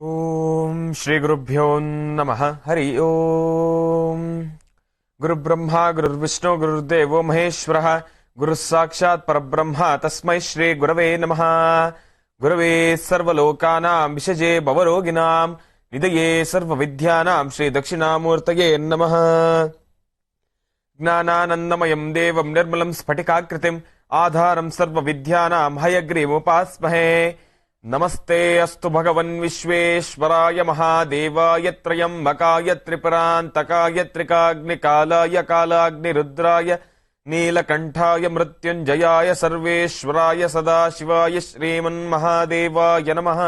ಓಂ ಶ್ರೀ ಗುರುಭ್ಯೋ ನಮಃ. ಹರಿ ಓಂ. ಗುರುಬ್ರಹ್ಮ ಗುರುರ್ವಿಷ್ಣು ಗುರುರ್ದೇವೋ ಮಹೇಶ್ವರಃ. ಗುರು ಸಾಕ್ಷಾತ್ ಪರಬ್ರಹ್ಮ ತಸ್ಮೈ ಶ್ರೀ ಗುರವೇ ನಮಃ. ಗುರವೇ ಸರ್ವಲೋಕಾನಾಂ ವಿಷಜೇ ಭವರೋಗಿಣಾಂ ನಿಧಯೇ ಸರ್ವವಿದ್ಯಾನಾಂ ಶ್ರೀ ದಕ್ಷಿಣಾಮೂರ್ತಯೇ ನಮಃ. ಜ್ಞಾನಾನಂದಮಯಂ ದೇವಂ ನಿರ್ಮಲಂ ಸ್ಫಟಿಕಾಕೃತಿಂ ಆಧಾರಂ ಸರ್ವವಿದ್ಯಾನಾಂ ಹಯಗ್ರೀವೋಪಾಸ್ಮಹೇ. ನಮಸ್ತೆ ಅಸ್ತು ಭಗವನ್ ವಿಶ್ವೇಶ್ವರಾಯ ಮಹಾದೇವಾಯ ತ್ರಯಂಬಕಾಯ ತ್ರಿಪುರಾಂತಕಾಯ ತ್ರಿಕಾಗ್ನಿಕಾಲಾಯ ಕಾಲಾಗ್ನಿರುದ್ರಾಯ ನೀಲಕಂಠಾಯ ಮೃತ್ಯುಂಜಯಾಯ ಸರ್ವೇಶ್ವರಾಯ ಸದಾಶಿವಾಯ ಶ್ರೀಮನ್ಮಹಾದೇವಾಯ ನಮಃ.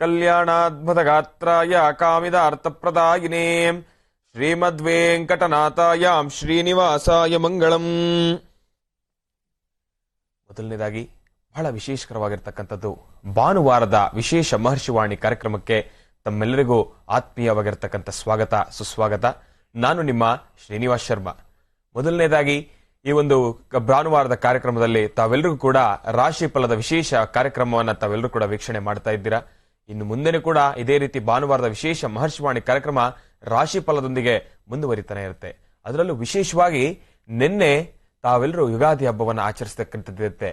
ಕಲ್ಯಾಣಾದ್ಭುತಗಾತ್ರಾಯ ಕಾಮಿದಾರ್ಥಪ್ರದಾಯಿನೇ ಶ್ರೀಮದ್ವೆಂಕಟನಾಥಾಯ ಶ್ರೀನಿವಾಸಾಯ ಮಂಗಳಂ. ಮೊದಲನೇದಾಗಿ ಬಹಳ ವಿಶೇಷಕರವಾಗಿರ್ತಕ್ಕಂಥದ್ದು ಭಾನುವಾರದ ವಿಶೇಷ ಮಹರ್ಷಿವಾಣಿ ಕಾರ್ಯಕ್ರಮಕ್ಕೆ ತಮ್ಮೆಲ್ಲರಿಗೂ ಆತ್ಮೀಯವಾಗಿರ್ತಕ್ಕಂಥ ಸ್ವಾಗತ ಸುಸ್ವಾಗತ. ನಾನು ನಿಮ್ಮ ಶ್ರೀನಿವಾಸ್ ಶರ್ಮಾ. ಮೊದಲನೇದಾಗಿ ಈ ಒಂದು ಭಾನುವಾರದ ಕಾರ್ಯಕ್ರಮದಲ್ಲಿ ತಾವೆಲ್ಲರಿಗೂ ಕೂಡ ರಾಶಿ ಫಲದ ವಿಶೇಷ ಕಾರ್ಯಕ್ರಮವನ್ನು ತಾವೆಲ್ಲರೂ ಕೂಡ ವೀಕ್ಷಣೆ ಮಾಡ್ತಾ ಇದ್ದೀರಾ. ಇನ್ನು ಮುಂದೆನೂ ಕೂಡ ಇದೇ ರೀತಿ ಭಾನುವಾರದ ವಿಶೇಷ ಮಹರ್ಷಿವಾಣಿ ಕಾರ್ಯಕ್ರಮ ರಾಶಿ ಫಲದೊಂದಿಗೆ ಮುಂದುವರಿತಾನೆ ಇರುತ್ತೆ. ಅದರಲ್ಲೂ ವಿಶೇಷವಾಗಿ ನಿನ್ನೆ ತಾವೆಲ್ಲರೂ ಯುಗಾದಿ ಹಬ್ಬವನ್ನು ಆಚರಿಸತಕ್ಕಂಥದ್ದಿರುತ್ತೆ.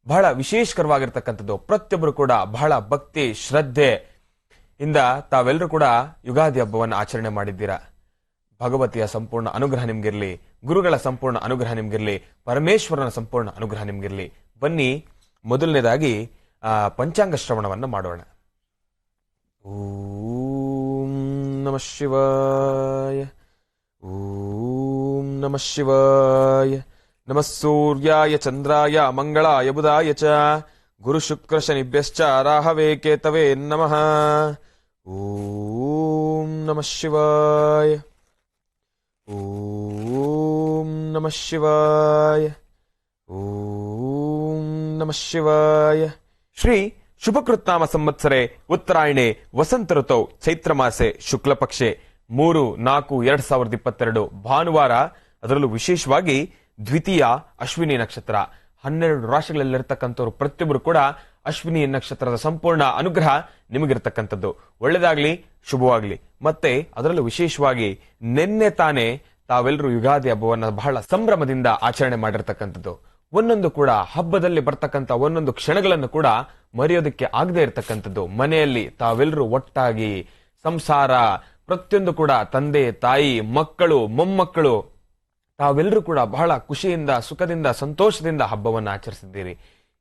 ಬಹಳ ವಿಶೇಷಕರವಾಗಿರ್ತಕ್ಕಂಥದ್ದು. ಪ್ರತಿಯೊಬ್ಬರು ಕೂಡ ಬಹಳ ಭಕ್ತಿ ಶ್ರದ್ಧೆ ಇಂದ ತಾವೆಲ್ಲರೂ ಕೂಡ ಯುಗಾದಿ ಹಬ್ಬವನ್ನು ಆಚರಣೆ ಮಾಡಿದ್ದೀರಾ. ಭಗವತಿಯ ಸಂಪೂರ್ಣ ಅನುಗ್ರಹ ನಿಮ್ಗಿರ್ಲಿ, ಗುರುಗಳ ಸಂಪೂರ್ಣ ಅನುಗ್ರಹ ನಿಮ್ಗಿರ್ಲಿ, ಪರಮೇಶ್ವರನ ಸಂಪೂರ್ಣ ಅನುಗ್ರಹ ನಿಮ್ಗಿರ್ಲಿ. ಬನ್ನಿ ಮೊದಲನೇದಾಗಿ ಪಂಚಾಂಗ ಶ್ರವಣವನ್ನ ಮಾಡೋಣ. ಓಂ ನಮಃ ಶಿವಾಯ. ಓಂ ನಮಃ ಶಿವಾಯ. ನಮಃ ಸೂರ್ಯಾಯ ಚಂದ್ರಾಯ ಮಂಗಳಾಯ ಬುಧಾಯ ಚ ಗುರು ಶುಕ್ರ ಶನಿಭ್ಯಶ್ಚ ರಾಹವೇ ಕೇತವೇ ನಮಃ. ಓಂ ನಮಃ ಶಿವಾಯ. ಓಂ ನಮಃ ಶಿವಾಯ. ಓಂ ನಮಃ ಶಿವಾಯ. ಶ್ರೀ ಶುಭಕೃತ್ನಾಮ ಸಂವತ್ಸರೆ ಉತ್ತರಾಯಣೆ ವಸಂತ ಋತೌ ಚೈತ್ರ ಮಾಸೆ ಶುಕ್ಲ ಪಕ್ಷೆ 3-4-2022 ಭಾನುವಾರ. ಅದರಲ್ಲೂ ವಿಶೇಷವಾಗಿ ದ್ವಿತೀಯ ಅಶ್ವಿನಿ ನಕ್ಷತ್ರ. 12 ರಾಶಿಗಳಲ್ಲಿರ್ತಕ್ಕಂಥವ್ರು ಪ್ರತಿಯೊಬ್ಬರು ಕೂಡ ಅಶ್ವಿನಿ ನಕ್ಷತ್ರದ ಸಂಪೂರ್ಣ ಅನುಗ್ರಹ ನಿಮಗಿರ್ತಕ್ಕಂಥದ್ದು. ಒಳ್ಳೆದಾಗ್ಲಿ, ಶುಭವಾಗ್ಲಿ. ಮತ್ತೆ ಅದರಲ್ಲೂ ವಿಶೇಷವಾಗಿ ನಿನ್ನೆ ತಾನೇ ತಾವೆಲ್ಲರೂ ಯುಗಾದಿ ಹಬ್ಬವನ್ನ ಬಹಳ ಸಂಭ್ರಮದಿಂದ ಆಚರಣೆ ಮಾಡಿರ್ತಕ್ಕಂಥದ್ದು. ಒಂದೊಂದು ಕೂಡ ಹಬ್ಬದಲ್ಲಿ ಬರ್ತಕ್ಕಂಥ ಒಂದೊಂದು ಕ್ಷಣಗಳನ್ನು ಕೂಡ ಮರೆಯೋದಕ್ಕೆ ಆಗದೆ ಇರತಕ್ಕಂಥದ್ದು. ಮನೆಯಲ್ಲಿ ತಾವೆಲ್ಲರೂ ಒಟ್ಟಾಗಿ ಸಂಸಾರ, ಪ್ರತಿಯೊಂದು ಕೂಡ ತಂದೆ ತಾಯಿ ಮಕ್ಕಳು ಮೊಮ್ಮಕ್ಕಳು ತಾವೆಲ್ಲರೂ ಕೂಡ ಬಹಳ ಖುಷಿಯಿಂದ ಸುಖದಿಂದ ಸಂತೋಷದಿಂದ ಹಬ್ಬವನ್ನು ಆಚರಿಸಿದ್ದೀರಿ.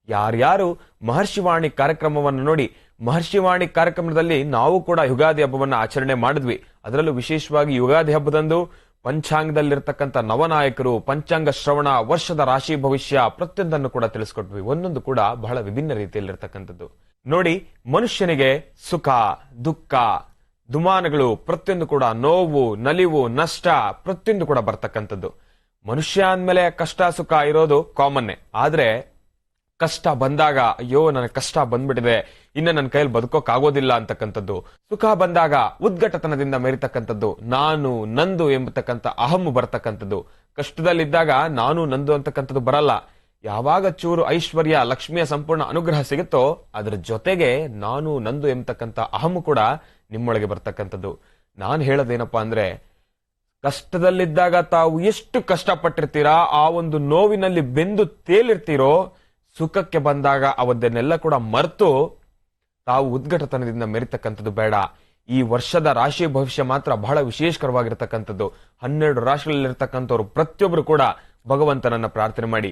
ಯಾರ್ಯಾರು ಮಹರ್ಷಿವಾಣಿ ಕಾರ್ಯಕ್ರಮವನ್ನು ನೋಡಿ, ಮಹರ್ಷಿವಾಣಿ ಕಾರ್ಯಕ್ರಮದಲ್ಲಿ ನಾವು ಕೂಡ ಯುಗಾದಿ ಹಬ್ಬವನ್ನು ಆಚರಣೆ ಮಾಡಿದ್ವಿ. ಅದರಲ್ಲೂ ವಿಶೇಷವಾಗಿ ಯುಗಾದಿ ಹಬ್ಬದಂದು ಪಂಚಾಂಗದಲ್ಲಿರ್ತಕ್ಕಂಥ ನವನಾಯಕರು, ಪಂಚಾಂಗ ಶ್ರವಣ, ವರ್ಷದ ರಾಶಿ ಭವಿಷ್ಯ ಪ್ರತಿಯೊಂದನ್ನು ಕೂಡ ತಿಳಿಸ್ಕೊಟ್ವಿ. ಒಂದೊಂದು ಕೂಡ ಬಹಳ ವಿಭಿನ್ನ ರೀತಿಯಲ್ಲಿರ್ತಕ್ಕಂಥದ್ದು. ನೋಡಿ, ಮನುಷ್ಯನಿಗೆ ಸುಖ ದುಃಖ ದುಮಾನಗಳು ಪ್ರತಿಯೊಂದು ಕೂಡ ನೋವು ನಲಿವು ನಷ್ಟ ಪ್ರತಿಯೊಂದು ಕೂಡ ಬರ್ತಕ್ಕಂಥದ್ದು. ಮನುಷ್ಯ ಅಂದ್ಮೇಲೆ ಕಷ್ಟ ಸುಖ ಇರೋದು ಕಾಮನ್ನೇ. ಆದ್ರೆ ಕಷ್ಟ ಬಂದಾಗ ಅಯ್ಯೋ ನನಗೆ ಕಷ್ಟ ಬಂದ್ಬಿಟ್ಟಿದೆ, ಇನ್ನ ನನ್ನ ಕೈಯಲ್ಲಿ ಬದುಕೋಕ್ಕಾಗೋದಿಲ್ಲ ಅಂತಕ್ಕಂಥದ್ದು. ಸುಖ ಬಂದಾಗ ಉದ್ಘಟತನದಿಂದ ಮೆರಿತಕ್ಕಂಥದ್ದು, ನಾನು ನಂದು ಎಂಬತಕ್ಕಂಥ ಅಹಮ್ಮು ಬರ್ತಕ್ಕಂಥದ್ದು. ಕಷ್ಟದಲ್ಲಿದ್ದಾಗ ನಾನು ನಂದು ಅಂತಕ್ಕಂಥದ್ದು ಬರಲ್ಲ. ಯಾವಾಗ ಚೂರು ಐಶ್ವರ್ಯ ಲಕ್ಷ್ಮಿಯ ಸಂಪೂರ್ಣ ಅನುಗ್ರಹ ಸಿಗುತ್ತೋ ಅದ್ರ ಜೊತೆಗೆ ನಾನು ನಂದು ಎಂಬತಕ್ಕಂಥ ಅಹಮ್ಮು ಕೂಡ ನಿಮ್ಮೊಳಗೆ ಬರ್ತಕ್ಕಂಥದ್ದು. ನಾನು ಹೇಳೋದೇನಪ್ಪಾ ಅಂದ್ರೆ, ಕಷ್ಟದಲ್ಲಿದ್ದಾಗ ತಾವು ಎಷ್ಟು ಕಷ್ಟಪಟ್ಟಿರ್ತೀರಾ, ಆ ಒಂದು ನೋವಿನಲ್ಲಿ ಬೆಂದು ತೇಲಿರ್ತೀರೋ, ಸುಖಕ್ಕೆ ಬಂದಾಗ ಅವನ್ನೆಲ್ಲ ಕೂಡ ಮರೆತು ತಾವು ಉದ್ಘಟತನದಿಂದ ಮೆರಿತಕ್ಕಂಥದ್ದು ಬೇಡ. ಈ ವರ್ಷದ ರಾಶಿ ಭವಿಷ್ಯ ಮಾತ್ರ ಬಹಳ ವಿಶೇಷಕರವಾಗಿರ್ತಕ್ಕಂಥದ್ದು. 12 ರಾಶಿಗಳಲ್ಲಿರ್ತಕ್ಕಂಥವ್ರು ಪ್ರತಿಯೊಬ್ರು ಕೂಡ ಭಗವಂತನನ್ನ ಪ್ರಾರ್ಥನೆ ಮಾಡಿ.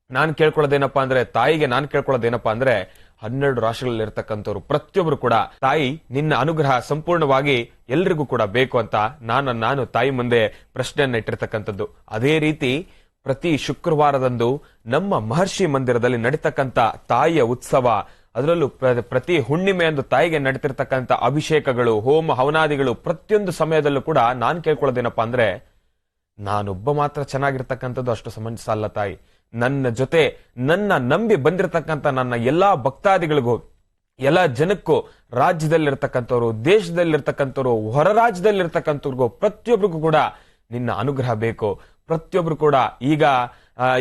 ನಾನು ಕೇಳ್ಕೊಳ್ಳೋದೇನಪ್ಪಾ ಅಂದ್ರೆ, ತಾಯಿಗೆ ನಾನು ಕೇಳ್ಕೊಳ್ಳೋದೇನಪ್ಪಾ ಅಂದ್ರೆ, 12 ರಾಶಿಗಳಲ್ಲಿರ್ತಕ್ಕಂಥವ್ರು ಪ್ರತಿಯೊಬ್ರು ಕೂಡ ತಾಯಿ ನಿನ್ನ ಅನುಗ್ರಹ ಸಂಪೂರ್ಣವಾಗಿ ಎಲ್ರಿಗೂ ಕೂಡ ಬೇಕು ಅಂತ ನಾನು ತಾಯಿ ಮುಂದೆ ಪ್ರಶ್ನೆಯನ್ನ ಇಟ್ಟಿರ್ತಕ್ಕಂಥದ್ದು. ಅದೇ ರೀತಿ ಪ್ರತಿ ಶುಕ್ರವಾರದಂದು ನಮ್ಮ ಮಹರ್ಷಿ ಮಂದಿರದಲ್ಲಿ ನಡೀತಕ್ಕಂಥ ತಾಯಿಯ ಉತ್ಸವ, ಅದರಲ್ಲೂ ಪ್ರತಿ ಹುಣ್ಣಿಮೆಯಂದು ತಾಯಿಗೆ ನಡೀತಿರ್ತಕ್ಕಂಥ ಅಭಿಷೇಕಗಳು, ಹೋಮ ಹವನಾದಿಗಳು ಪ್ರತಿಯೊಂದು ಸಮಯದಲ್ಲೂ ಕೂಡ ನಾನು ಕೇಳ್ಕೊಳ್ಳೋದೇನಪ್ಪಾ ಅಂದ್ರೆ, ನಾನೊಬ್ಬ ಮಾತ್ರ ಚೆನ್ನಾಗಿರ್ತಕ್ಕಂಥದ್ದು ಅಷ್ಟು ಸಮಂಜಸ ಅಲ್ಲ ತಾಯಿ. ನನ್ನ ಜೊತೆ ನನ್ನ ನಂಬಿ ಬಂದಿರತಕ್ಕಂಥ ನನ್ನ ಎಲ್ಲಾ ಭಕ್ತಾದಿಗಳಿಗೂ, ಎಲ್ಲ ಜನಕ್ಕೂ, ರಾಜ್ಯದಲ್ಲಿರ್ತಕ್ಕಂಥವ್ರು, ದೇಶದಲ್ಲಿರ್ತಕ್ಕಂಥವ್ರು, ಹೊರ ರಾಜ್ಯದಲ್ಲಿರ್ತಕ್ಕಂಥವ್ರಿಗೂ ಪ್ರತಿಯೊಬ್ಬರಿಗೂ ಕೂಡ ನಿನ್ನ ಅನುಗ್ರಹ ಬೇಕು. ಪ್ರತಿಯೊಬ್ರು ಕೂಡ ಈಗ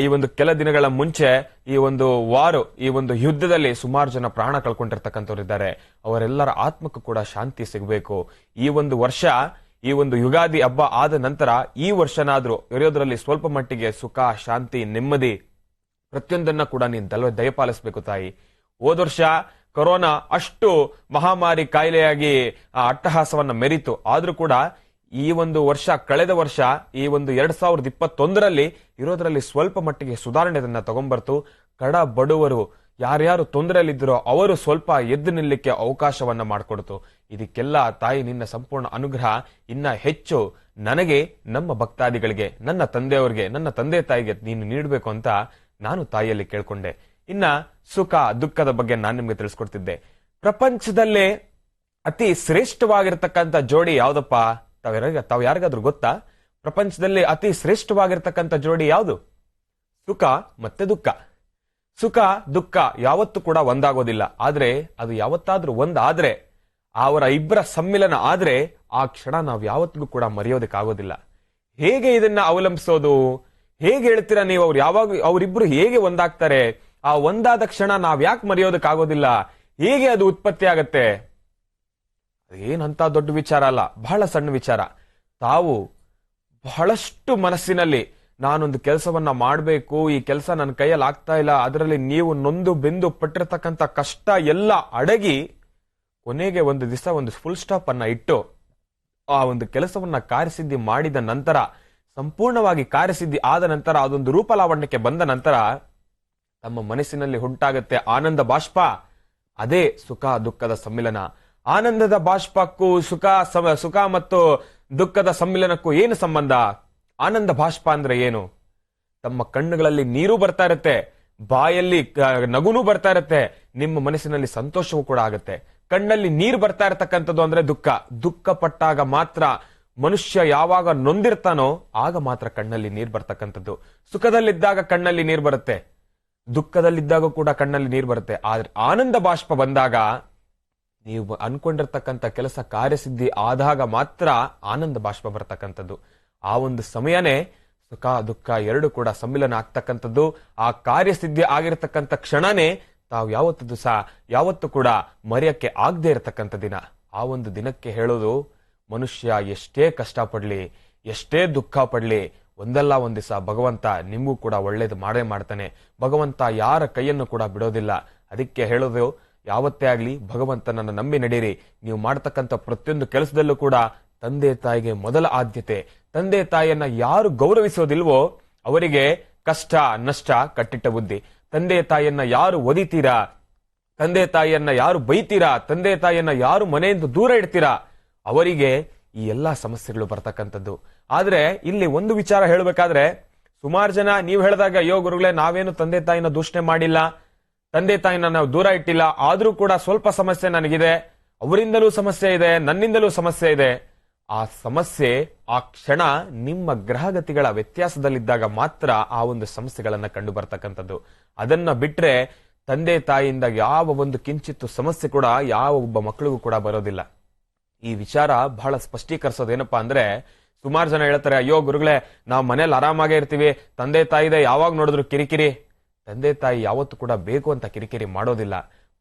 ಈ ಒಂದು ಕೆಲ ದಿನಗಳ ಮುಂಚೆ ಈ ಒಂದು ವಾರು ಈ ಒಂದು ಯುದ್ಧದಲ್ಲಿ ಸುಮಾರು ಜನ ಪ್ರಾಣ ಕಳ್ಕೊಂಡಿರ್ತಕ್ಕಂಥವ್ರು ಇದ್ದಾರೆ. ಅವರೆಲ್ಲರ ಆತ್ಮಕ್ಕೂ ಕೂಡ ಶಾಂತಿ ಸಿಗಬೇಕು. ಈ ಒಂದು ವರ್ಷ, ಈ ಒಂದು ಯುಗಾದಿ ಹಬ್ಬ ಆದ ನಂತರ ಈ ವರ್ಷನಾದ್ರೂ ಇರೋದ್ರಲ್ಲಿ ಸ್ವಲ್ಪ ಮಟ್ಟಿಗೆ ಸುಖ, ಶಾಂತಿ, ನೆಮ್ಮದಿ ಪ್ರತಿಯೊಂದನ್ನ ಕೂಡ ನೀನು ದಯಪಾಲಿಸಬೇಕು ತಾಯಿ. ಹೋದ ವರ್ಷ ಕೊರೋನಾ ಅಷ್ಟು ಮಹಾಮಾರಿ ಕಾಯಿಲೆಯಾಗಿ ಅಟ್ಟಹಾಸವನ್ನ ಮೆರಿತು. ಆದ್ರೂ ಕೂಡ ಈ ಒಂದು ವರ್ಷ, ಕಳೆದ ವರ್ಷ ಈ ಒಂದು 2021ರಲ್ಲಿ ಇರೋದ್ರಲ್ಲಿ ಸ್ವಲ್ಪ ಮಟ್ಟಿಗೆ ಸುಧಾರಣೆಯನ್ನ ತಗೊಂಡ್ಬರ್ತು. ಕಡ ಬಡವರು ಯಾರ್ಯಾರು ತೊಂದರೆಯಲ್ಲಿದ್ದರೋ ಅವರು ಸ್ವಲ್ಪ ಎದ್ದು ನಿಲ್ಲಕ್ಕೆ ಅವಕಾಶವನ್ನ ಮಾಡಿಕೊಡ್ತು. ಇದಕ್ಕೆಲ್ಲ ತಾಯಿ ನಿನ್ನ ಸಂಪೂರ್ಣ ಅನುಗ್ರಹ ಇನ್ನ ಹೆಚ್ಚು ನನಗೆ, ನಮ್ಮ ಭಕ್ತಾದಿಗಳಿಗೆ, ನನ್ನ ತಂದೆಯವರಿಗೆ, ನನ್ನ ತಂದೆ ತಾಯಿಗೆ ನೀನು ನೀಡಬೇಕು ಅಂತ ನಾನು ತಾಯಿಯಲ್ಲಿ ಕೇಳ್ಕೊಂಡೆ. ಇನ್ನ ಸುಖ ದುಃಖದ ಬಗ್ಗೆ ನಾನು ನಿಮ್ಗೆ ತಿಳಿಸ್ಕೊಡ್ತಿದ್ದೆ. ಪ್ರಪಂಚದಲ್ಲೇ ಅತಿ ಶ್ರೇಷ್ಠವಾಗಿರ್ತಕ್ಕಂಥ ಜೋಡಿ ಯಾವ್ದಪ್ಪ? ತಾವ್ ಯಾರಿಗಾದ್ರೂ ಗೊತ್ತಾ? ಪ್ರಪಂಚದಲ್ಲಿ ಅತಿ ಶ್ರೇಷ್ಠವಾಗಿರ್ತಕ್ಕಂಥ ಜೋಡಿ ಯಾವುದು? ಸುಖ ಮತ್ತೆ ದುಃಖ. ಸುಖ ದುಃಖ ಯಾವತ್ತೂ ಕೂಡ ಒಂದಾಗೋದಿಲ್ಲ. ಆದ್ರೆ ಅದು ಯಾವತ್ತಾದ್ರೂ ಒಂದಾದ್ರೆ, ಅವರ ಇಬ್ಬರ ಸಮ್ಮಿಲನ ಆದ್ರೆ ಆ ಕ್ಷಣ ನಾವ್ ಯಾವತ್ತಿಗೂ ಕೂಡ ಮರೆಯೋದಕ್ಕಾಗೋದಿಲ್ಲ. ಹೇಗೆ ಇದನ್ನ ಅವಲಂಬಿಸೋದು? ಹೇಗೆ ಹೇಳ್ತೀರಾ ನೀವು? ಅವರಿಬ್ರು ಹೇಗೆ ಒಂದಾಗ್ತಾರೆ? ಆ ಒಂದಾದ ಕ್ಷಣ ನಾವ್ ಯಾಕೆ ಮರೆಯೋದಕ್ಕಾಗೋದಿಲ್ಲ? ಹೇಗೆ ಅದು ಉತ್ಪತ್ತಿ ಆಗತ್ತೆ? ಅದೇನಂತ ದೊಡ್ಡ ವಿಚಾರ ಅಲ್ಲ, ಬಹಳ ಸಣ್ಣ ವಿಚಾರ. ತಾವು ಬಹಳಷ್ಟು ಮನಸ್ಸಿನಲ್ಲಿ ನಾನೊಂದು ಕೆಲಸವನ್ನ ಮಾಡಬೇಕು, ಈ ಕೆಲಸ ನನ್ನ ಕೈಯಲ್ಲಿ ಆಗ್ತಾ ಇಲ್ಲ, ಅದರಲ್ಲಿ ನೀವು ನೊಂದು ಬೆಂದು ಪಟ್ಟಿರ್ತಕ್ಕಂಥ ಕಷ್ಟ ಎಲ್ಲ ಅಡಗಿ ಕೊನೆಗೆ ಒಂದು ದಿವಸ ಒಂದು ಫುಲ್ ಸ್ಟಾಪ್ ಅನ್ನ ಇಟ್ಟು ಆ ಒಂದು ಕೆಲಸವನ್ನ ಕಾರ್ಯಸಿದ್ಧಿ ಮಾಡಿದ ನಂತರ, ಸಂಪೂರ್ಣವಾಗಿ ಕಾರ್ಯಸಿದ್ಧಿ ಆದ ನಂತರ, ಅದೊಂದು ರೂಪಲಾವಣ್ಯಕ್ಕೆ ಬಂದ ನಂತರ ತಮ್ಮ ಮನಸ್ಸಿನಲ್ಲಿ ಉಂಟಾಗತ್ತೆ ಆನಂದ ಬಾಷ್ಪ. ಅದೇ ಸುಖ ದುಃಖದ ಸಮ್ಮಿಲನ. ಆನಂದದ ಬಾಷ್ಪಕ್ಕೂ ಸುಖ ಮತ್ತು ದುಃಖದ ಸಮ್ಮಿಲನಕ್ಕೂ ಏನು ಸಂಬಂಧ? ಆನಂದ ಬಾಷ್ಪ ಅಂದ್ರೆ ಏನು? ತಮ್ಮ ಕಣ್ಣುಗಳಲ್ಲಿ ನೀರು ಬರ್ತಾ ಇರುತ್ತೆ, ಬಾಯಲ್ಲಿ ನಗುನೂ ಬರ್ತಾ ಇರುತ್ತೆ, ನಿಮ್ಮ ಮನಸ್ಸಿನಲ್ಲಿ ಸಂತೋಷವೂ ಕೂಡ ಆಗುತ್ತೆ. ಕಣ್ಣಲ್ಲಿ ನೀರು ಬರ್ತಾ ಇರತಕ್ಕಂಥದ್ದು ಅಂದ್ರೆ ದುಃಖ. ದುಃಖ ಪಟ್ಟಾಗ ಮಾತ್ರ ಮನುಷ್ಯ ಯಾವಾಗ ನೊಂದಿರ್ತಾನೋ ಆಗ ಮಾತ್ರ ಕಣ್ಣಲ್ಲಿ ನೀರು ಬರ್ತಕ್ಕಂಥದ್ದು. ಸುಖದಲ್ಲಿದ್ದಾಗ ಕಣ್ಣಲ್ಲಿ ನೀರು ಬರುತ್ತೆ, ದುಃಖದಲ್ಲಿದ್ದಾಗ ಕೂಡ ಕಣ್ಣಲ್ಲಿ ನೀರು ಬರುತ್ತೆ. ಆದ್ರೆ ಆನಂದ ಬಾಷ್ಪ ಬಂದಾಗ, ನೀವು ಅನ್ಕೊಂಡಿರ್ತಕ್ಕಂಥ ಕೆಲಸ ಕಾರ್ಯಸಿದ್ಧಿ ಆದಾಗ ಮಾತ್ರ ಆನಂದ ಬಾಷ್ಪ ಬರ್ತಕ್ಕಂಥದ್ದು. ಆ ಒಂದು ಸಮಯನೇ ಸುಖ ದುಃಖ ಎರಡು ಕೂಡ ಸಮ್ಮಿಲನ ಆಗ್ತಕ್ಕಂಥದ್ದು. ಆ ಕಾರ್ಯಸಿದ್ಧಿ ಆಗಿರ್ತಕ್ಕಂಥ ಕ್ಷಣನೇ ತಾವು ಯಾವತ್ತು ಕೂಡ ಮರೆಯಕ್ಕೆ ಆಗದೆ ಇರತಕ್ಕಂಥ ದಿನ. ಆ ಒಂದು ದಿನಕ್ಕೆ ಹೇಳೋದು, ಮನುಷ್ಯ ಎಷ್ಟೇ ಕಷ್ಟ ಪಡ್ಲಿ, ಎಷ್ಟೇ ದುಃಖ ಪಡ್ಲಿ, ಒಂದಲ್ಲ ಒಂದ್ ದಿವಸ ಭಗವಂತ ನಿಮಗೂ ಕೂಡ ಒಳ್ಳೇದು ಮಾಡೇ ಮಾಡ್ತಾನೆ. ಭಗವಂತ ಯಾರ ಕೈಯನ್ನು ಕೂಡ ಬಿಡೋದಿಲ್ಲ. ಅದಕ್ಕೆ ಹೇಳೋದು, ಯಾವತ್ತೇ ಆಗ್ಲಿ ಭಗವಂತನನ್ನ ನಂಬಿ ನಡೀರಿ. ನೀವು ಮಾಡ್ತಕ್ಕಂಥ ಪ್ರತಿಯೊಂದು ಕೆಲಸದಲ್ಲೂ ಕೂಡ ತಂದೆ ತಾಯಿಗೆ ಮೊದಲ ಆದ್ಯತೆ. ತಂದೆ ತಾಯಿಯನ್ನ ಯಾರು ಗೌರವಿಸೋದಿಲ್ವೋ ಅವರಿಗೆ ಕಷ್ಟ ನಷ್ಟ ಕಟ್ಟಿಟ್ಟ ಬುದ್ಧಿ. ತಂದೆ ತಾಯಿಯನ್ನ ಯಾರು ಒದಿತೀರಾ, ತಂದೆ ತಾಯಿಯನ್ನ ಯಾರು ಬೈತೀರಾ, ತಂದೆ ತಾಯಿಯನ್ನ ಯಾರು ಮನೆಯಿಂದ ದೂರ ಇಡ್ತೀರಾ, ಅವರಿಗೆ ಈ ಎಲ್ಲಾ ಸಮಸ್ಯೆಗಳು ಬರ್ತಕ್ಕಂಥದ್ದು. ಆದ್ರೆ ಇಲ್ಲಿ ಒಂದು ವಿಚಾರ ಹೇಳಬೇಕಾದ್ರೆ, ಸುಮಾರು ಜನ ನೀವು ಹೇಳಿದಾಗ, ಅಯ್ಯೋ ಗುರುಗಳೇ, ನಾವೇನು ತಂದೆ ತಾಯಿನ ದೂಷಣೆ ಮಾಡಿಲ್ಲ, ತಂದೆ ತಾಯಿನ ನಾವು ದೂರ ಇಟ್ಟಿಲ್ಲ, ಆದ್ರೂ ಕೂಡ ಸ್ವಲ್ಪ ಸಮಸ್ಯೆ ನನಗಿದೆ, ಅವರಿಂದಲೂ ಸಮಸ್ಯೆ ಇದೆ, ನನ್ನಿಂದಲೂ ಸಮಸ್ಯೆ ಇದೆ. ಆ ಸಮಸ್ಯೆ ಆ ಕ್ಷಣ ನಿಮ್ಮ ಗ್ರಹಗತಿಗಳ ವ್ಯತ್ಯಾಸದಲ್ಲಿದ್ದಾಗ ಮಾತ್ರ ಆ ಒಂದು ಸಮಸ್ಯೆಗಳನ್ನ ಕಂಡು ಬರ್ತಕ್ಕಂಥದ್ದು. ಅದನ್ನ ಬಿಟ್ರೆ ತಂದೆ ತಾಯಿಯಿಂದ ಯಾವ ಒಂದು ಕಿಂಚಿತ್ತು ಸಮಸ್ಯೆ ಕೂಡ ಯಾವ ಒಬ್ಬ ಮಕ್ಕಳಿಗೂ ಕೂಡ ಬರೋದಿಲ್ಲ. ಈ ವಿಚಾರ ಬಹಳ ಸ್ಪಷ್ಟೀಕರಿಸೋದೇನಪ್ಪಾ ಅಂದ್ರೆ, ಸುಮಾರು ಜನ ಹೇಳ್ತಾರೆ, ಅಯ್ಯೋ ಗುರುಗಳೇ, ನಾವು ಮನೇಲಿ ಆರಾಮಾಗೇ ಇರ್ತೀವಿ, ತಂದೆ ತಾಯಿದೆ ಯಾವಾಗ ನೋಡಿದ್ರು ಕಿರಿಕಿರಿ. ತಂದೆ ತಾಯಿ ಯಾವತ್ತು ಕೂಡ ಬೇಕು ಅಂತ ಕಿರಿಕಿರಿ ಮಾಡೋದಿಲ್ಲ.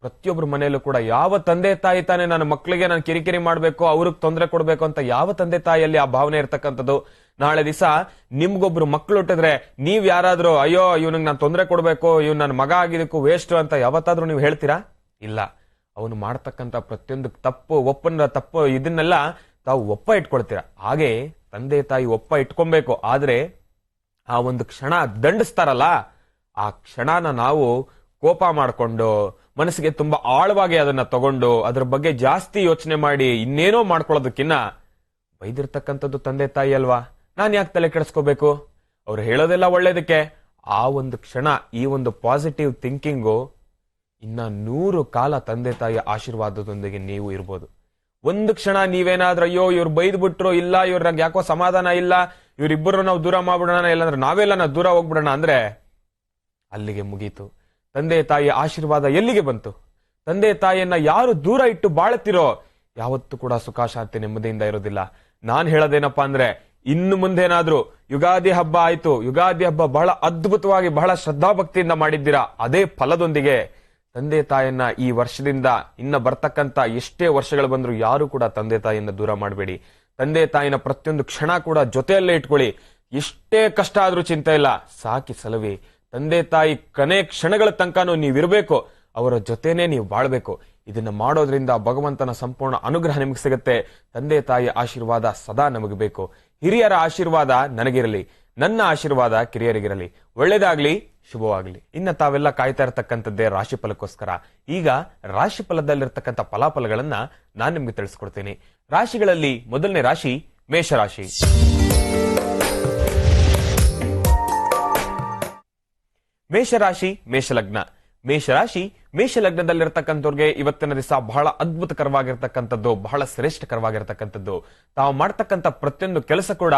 ಪ್ರತಿಯೊಬ್ಬರ ಮನೆಯಲ್ಲೂ ಕೂಡ ಯಾವ ತಂದೆ ತಾಯಿ ತಾನೇ ನನ್ನ ಮಕ್ಕಳಿಗೆ ನಾನು ಕಿರಿಕಿರಿ ಮಾಡ್ಬೇಕು, ಅವ್ರಿಗೆ ತೊಂದರೆ ಕೊಡ್ಬೇಕು ಅಂತ ಯಾವ ತಂದೆ ತಾಯಿಯಲ್ಲಿ ಆ ಭಾವನೆ ಇರ್ತಕ್ಕಂಥದ್ದು? ನಾಳೆ ದಿವಸ ನಿಮ್ಗೊಬ್ರು ಮಕ್ಳು ಹುಟ್ಟಿದ್ರೆ ನೀವ್ ಯಾರಾದ್ರೂ, ಅಯ್ಯೋ ಇವ್ನಿಗೆ ನಾನು ತೊಂದರೆ ಕೊಡ್ಬೇಕು, ಇವ್ ನನ್ನ ಮಗ ಆಗಿದ್ದಕ್ಕೂ ವೇಸ್ಟ್ ಅಂತ ಯಾವತ್ತಾದ್ರೂ ನೀವು ಹೇಳ್ತೀರಾ? ಇಲ್ಲ. ಅವನು ಮಾಡ್ತಕ್ಕಂಥ ಪ್ರತಿಯೊಂದು ತಪ್ಪು ಇದನ್ನೆಲ್ಲ ತಾವು ಒಪ್ಪ ಇಟ್ಕೊಳ್ತೀರಾ. ಹಾಗೆ ತಂದೆ ತಾಯಿ ಒಪ್ಪ ಇಟ್ಕೊಬೇಕು. ಆದ್ರೆ ಆ ಒಂದು ಕ್ಷಣ ದಂಡಿಸ್ತಾರಲ್ಲ, ಆ ಕ್ಷಣನ ನಾವು ಕೋಪ ಮಾಡ್ಕೊಂಡು, ಮನಸ್ಸಿಗೆ ತುಂಬಾ ಆಳವಾಗಿ ಅದನ್ನ ತಗೊಂಡು, ಅದ್ರ ಬಗ್ಗೆ ಜಾಸ್ತಿ ಯೋಚನೆ ಮಾಡಿ ಇನ್ನೇನೋ ಮಾಡ್ಕೊಳ್ಳೋದಕ್ಕಿನ್ನ ಬೈದಿರ್ತಕ್ಕಂಥದ್ದು ತಂದೆ ತಾಯಿ ಅಲ್ವಾ? ನಾನ್ ಯಾಕೆ ತಲೆ ಕೆಡಿಸ್ಕೋಬೇಕು? ಅವ್ರು ಹೇಳೋದೆಲ್ಲ ಒಳ್ಳೇದಕ್ಕೆ. ಆ ಒಂದು ಕ್ಷಣ ಈ ಒಂದು ಪಾಸಿಟಿವ್ ಥಿಂಕಿಂಗು ಇನ್ನ 100 ಕಾಲ ತಂದೆ ತಾಯಿಯ ಆಶೀರ್ವಾದದೊಂದಿಗೆ ನೀವು ಇರ್ಬೋದು. ಒಂದು ಕ್ಷಣ ನೀವೇನಾದ್ರೂ, ಅಯ್ಯೋ ಇವ್ರು ಬೈದ್ ಬಿಟ್ರು, ಇಲ್ಲ ಇವ್ರಿಗೆ ಯಾಕೋ ಸಮಾಧಾನ ಇಲ್ಲ, ಇವ್ರಿಬ್ಬರು ನಾವು ದೂರ ಮಾಡ್ಬಿಡೋಣ, ಇಲ್ಲಾಂದ್ರೆ ನಾವೆಲ್ಲ ದೂರ ಹೋಗ್ಬಿಡೋಣ ಅಂದ್ರೆ ಅಲ್ಲಿಗೆ ಮುಗೀತು. ತಂದೆ ತಾಯಿಯ ಆಶೀರ್ವಾದ ಎಲ್ಲಿಗೆ ಬಂತು? ತಂದೆ ತಾಯಿಯನ್ನ ಯಾರು ದೂರ ಇಟ್ಟು ಬಾಳ್ತಿರೋ ಯಾವತ್ತೂ ಕೂಡ ಸುಖ ಶಾಂತಿ ನೆಮ್ಮದಿಯಿಂದ ಇರೋದಿಲ್ಲ. ನಾನ್ ಹೇಳೋದೇನಪ್ಪಾ ಅಂದ್ರೆ, ಇನ್ನು ಮುಂದೇನಾದ್ರೂ ಯುಗಾದಿ ಹಬ್ಬ ಆಯ್ತು, ಯುಗಾದಿ ಹಬ್ಬ ಬಹಳ ಅದ್ಭುತವಾಗಿ ಬಹಳ ಶ್ರದ್ಧಾಭಕ್ತಿಯಿಂದ ಮಾಡಿದ್ದೀರಾ, ಅದೇ ಫಲದೊಂದಿಗೆ ತಂದೆ ತಾಯಿಯನ್ನ ಈ ವರ್ಷದಿಂದ ಇನ್ನ ಬರ್ತಕ್ಕಂತ ಎಷ್ಟೇ ವರ್ಷಗಳು ಬಂದ್ರು ಯಾರು ಕೂಡ ತಂದೆ ತಾಯಿಯನ್ನ ದೂರ ಮಾಡಬೇಡಿ. ತಂದೆ ತಾಯಿನ ಪ್ರತಿಯೊಂದು ಕ್ಷಣ ಕೂಡ ಜೊತೆಯಲ್ಲೇ ಇಟ್ಕೊಳ್ಳಿ. ಎಷ್ಟೇ ಕಷ್ಟ ಆದ್ರೂ ಚಿಂತೆ ಇಲ್ಲ, ಸಾಕಿ ಸಲವಿ. ತಂದೆ ತಾಯಿ ಕೊನೆ ಕ್ಷಣಗಳ ತನಕನೂ ನೀವಿರ್ಬೇಕು, ಅವರ ಜೊತೆನೇ ನೀವು ಬಾಳ್ಬೇಕು. ಇದನ್ನ ಮಾಡೋದ್ರಿಂದ ಭಗವಂತನ ಸಂಪೂರ್ಣ ಅನುಗ್ರಹ ನಿಮಗೆ ಸಿಗುತ್ತೆ. ತಂದೆ ತಾಯಿಯ ಆಶೀರ್ವಾದ ಸದಾ ನಮಗೆ ಬೇಕು. ಹಿರಿಯರ ಆಶೀರ್ವಾದ ನನಗಿರಲಿ, ನನ್ನ ಆಶೀರ್ವಾದ ಕಿರಿಯರಿಗಿರಲಿ. ಒಳ್ಳೇದಾಗ್ಲಿ, ಶುಭವಾಗ್ಲಿ. ಇನ್ನ ತಾವೆಲ್ಲ ಕಾಯ್ತಾ ಇರತಕ್ಕಂಥದ್ದೇ ರಾಶಿ ಫಲಕ್ಕೋಸ್ಕರ. ಈಗ ರಾಶಿ ಫಲದಲ್ಲಿರ್ತಕ್ಕಂಥ ಫಲಾಫಲಗಳನ್ನ ನಾನ್ ನಿಮ್ಗೆ ತಿಳಿಸ್ಕೊಡ್ತೀನಿ. ರಾಶಿಗಳಲ್ಲಿ ಮೊದಲನೇ ರಾಶಿ ಮೇಷರಾಶಿ. ಮೇಷರಾಶಿ ಮೇಷಲಗ್ನ. ಮೇಷರಾಶಿ ಮೇಷಲಗ್ನದಲ್ಲಿರ್ತಕ್ಕಂಥವ್ರಿಗೆ ಇವತ್ತಿನ ದಿವಸ ಬಹಳ ಅದ್ಭುತಕರವಾಗಿರ್ತಕ್ಕಂಥದ್ದು, ಬಹಳ ಶ್ರೇಷ್ಠಕರವಾಗಿರ್ತಕ್ಕಂಥದ್ದು. ತಾವು ಮಾಡ್ತಕ್ಕಂಥ ಪ್ರತಿಯೊಂದು ಕೆಲಸ ಕೂಡ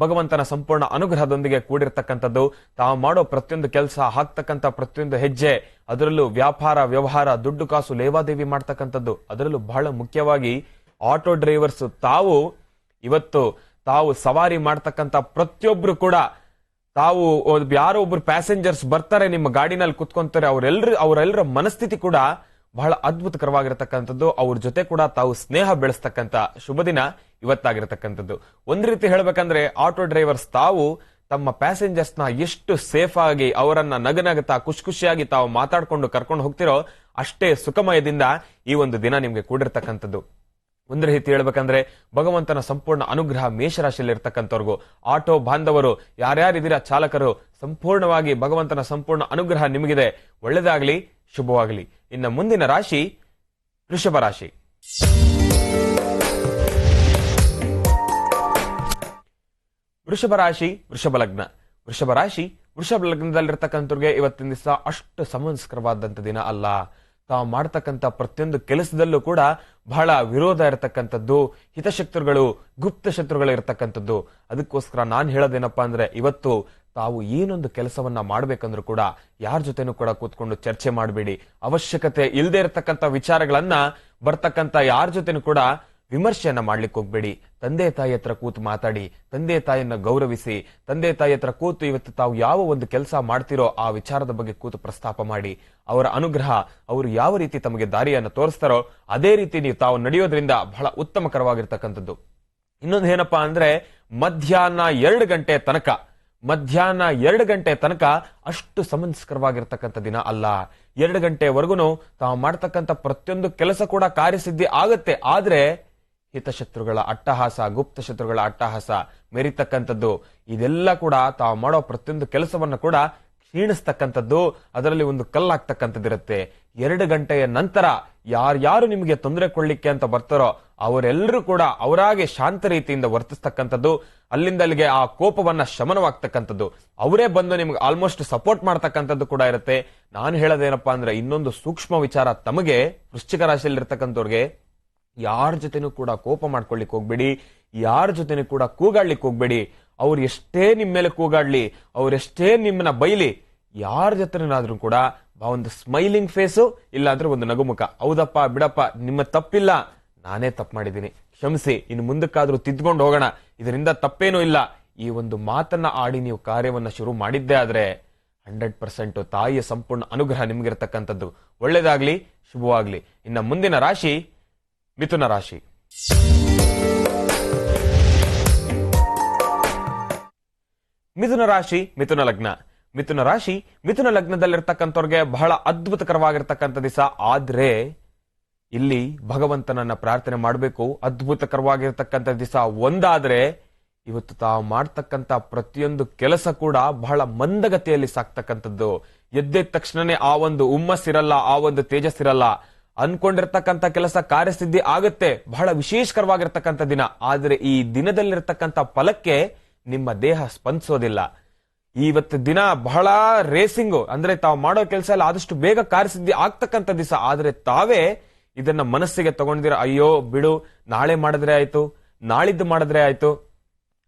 ಭಗವಂತನ ಸಂಪೂರ್ಣ ಅನುಗ್ರಹದೊಂದಿಗೆ ಕೂಡಿರ್ತಕ್ಕಂಥದ್ದು. ತಾವು ಮಾಡೋ ಪ್ರತಿಯೊಂದು ಕೆಲಸ, ಹಾಕ್ತಕ್ಕಂಥ ಪ್ರತಿಯೊಂದು ಹೆಜ್ಜೆ, ಅದರಲ್ಲೂ ವ್ಯಾಪಾರ ವ್ಯವಹಾರ, ದುಡ್ಡು ಕಾಸು ಲೇವಾದೇವಿ ಮಾಡ್ತಕ್ಕಂಥದ್ದು, ಅದರಲ್ಲೂ ಬಹಳ ಮುಖ್ಯವಾಗಿ ಆಟೋ ಡ್ರೈವರ್ಸ್ ಇವತ್ತು ತಾವು ಸವಾರಿ ಮಾಡ್ತಕ್ಕಂಥ ಪ್ರತಿಯೊಬ್ರು ಕೂಡ ತಾವು ಯಾರೋ ಒಬ್ರು ಪ್ಯಾಸೆಂಜರ್ಸ್ ಬರ್ತಾರೆ, ನಿಮ್ಮ ಗಾಡಿನಲ್ಲಿ ಕುತ್ಕೊಂತಾರೆ, ಅವರೆಲ್ಲರ ಮನಸ್ಥಿತಿ ಕೂಡ ಬಹಳ ಅದ್ಭುತಕರವಾಗಿರತಕ್ಕಂಥದ್ದು. ಅವ್ರ ಜೊತೆ ಕೂಡ ತಾವು ಸ್ನೇಹ ಬೆಳೆಸ್ತಕ್ಕಂಥ ಶುಭ ದಿನ ಇವತ್ತಾಗಿರತಕ್ಕಂಥದ್ದು. ಒಂದ್ ರೀತಿ ಹೇಳ್ಬೇಕಂದ್ರೆ ಆಟೋ ಡ್ರೈವರ್ಸ್ ತಾವು ತಮ್ಮ ಪ್ಯಾಸೆಂಜರ್ಸ್ ನ ಎಷ್ಟು ಸೇಫ್ ಆಗಿ ಅವರನ್ನ ನಗನಗತಾ ಖುಷಿಯಾಗಿ ತಾವು ಮಾತಾಡ್ಕೊಂಡು ಕರ್ಕೊಂಡು ಹೋಗ್ತಿರೋ ಅಷ್ಟೇ ಸುಖಮಯದಿಂದ ಈ ಒಂದು ದಿನ ನಿಮ್ಗೆ ಕೂಡಿರ್ತಕ್ಕಂಥದ್ದು. ಒಂದ್ ರೀತಿ ಹೇಳ್ಬೇಕಂದ್ರೆ ಭಗವಂತನ ಸಂಪೂರ್ಣ ಅನುಗ್ರಹ ಮೇಷರಾಶಿಯಲ್ಲಿ ಇರ್ತಕ್ಕಂಥವ್ರಿಗೂ, ಆಟೋ ಬಾಂಧವರು ಯಾರ್ಯಾರಿದ್ದೀರಾ ಚಾಲಕರು, ಸಂಪೂರ್ಣವಾಗಿ ಭಗವಂತನ ಸಂಪೂರ್ಣ ಅನುಗ್ರಹ ನಿಮಗಿದೆ. ಒಳ್ಳೆದಾಗ್ಲಿ, ಶುಭವಾಗಲಿ. ಇನ್ನು ಮುಂದಿನ ರಾಶಿ ವೃಷಭ ರಾಶಿ. ವೃಷಭ ರಾಶಿ ವೃಷಭ ಲಗ್ನ. ವೃಷಭ ರಾಶಿ ವೃಷಭ ಲಗ್ನದಲ್ಲಿರ್ತಕ್ಕಂಥವ್ರಿಗೆ ಇವತ್ತಿನ ದಿವಸ ಅಷ್ಟು ಸಮಂಜಸಕರವಾದಂತ ದಿನ ಅಲ್ಲ. ತಾವು ಮಾಡ್ತಕ್ಕಂಥ ಪ್ರತಿಯೊಂದು ಕೆಲಸದಲ್ಲೂ ಕೂಡ ಬಹಳ ವಿರೋಧ ಇರತಕ್ಕಂಥದ್ದು, ಹಿತಶತ್ರುಗಳು, ಗುಪ್ತ ಶತ್ರುಗಳು ಇರತಕ್ಕಂಥದ್ದು. ಅದಕ್ಕೋಸ್ಕರ ನಾನ್ ಹೇಳೋದೇನಪ್ಪಾ ಅಂದ್ರೆ, ಇವತ್ತು ತಾವು ಏನೊಂದು ಕೆಲಸವನ್ನ ಮಾಡ್ಬೇಕಂದ್ರೂ ಕೂಡ ಯಾರ ಜೊತೆನೂ ಕೂಡ ಕೂತ್ಕೊಂಡು ಚರ್ಚೆ ಮಾಡಬೇಡಿ. ಅವಶ್ಯಕತೆ ಇಲ್ಲದೆ ಇರತಕ್ಕಂಥ ವಿಚಾರಗಳನ್ನ ಬರ್ತಕ್ಕಂಥ ಯಾರ ಜೊತೆನೂ ಕೂಡ ವಿಮರ್ಶೆಯನ್ನ ಮಾಡ್ಲಿಕ್ಕೆ ಹೋಗ್ಬೇಡಿ. ತಂದೆ ತಾಯಿ ಹತ್ರ ಕೂತು ಮಾತಾಡಿ, ತಂದೆ ತಾಯಿಯನ್ನ ಗೌರವಿಸಿ, ತಂದೆ ತಾಯಿ ಹತ್ರ ಕೂತು ಇವತ್ತು ತಾವು ಯಾವ ಒಂದು ಕೆಲಸ ಮಾಡ್ತಿರೋ ಆ ವಿಚಾರದ ಬಗ್ಗೆ ಕೂತು ಪ್ರಸ್ತಾಪ ಮಾಡಿ. ಅವರ ಅನುಗ್ರಹ, ಅವರು ಯಾವ ರೀತಿ ತಮಗೆ ದಾರಿಯನ್ನು ತೋರಿಸ್ತಾರೋ ಅದೇ ರೀತಿ ನೀವು ತಾವು ನಡೆಯೋದ್ರಿಂದ ಬಹಳ ಉತ್ತಮಕರವಾಗಿರ್ತಕ್ಕಂಥದ್ದು. ಇನ್ನೊಂದು ಏನಪ್ಪಾ ಅಂದ್ರೆ, ಮಧ್ಯಾಹ್ನ 2 ಗಂಟೆ ತನಕ ಅಷ್ಟು ಸಮಂಜಸಕರವಾಗಿರ್ತಕ್ಕಂಥ ದಿನ ಅಲ್ಲ. 2 ಗಂಟೆವರೆಗೂ ತಾವು ಮಾಡ್ತಕ್ಕಂಥ ಪ್ರತಿಯೊಂದು ಕೆಲಸ ಕೂಡ ಕಾರ್ಯಸಿದ್ಧಿ ಆಗತ್ತೆ. ಆದ್ರೆ ಹಿತಶತ್ರುಗಳ ಅಟ್ಟಹಾಸ, ಗುಪ್ತ ಶತ್ರುಗಳ ಅಟ್ಟಹಾಸ ಮೆರಿತಕ್ಕಂಥದ್ದು, ಇದೆಲ್ಲ ಕೂಡ ತಾವು ಮಾಡೋ ಪ್ರತಿಯೊಂದು ಕೆಲಸವನ್ನ ಕೂಡ ಕ್ಷೀಣಿಸ್ತಕ್ಕಂಥದ್ದು, ಅದರಲ್ಲಿ ಒಂದು ಕಲ್ಲಾಗ್ತಕ್ಕಂಥದ್ದಿರುತ್ತೆ. 2 ಗಂಟೆಯ ನಂತರ ಯಾರ್ಯಾರು ನಿಮಗೆ ತೊಂದರೆ ಕೊಡ್ಲಿಕ್ಕೆ ಅಂತ ಬರ್ತಾರೋ ಅವರೆಲ್ಲರೂ ಕೂಡ ಅವರಾಗೆ ಶಾಂತ ರೀತಿಯಿಂದ ವರ್ತಿಸ್ತಕ್ಕಂಥದ್ದು, ಅಲ್ಲಿಂದ ಅಲ್ಲಿಗೆ ಆ ಕೋಪವನ್ನ ಶಮನವಾಗ್ತಕ್ಕಂಥದ್ದು, ಅವರೇ ಬಂದು ನಿಮ್ಗೆ ಆಲ್ಮೋಸ್ಟ್ ಸಪೋರ್ಟ್ ಮಾಡ್ತಕ್ಕಂಥದ್ದು ಕೂಡ ಇರುತ್ತೆ. ನಾನು ಹೇಳೋದೇನಪ್ಪಾ ಅಂದ್ರೆ, ಇನ್ನೊಂದು ಸೂಕ್ಷ್ಮ ವಿಚಾರ ತಮಗೆ ವೃಶ್ಚಿಕ ರಾಶಿಯಲ್ಲಿ ಇರ್ತಕ್ಕಂಥವ್ರಿಗೆ, ಯಾರ ಜೊತೆನೂ ಕೂಡ ಕೋಪ ಮಾಡ್ಕೊಳ್ಲಿಕ್ಕೆ ಹೋಗ್ಬೇಡಿ, ಯಾರ ಜೊತೆನೂ ಕೂಡ ಕೂಗಾಡ್ಲಿಕ್ಕೆ ಹೋಗ್ಬೇಡಿ. ಅವ್ರು ಎಷ್ಟೇ ನಿಮ್ ಮೇಲೆ ಕೂಗಾಡ್ಲಿ, ಅವ್ರೆಷ್ಟೇ ನಿಮ್ಮನ್ನ ಬೈಲಿ, ಯಾರ ಜೊತೆನಾದ್ರೂ ಕೂಡ ಒಂದು ಸ್ಮೈಲಿಂಗ್ ಫೇಸು, ಇಲ್ಲಾಂದ್ರೆ ಒಂದು ನಗುಮುಖ, ಹೌದಪ್ಪ ಬಿಡಪ್ಪ ನಿಮ್ಮ ತಪ್ಪಿಲ್ಲ, ನಾನೇ ತಪ್ಪು ಮಾಡಿದ್ದೀನಿ, ಕ್ಷಮಿಸಿ, ಇನ್ನು ಮುಂದಕ್ಕಾದ್ರೂ ತಿದ್ಕೊಂಡು ಹೋಗೋಣ, ಇದರಿಂದ ತಪ್ಪೇನೂ ಇಲ್ಲ, ಈ ಒಂದು ಮಾತನ್ನ ಆಡಿ ನೀವು ಕಾರ್ಯವನ್ನ ಶುರು ಮಾಡಿದ್ದೇ ಆದ್ರೆ 100% ತಾಯಿಯ ಸಂಪೂರ್ಣ ಅನುಗ್ರಹ ನಿಮ್ಗಿರ್ತಕ್ಕಂಥದ್ದು. ಒಳ್ಳೇದಾಗ್ಲಿ, ಶುಭವಾಗ್ಲಿ. ಇನ್ನ ಮುಂದಿನ ರಾಶಿ ಮಿಥುನ ರಾಶಿ. ಮಿಥುನ ರಾಶಿ ಮಿಥುನ ಲಗ್ನ. ಮಿಥುನ ರಾಶಿ ಮಿಥುನ ಲಗ್ನದಲ್ಲಿರ್ತಕ್ಕಂಥವ್ರಿಗೆ ಬಹಳ ಅದ್ಭುತಕರವಾಗಿರ್ತಕ್ಕಂಥ ದಿವಸ. ಆದ್ರೆ ಇಲ್ಲಿ ಭಗವಂತನನ್ನ ಪ್ರಾರ್ಥನೆ ಮಾಡಬೇಕು. ಅದ್ಭುತಕರವಾಗಿರ್ತಕ್ಕಂಥ ದಿವಸ ಒಂದಾದ್ರೆ, ಇವತ್ತು ತಾವು ಮಾಡ್ತಕ್ಕಂಥ ಪ್ರತಿಯೊಂದು ಕೆಲಸ ಕೂಡ ಬಹಳ ಮಂದಗತಿಯಲ್ಲಿ ಸಾಕ್ತಕ್ಕಂಥದ್ದು. ಎದ್ದ ತಕ್ಷಣನೇ ಆ ಒಂದು ಹುಮ್ಮಸ್ಸಿರಲ್ಲ, ಆ ಒಂದು ತೇಜಸ್ಸಿರಲ್ಲ. ಅನ್ಕೊಂಡಿರ್ತಕ್ಕಂಥ ಕೆಲಸ ಕಾರ್ಯಸಿದ್ಧಿ ಆಗುತ್ತೆ, ಬಹಳ ವಿಶೇಷಕರವಾಗಿರ್ತಕ್ಕಂಥ ದಿನ. ಆದ್ರೆ ಈ ದಿನದಲ್ಲಿರ್ತಕ್ಕಂಥ ಫಲಕ್ಕೆ ನಿಮ್ಮ ದೇಹ ಸ್ಪಂದಿಸೋದಿಲ್ಲ. ಇವತ್ತು ದಿನ ಬಹಳ ರೇಸಿಂಗು, ಅಂದ್ರೆ ತಾವು ಮಾಡೋ ಕೆಲಸ ಎಲ್ಲ ಆದಷ್ಟು ಬೇಗ ಕಾರ್ಯಸಿದ್ಧಿ ಆಗ್ತಕ್ಕಂಥ ದಿವಸ. ಆದ್ರೆ ತಾವೇ ಇದನ್ನ ಮನಸ್ಸಿಗೆ ತಗೊಂಡಿರ, ಅಯ್ಯೋ ಬಿಡು, ನಾಳೆ ಮಾಡಿದ್ರೆ ಆಯ್ತು, ನಾಳಿದ್ದು ಮಾಡಿದ್ರೆ ಆಯ್ತು,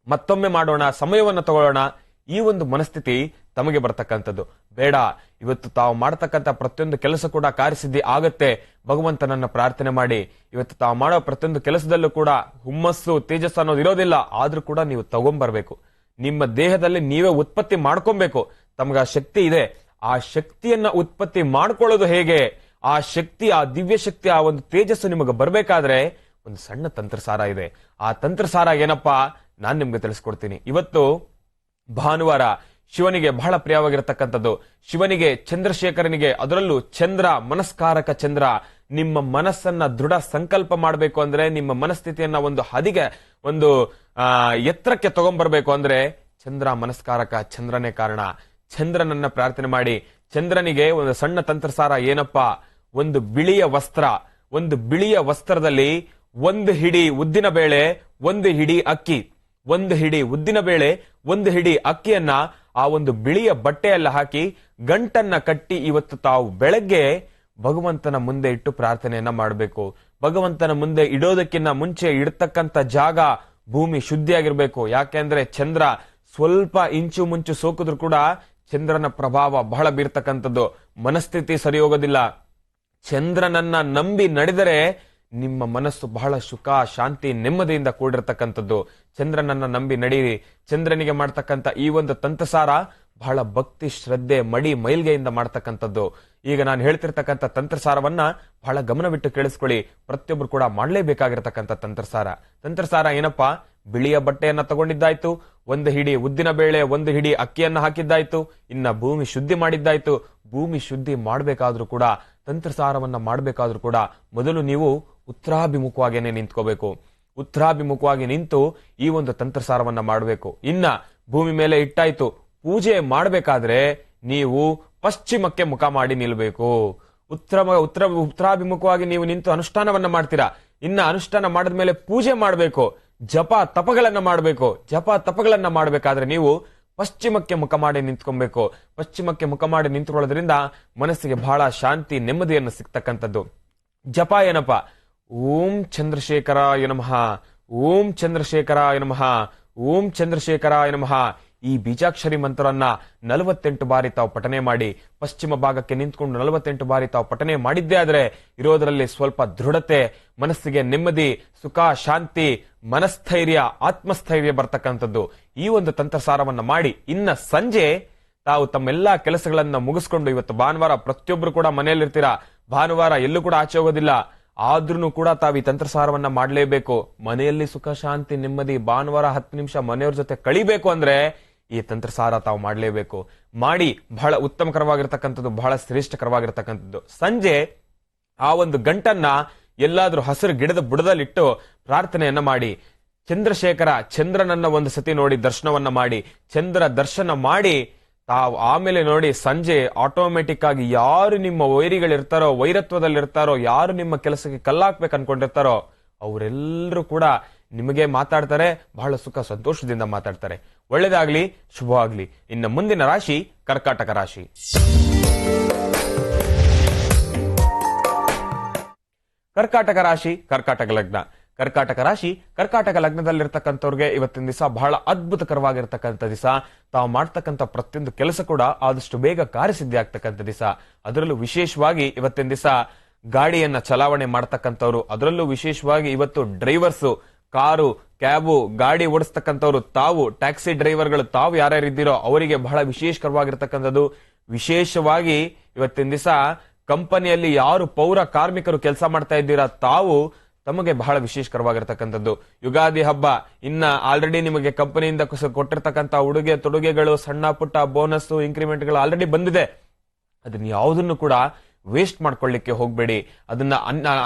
ಮತ್ತೊಮ್ಮೆ ಮಾಡೋಣ, ಸಮಯವನ್ನ ತಗೊಳ್ಳೋಣ, ಈ ಒಂದು ಮನಸ್ಥಿತಿ ತಮಗೆ ಬರ್ತಕ್ಕಂಥದ್ದು. ಬೇಡ, ಇವತ್ತು ತಾವು ಮಾಡ್ತಕ್ಕಂಥ ಪ್ರತಿಯೊಂದು ಕೆಲಸ ಕೂಡ ಕಾರ್ಯಸಿದ್ಧಿ ಆಗತ್ತೆ. ಭಗವಂತನನ್ನ ಪ್ರಾರ್ಥನೆ ಮಾಡಿ. ಇವತ್ತು ತಾವು ಮಾಡೋ ಪ್ರತಿಯೊಂದು ಕೆಲಸದಲ್ಲೂ ಕೂಡ ಹುಮ್ಮಸ್ಸು, ತೇಜಸ್ಸು ಅನ್ನೋದು ಇರೋದಿಲ್ಲ. ಆದ್ರೂ ಕೂಡ ನೀವು ತಗೊಂಡ್ಬರ್ಬೇಕು. ನಿಮ್ಮ ದೇಹದಲ್ಲಿ ನೀವೇ ಉತ್ಪತ್ತಿ ಮಾಡ್ಕೊಬೇಕು. ತಮ್ಗೆ ಆ ಶಕ್ತಿ ಇದೆ. ಆ ಶಕ್ತಿಯನ್ನ ಉತ್ಪತ್ತಿ ಮಾಡ್ಕೊಳ್ಳೋದು ಹೇಗೆ? ಆ ಶಕ್ತಿ, ಆ ದಿವ್ಯ ಶಕ್ತಿ, ಆ ಒಂದು ತೇಜಸ್ಸು ನಿಮಗೆ ಬರ್ಬೇಕಾದ್ರೆ ಒಂದು ಸಣ್ಣ ತಂತ್ರಸಾರ ಇದೆ. ಆ ತಂತ್ರಸಾರ ಏನಪ್ಪಾ, ನಾನ್ ನಿಮ್ಗೆ ತಿಳಿಸ್ಕೊಡ್ತೀನಿ. ಇವತ್ತು ಭಾನುವಾರ ಶಿವನಿಗೆ ಬಹಳ ಪ್ರಿಯವಾಗಿರತಕ್ಕಂಥದ್ದು. ಶಿವನಿಗೆ, ಚಂದ್ರಶೇಖರನಿಗೆ, ಅದರಲ್ಲೂ ಚಂದ್ರ, ಮನಸ್ಕಾರಕ ಚಂದ್ರ. ನಿಮ್ಮ ಮನಸ್ಸನ್ನ ದೃಢ ಸಂಕಲ್ಪ ಮಾಡಬೇಕು ಅಂದ್ರೆ, ನಿಮ್ಮ ಮನಸ್ಥಿತಿಯನ್ನ ಒಂದು ಹದಿಗೆ, ಒಂದು ಎತ್ತರಕ್ಕೆ ತಗೊಂಡ್ಬರ್ಬೇಕು ಅಂದ್ರೆ ಚಂದ್ರ ಮನಸ್ಕಾರಕ, ಚಂದ್ರನೇ ಕಾರಣ. ಚಂದ್ರನನ್ನ ಪ್ರಾರ್ಥನೆ ಮಾಡಿ. ಚಂದ್ರನಿಗೆ ಒಂದು ಸಣ್ಣ ತಂತ್ರಸಾರ ಏನಪ್ಪಾ, ಒಂದು ಬಿಳಿಯ ವಸ್ತ್ರ. ಒಂದು ಬಿಳಿಯ ವಸ್ತ್ರದಲ್ಲಿ ಒಂದು ಹಿಡಿ ಉದ್ದಿನ ಬೇಳೆ, ಒಂದು ಹಿಡಿ ಅಕ್ಕಿ, ಒಂದು ಹಿಡಿ ಉದ್ದಿನ ಬೇಳೆ, ಒಂದು ಹಿಡಿ ಅಕ್ಕಿಯನ್ನ ಆ ಒಂದು ಬಿಳಿಯ ಬಟ್ಟೆಯಲ್ಲ ಹಾಕಿ ಗಂಟನ್ನ ಕಟ್ಟಿ ಇವತ್ತು ತಾವು ಬೆಳಗ್ಗೆ ಭಗವಂತನ ಮುಂದೆ ಇಟ್ಟು ಪ್ರಾರ್ಥನೆಯನ್ನ ಮಾಡಬೇಕು. ಭಗವಂತನ ಮುಂದೆ ಇಡೋದಕ್ಕಿಂತ ಮುಂಚೆ ಇಡ್ತಕ್ಕಂಥ ಜಾಗ, ಭೂಮಿ ಶುದ್ಧಿಯಾಗಿರ್ಬೇಕು. ಯಾಕೆಂದ್ರೆ ಚಂದ್ರ ಸ್ವಲ್ಪ ಇಂಚು ಮುಂಚು ಸೋಕಿದ್ರು ಕೂಡ ಚಂದ್ರನ ಪ್ರಭಾವ ಬಹಳ ಬೀರ್ತಕ್ಕಂಥದ್ದು. ಮನಸ್ಥಿತಿ ಸರಿ ಹೋಗೋದಿಲ್ಲ. ಚಂದ್ರನನ್ನ ನಂಬಿ ನಡೆದರೆ ನಿಮ್ಮ ಮನಸ್ಸು ಬಹಳ ಸುಖ, ಶಾಂತಿ, ನೆಮ್ಮದಿಯಿಂದ ಕೂಡಿರ್ತಕ್ಕಂಥದ್ದು. ಚಂದ್ರನನ್ನ ನಂಬಿ ನಡೀರಿ. ಚಂದ್ರನಿಗೆ ಮಾಡ್ತಕ್ಕಂಥ ಈ ಒಂದು ತಂತ್ರಸಾರ ಬಹಳ ಭಕ್ತಿ, ಶ್ರದ್ಧೆ, ಮಡಿ, ಮೈಲ್ಗೆಯಿಂದ ಮಾಡ್ತಕ್ಕಂಥದ್ದು. ಈಗ ನಾನು ಹೇಳ್ತಿರ್ತಕ್ಕಂಥ ತಂತ್ರಸಾರವನ್ನ ಬಹಳ ಗಮನವಿಟ್ಟು ಕೇಳಿಸ್ಕೊಳ್ಳಿ. ಪ್ರತಿಯೊಬ್ರು ಕೂಡ ಮಾಡ್ಲೇಬೇಕಾಗಿರ್ತಕ್ಕಂಥ ತಂತ್ರಸಾರ. ತಂತ್ರಸಾರ ಏನಪ್ಪಾ, ಬಿಳಿಯ ಬಟ್ಟೆಯನ್ನ ತಗೊಂಡಿದ್ದಾಯ್ತು, ಒಂದು ಹಿಡಿ ಉದ್ದಿನ ಬೇಳೆ, ಒಂದು ಹಿಡಿ ಅಕ್ಕಿಯನ್ನ ಹಾಕಿದ್ದಾಯ್ತು, ಇನ್ನ ಭೂಮಿ ಶುದ್ಧಿ ಮಾಡಿದ್ದಾಯ್ತು. ಭೂಮಿ ಶುದ್ಧಿ ಮಾಡಬೇಕಾದ್ರೂ ಕೂಡ, ತಂತ್ರಸಾರವನ್ನ ಮಾಡಬೇಕಾದ್ರೂ ಕೂಡ ಮೊದಲು ನೀವು ಉತ್ತರಾಭಿಮುಖವಾಗಿಯೇ ನಿಂತ್ಕೋಬೇಕು. ಉತ್ತರಾಭಿಮುಖವಾಗಿ ನಿಂತು ಈ ಒಂದು ತಂತ್ರಸಾರವನ್ನ ಮಾಡಬೇಕು. ಇನ್ನ ಭೂಮಿ ಮೇಲೆ ಇಟ್ಟಾಯ್ತು, ಪೂಜೆ ಮಾಡಬೇಕಾದ್ರೆ ನೀವು ಪಶ್ಚಿಮಕ್ಕೆ ಮುಖ ಮಾಡಿ ನಿಲ್ಬೇಕು. ಉತ್ತರಾಭಿಮುಖವಾಗಿ ನೀವು ನಿಂತು ಅನುಷ್ಠಾನವನ್ನ ಮಾಡ್ತೀರಾ. ಇನ್ನ ಅನುಷ್ಠಾನ ಮಾಡಿದ್ಮೇಲೆ ಪೂಜೆ ಮಾಡಬೇಕು. ಜಪ ತಪಗಳನ್ನ ಮಾಡಬೇಕು. ಜಪ ತಪಗಳನ್ನ ಮಾಡಬೇಕಾದ್ರೆ ನೀವು ಪಶ್ಚಿಮಕ್ಕೆ ಮುಖ ಮಾಡಿ ನಿಂತ್ಕೊಬೇಕು. ಪಶ್ಚಿಮಕ್ಕೆ ಮುಖ ಮಾಡಿ ನಿಂತ್ಕೊಳ್ಳೋದ್ರಿಂದ ಮನಸ್ಸಿಗೆ ಬಹಳ ಶಾಂತಿ, ನೆಮ್ಮದಿಯನ್ನು ಸಿಗ್ತಕ್ಕಂಥದ್ದು. ಜಪ ಏನಪ್ಪ, ಓಂ ಚಂದ್ರಶೇಖರಾಯ ನಮಃ, ಓಂ ಚಂದ್ರಶೇಖರಾಯ ನಮಃ, ಓಂ ಚಂದ್ರಶೇಖರಾಯ ನಮಃ. ಈ ಬೀಜಾಕ್ಷರಿ ಮಂತ್ರವನ್ನ 48 ಬಾರಿ ತಾವು ಪಠನೆ ಮಾಡಿ. ಪಶ್ಚಿಮ ಭಾಗಕ್ಕೆ ನಿಂತ್ಕೊಂಡು 48 ಬಾರಿ ತಾವು ಪಠನೆ ಮಾಡಿದ್ದೇ ಆದ್ರೆ ಇರೋದರಲ್ಲಿ ಸ್ವಲ್ಪ ದೃಢತೆ, ಮನಸ್ಸಿಗೆ ನೆಮ್ಮದಿ, ಸುಖ, ಶಾಂತಿ, ಮನಸ್ಥೈರ್ಯ, ಆತ್ಮಸ್ಥೈರ್ಯ ಬರ್ತಕ್ಕಂಥದ್ದು. ಈ ಒಂದು ತಂತ್ರಸಾರವನ್ನ ಮಾಡಿ ಇನ್ನ ಸಂಜೆ ತಾವು ತಮ್ಮೆಲ್ಲಾ ಕೆಲಸಗಳನ್ನ ಮುಗಿಸ್ಕೊಂಡು, ಇವತ್ತು ಭಾನುವಾರ ಪ್ರತಿಯೊಬ್ರು ಕೂಡ ಮನೆಯಲ್ಲಿರ್ತೀರಾ. ಭಾನುವಾರ ಎಲ್ಲೂ ಕೂಡ ಆಚೆ ಹೋಗೋದಿಲ್ಲ. ಆದ್ರೂ ಕೂಡ ತಾವು ಈ ತಂತ್ರಸಾರವನ್ನ ಮಾಡಲೇಬೇಕು. ಮನೆಯಲ್ಲಿ ಸುಖ, ಶಾಂತಿ, ನೆಮ್ಮದಿ, ಭಾನುವಾರ 10 ನಿಮಿಷ ಮನೆಯವ್ರ ಜೊತೆ ಕಳಿಬೇಕು ಅಂದ್ರೆ ಈ ತಂತ್ರಸಾರ ತಾವು ಮಾಡಲೇಬೇಕು. ಮಾಡಿ ಬಹಳ ಉತ್ತಮಕರವಾಗಿರ್ತಕ್ಕಂಥದ್ದು, ಬಹಳ ಶ್ರೇಷ್ಠಕರವಾಗಿರ್ತಕ್ಕಂಥದ್ದು. ಸಂಜೆ ಆ ಒಂದು ಗಂಟನ್ನ ಎಲ್ಲಾದ್ರೂ ಹಸಿರು ಗಿಡದ ಬುಡದಲ್ಲಿಟ್ಟು ಪ್ರಾರ್ಥನೆಯನ್ನ ಮಾಡಿ. ಚಂದ್ರಶೇಖರ, ಚಂದ್ರನನ್ನ ಒಂದು ಸತಿ ನೋಡಿ ದರ್ಶನವನ್ನ ಮಾಡಿ. ಚಂದ್ರ ದರ್ಶನ ಮಾಡಿ ತಾವು ಆಮೇಲೆ ನೋಡಿ ಸಂಜೆ ಆಟೋಮೆಟಿಕ್ ಆಗಿ ಯಾರು ನಿಮ್ಮ ವೈರಿಗಳಿರ್ತಾರೋ, ವೈರತ್ವದಲ್ಲಿರ್ತಾರೋ, ಯಾರು ನಿಮ್ಮ ಕೆಲಸಕ್ಕೆ ಕಲ್ಲಾಕ್ಬೇಕು ಅನ್ಕೊಂಡಿರ್ತಾರೋ ಅವರೆಲ್ಲರೂ ಕೂಡ ನಿಮಗೆ ಮಾತಾಡ್ತಾರೆ. ಬಹಳ ಸುಖ ಸಂತೋಷದಿಂದ ಮಾತಾಡ್ತಾರೆ. ಒಳ್ಳೇದಾಗ್ಲಿ, ಶುಭವಾಗ್ಲಿ. ಇನ್ನು ಮುಂದಿನ ರಾಶಿ ಕರ್ಕಾಟಕ ರಾಶಿ. ಕರ್ಕಾಟಕ ರಾಶಿ, ಕರ್ಕಾಟಕ ಲಗ್ನ. ಕರ್ಕಾಟಕ ರಾಶಿ, ಕರ್ಕಾಟಕ ಲಗ್ನದಲ್ಲಿರ್ತಕ್ಕಂಥವ್ರಿಗೆ ಇವತ್ತಿನ ದಿವಸ ಬಹಳ ಅದ್ಭುತಕರವಾಗಿರ್ತಕ್ಕಂಥ ದಿವಸ. ತಾವು ಮಾಡ್ತಕ್ಕಂಥ ಪ್ರತಿಯೊಂದು ಕೆಲಸ ಕೂಡ ಆದಷ್ಟು ಬೇಗ ಕಾರ್ಯಸಿದ್ಧಿ ಆಗ್ತಕ್ಕಂಥ ದಿವಸ. ಅದರಲ್ಲೂ ವಿಶೇಷವಾಗಿ ಇವತ್ತಿನ ದಿವಸ ಗಾಡಿಯನ್ನ ಚಲಾವಣೆ ಮಾಡ್ತಕ್ಕಂಥವ್ರು, ಅದರಲ್ಲೂ ವಿಶೇಷವಾಗಿ ಇವತ್ತು ಡ್ರೈವರ್ಸು, ಕಾರು, ಕ್ಯಾಬು, ಗಾಡಿ ಓಡಿಸ್ತಕ್ಕಂಥವ್ರು, ತಾವು ಟ್ಯಾಕ್ಸಿ ಡ್ರೈವರ್ಗಳು, ತಾವು ಯಾರ್ಯಾರಿದ್ದೀರೋ ಅವರಿಗೆ ಬಹಳ ವಿಶೇಷಕರವಾಗಿರ್ತಕ್ಕಂಥದ್ದು. ವಿಶೇಷವಾಗಿ ಇವತ್ತಿನ ದಿವಸ ಕಂಪನಿಯಲ್ಲಿ ಯಾರು ಪೌರ ಕಾರ್ಮಿಕರು ಕೆಲಸ ಮಾಡ್ತಾ ಇದ್ದೀರಾ ತಾವು, ತಮಗೆ ಬಹಳ ವಿಶೇಷಕರವಾಗಿರ್ತಕ್ಕಂಥದ್ದು. ಯುಗಾದಿ ಹಬ್ಬ ಇನ್ನ ಆಲ್ರೆಡಿ ನಿಮಗೆ ಕಂಪನಿಯಿಂದ ಕೊಟ್ಟಿರ್ತಕ್ಕಂಥ ಉಡುಗೆ ತೊಡುಗೆಗಳು, ಸಣ್ಣ ಪುಟ್ಟ ಬೋನಸ್, ಇನ್ಕ್ರಿಮೆಂಟ್ಗಳು ಆಲ್ರೆಡಿ ಬಂದಿದೆ. ಅದನ್ನ ಯಾವುದನ್ನು ಕೂಡ ವೇಸ್ಟ್ ಮಾಡ್ಕೊಳ್ಳಿಕ್ಕೆ ಹೋಗ್ಬೇಡಿ. ಅದನ್ನ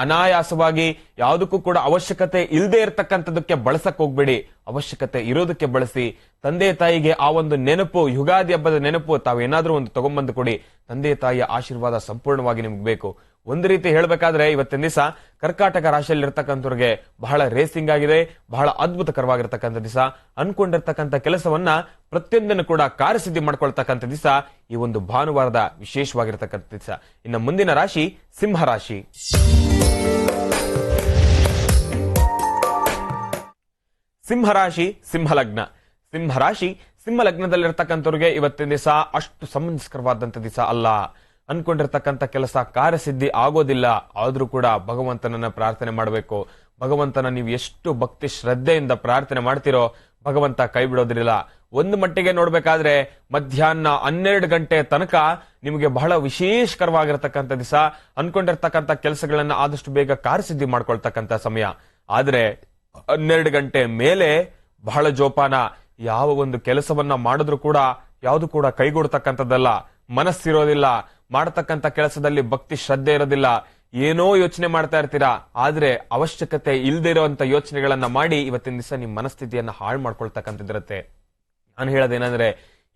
ಅನಾಯಾಸವಾಗಿ ಯಾವುದಕ್ಕೂ ಕೂಡ ಅವಶ್ಯಕತೆ ಇಲ್ಲದೆ ಇರತಕ್ಕಂಥದಕ್ಕೆ ಬಳಸಕ್ ಹೋಗ್ಬೇಡಿ. ಅವಶ್ಯಕತೆ ಇರೋದಕ್ಕೆ ಬಳಸಿ. ತಂದೆ ತಾಯಿಗೆ ಆ ಒಂದು ನೆನಪು, ಯುಗಾದಿ ಹಬ್ಬದ ನೆನಪು ತಾವೇನಾದ್ರೂ ಒಂದು ತಗೊಂಡ್ಬಂದು ಕೊಡಿ. ತಂದೆ ತಾಯಿಯ ಆಶೀರ್ವಾದ ಸಂಪೂರ್ಣವಾಗಿ ನಿಮ್ಗೆ ಬೇಕು. ಒಂದು ರೀತಿ ಹೇಳ್ಬೇಕಾದ್ರೆ ಇವತ್ತಿನ ದಿವಸ ಕರ್ಕಾಟಕ ರಾಶಿಯಲ್ಲಿ ಇರ್ತಕ್ಕಂಥವ್ರಿಗೆ ಬಹಳ ರೇಸಿಂಗ್ ಆಗಿದೆ, ಬಹಳ ಅದ್ಭುತಕರವಾಗಿರ್ತಕ್ಕಂಥ ದಿವಸ. ಅನ್ಕೊಂಡಿರ್ತಕ್ಕಂಥ ಕೆಲಸವನ್ನ ಪ್ರತಿಯೊಂದನ್ನು ಕೂಡ ಕಾರ್ಯಸಿದ್ಧಿ ಮಾಡ್ಕೊಳ್ತಕ್ಕಂಥ ದಿವಸ ಈ ಒಂದು ಭಾನುವಾರದ ವಿಶೇಷವಾಗಿರ್ತಕ್ಕಂಥ ದಿವಸ. ಇನ್ನು ಮುಂದಿನ ರಾಶಿ ಸಿಂಹರಾಶಿ. ಸಿಂಹರಾಶಿ, ಸಿಂಹಲಗ್ನ. ಸಿಂಹರಾಶಿ, ಸಿಂಹ ಲಗ್ನದಲ್ಲಿರ್ತಕ್ಕಂಥವ್ರಿಗೆ ಇವತ್ತಿನ ದಿವಸ ಅಷ್ಟು ಸಮಂಜಸಕರವಾದಂತ ದಿವಸ ಅಲ್ಲ. ಅನ್ಕೊಂಡಿರ್ತಕ್ಕಂಥ ಕೆಲಸ ಕಾರ್ಯಸಿದ್ಧಿ ಆಗೋದಿಲ್ಲ. ಆದ್ರೂ ಕೂಡ ಭಗವಂತನನ್ನ ಪ್ರಾರ್ಥನೆ ಮಾಡಬೇಕು. ಭಗವಂತನ ನೀವು ಎಷ್ಟು ಭಕ್ತಿ ಶ್ರದ್ಧೆಯಿಂದ ಪ್ರಾರ್ಥನೆ ಮಾಡ್ತಿರೋ ಭಗವಂತ ಕೈ ಬಿಡೋದಿಲ್ಲ. ಒಂದು ಮಟ್ಟಿಗೆ ನೋಡ್ಬೇಕಾದ್ರೆ ಮಧ್ಯಾಹ್ನ 12 ಗಂಟೆ ತನಕ ನಿಮಗೆ ಬಹಳ ವಿಶೇಷಕರವಾಗಿರ್ತಕ್ಕಂಥ ದಿವಸ. ಅನ್ಕೊಂಡಿರ್ತಕ್ಕಂಥ ಕೆಲಸಗಳನ್ನ ಆದಷ್ಟು ಬೇಗ ಕಾರ್ಯಸಿದ್ಧಿ ಮಾಡ್ಕೊಳ್ತಕ್ಕಂಥ ಸಮಯ. ಆದ್ರೆ 12 ಗಂಟೆ ಮೇಲೆ ಬಹಳ ಜೋಪಾನ. ಯಾವ ಒಂದು ಕೆಲಸವನ್ನ ಮಾಡಿದ್ರು ಕೂಡ ಯಾವುದು ಕೂಡ ಕೈಗೂಡ್ತಕ್ಕಂಥದ್ದಲ್ಲ. ಮನಸ್ಸಿರೋದಿಲ್ಲ. ಮಾಡತಕ್ಕಂಥ ಕೆಲಸದಲ್ಲಿ ಭಕ್ತಿ ಶ್ರದ್ಧೆ ಇರೋದಿಲ್ಲ. ಏನೋ ಯೋಚನೆ ಮಾಡ್ತಾ ಇರ್ತೀರಾ, ಆದ್ರೆ ಅವಶ್ಯಕತೆ ಇಲ್ದೇ ಇರುವಂತ ಯೋಚನೆಗಳನ್ನ ಮಾಡಿ ಇವತ್ತಿನ ದಿವಸ ನಿಮ್ ಮನಸ್ಥಿತಿಯನ್ನ ಹಾಳು ಮಾಡ್ಕೊಳ್ತಕ್ಕಂಥದ್ದಿರತ್ತೆ. ನಾನು ಹೇಳೋದೇನಂದ್ರೆ,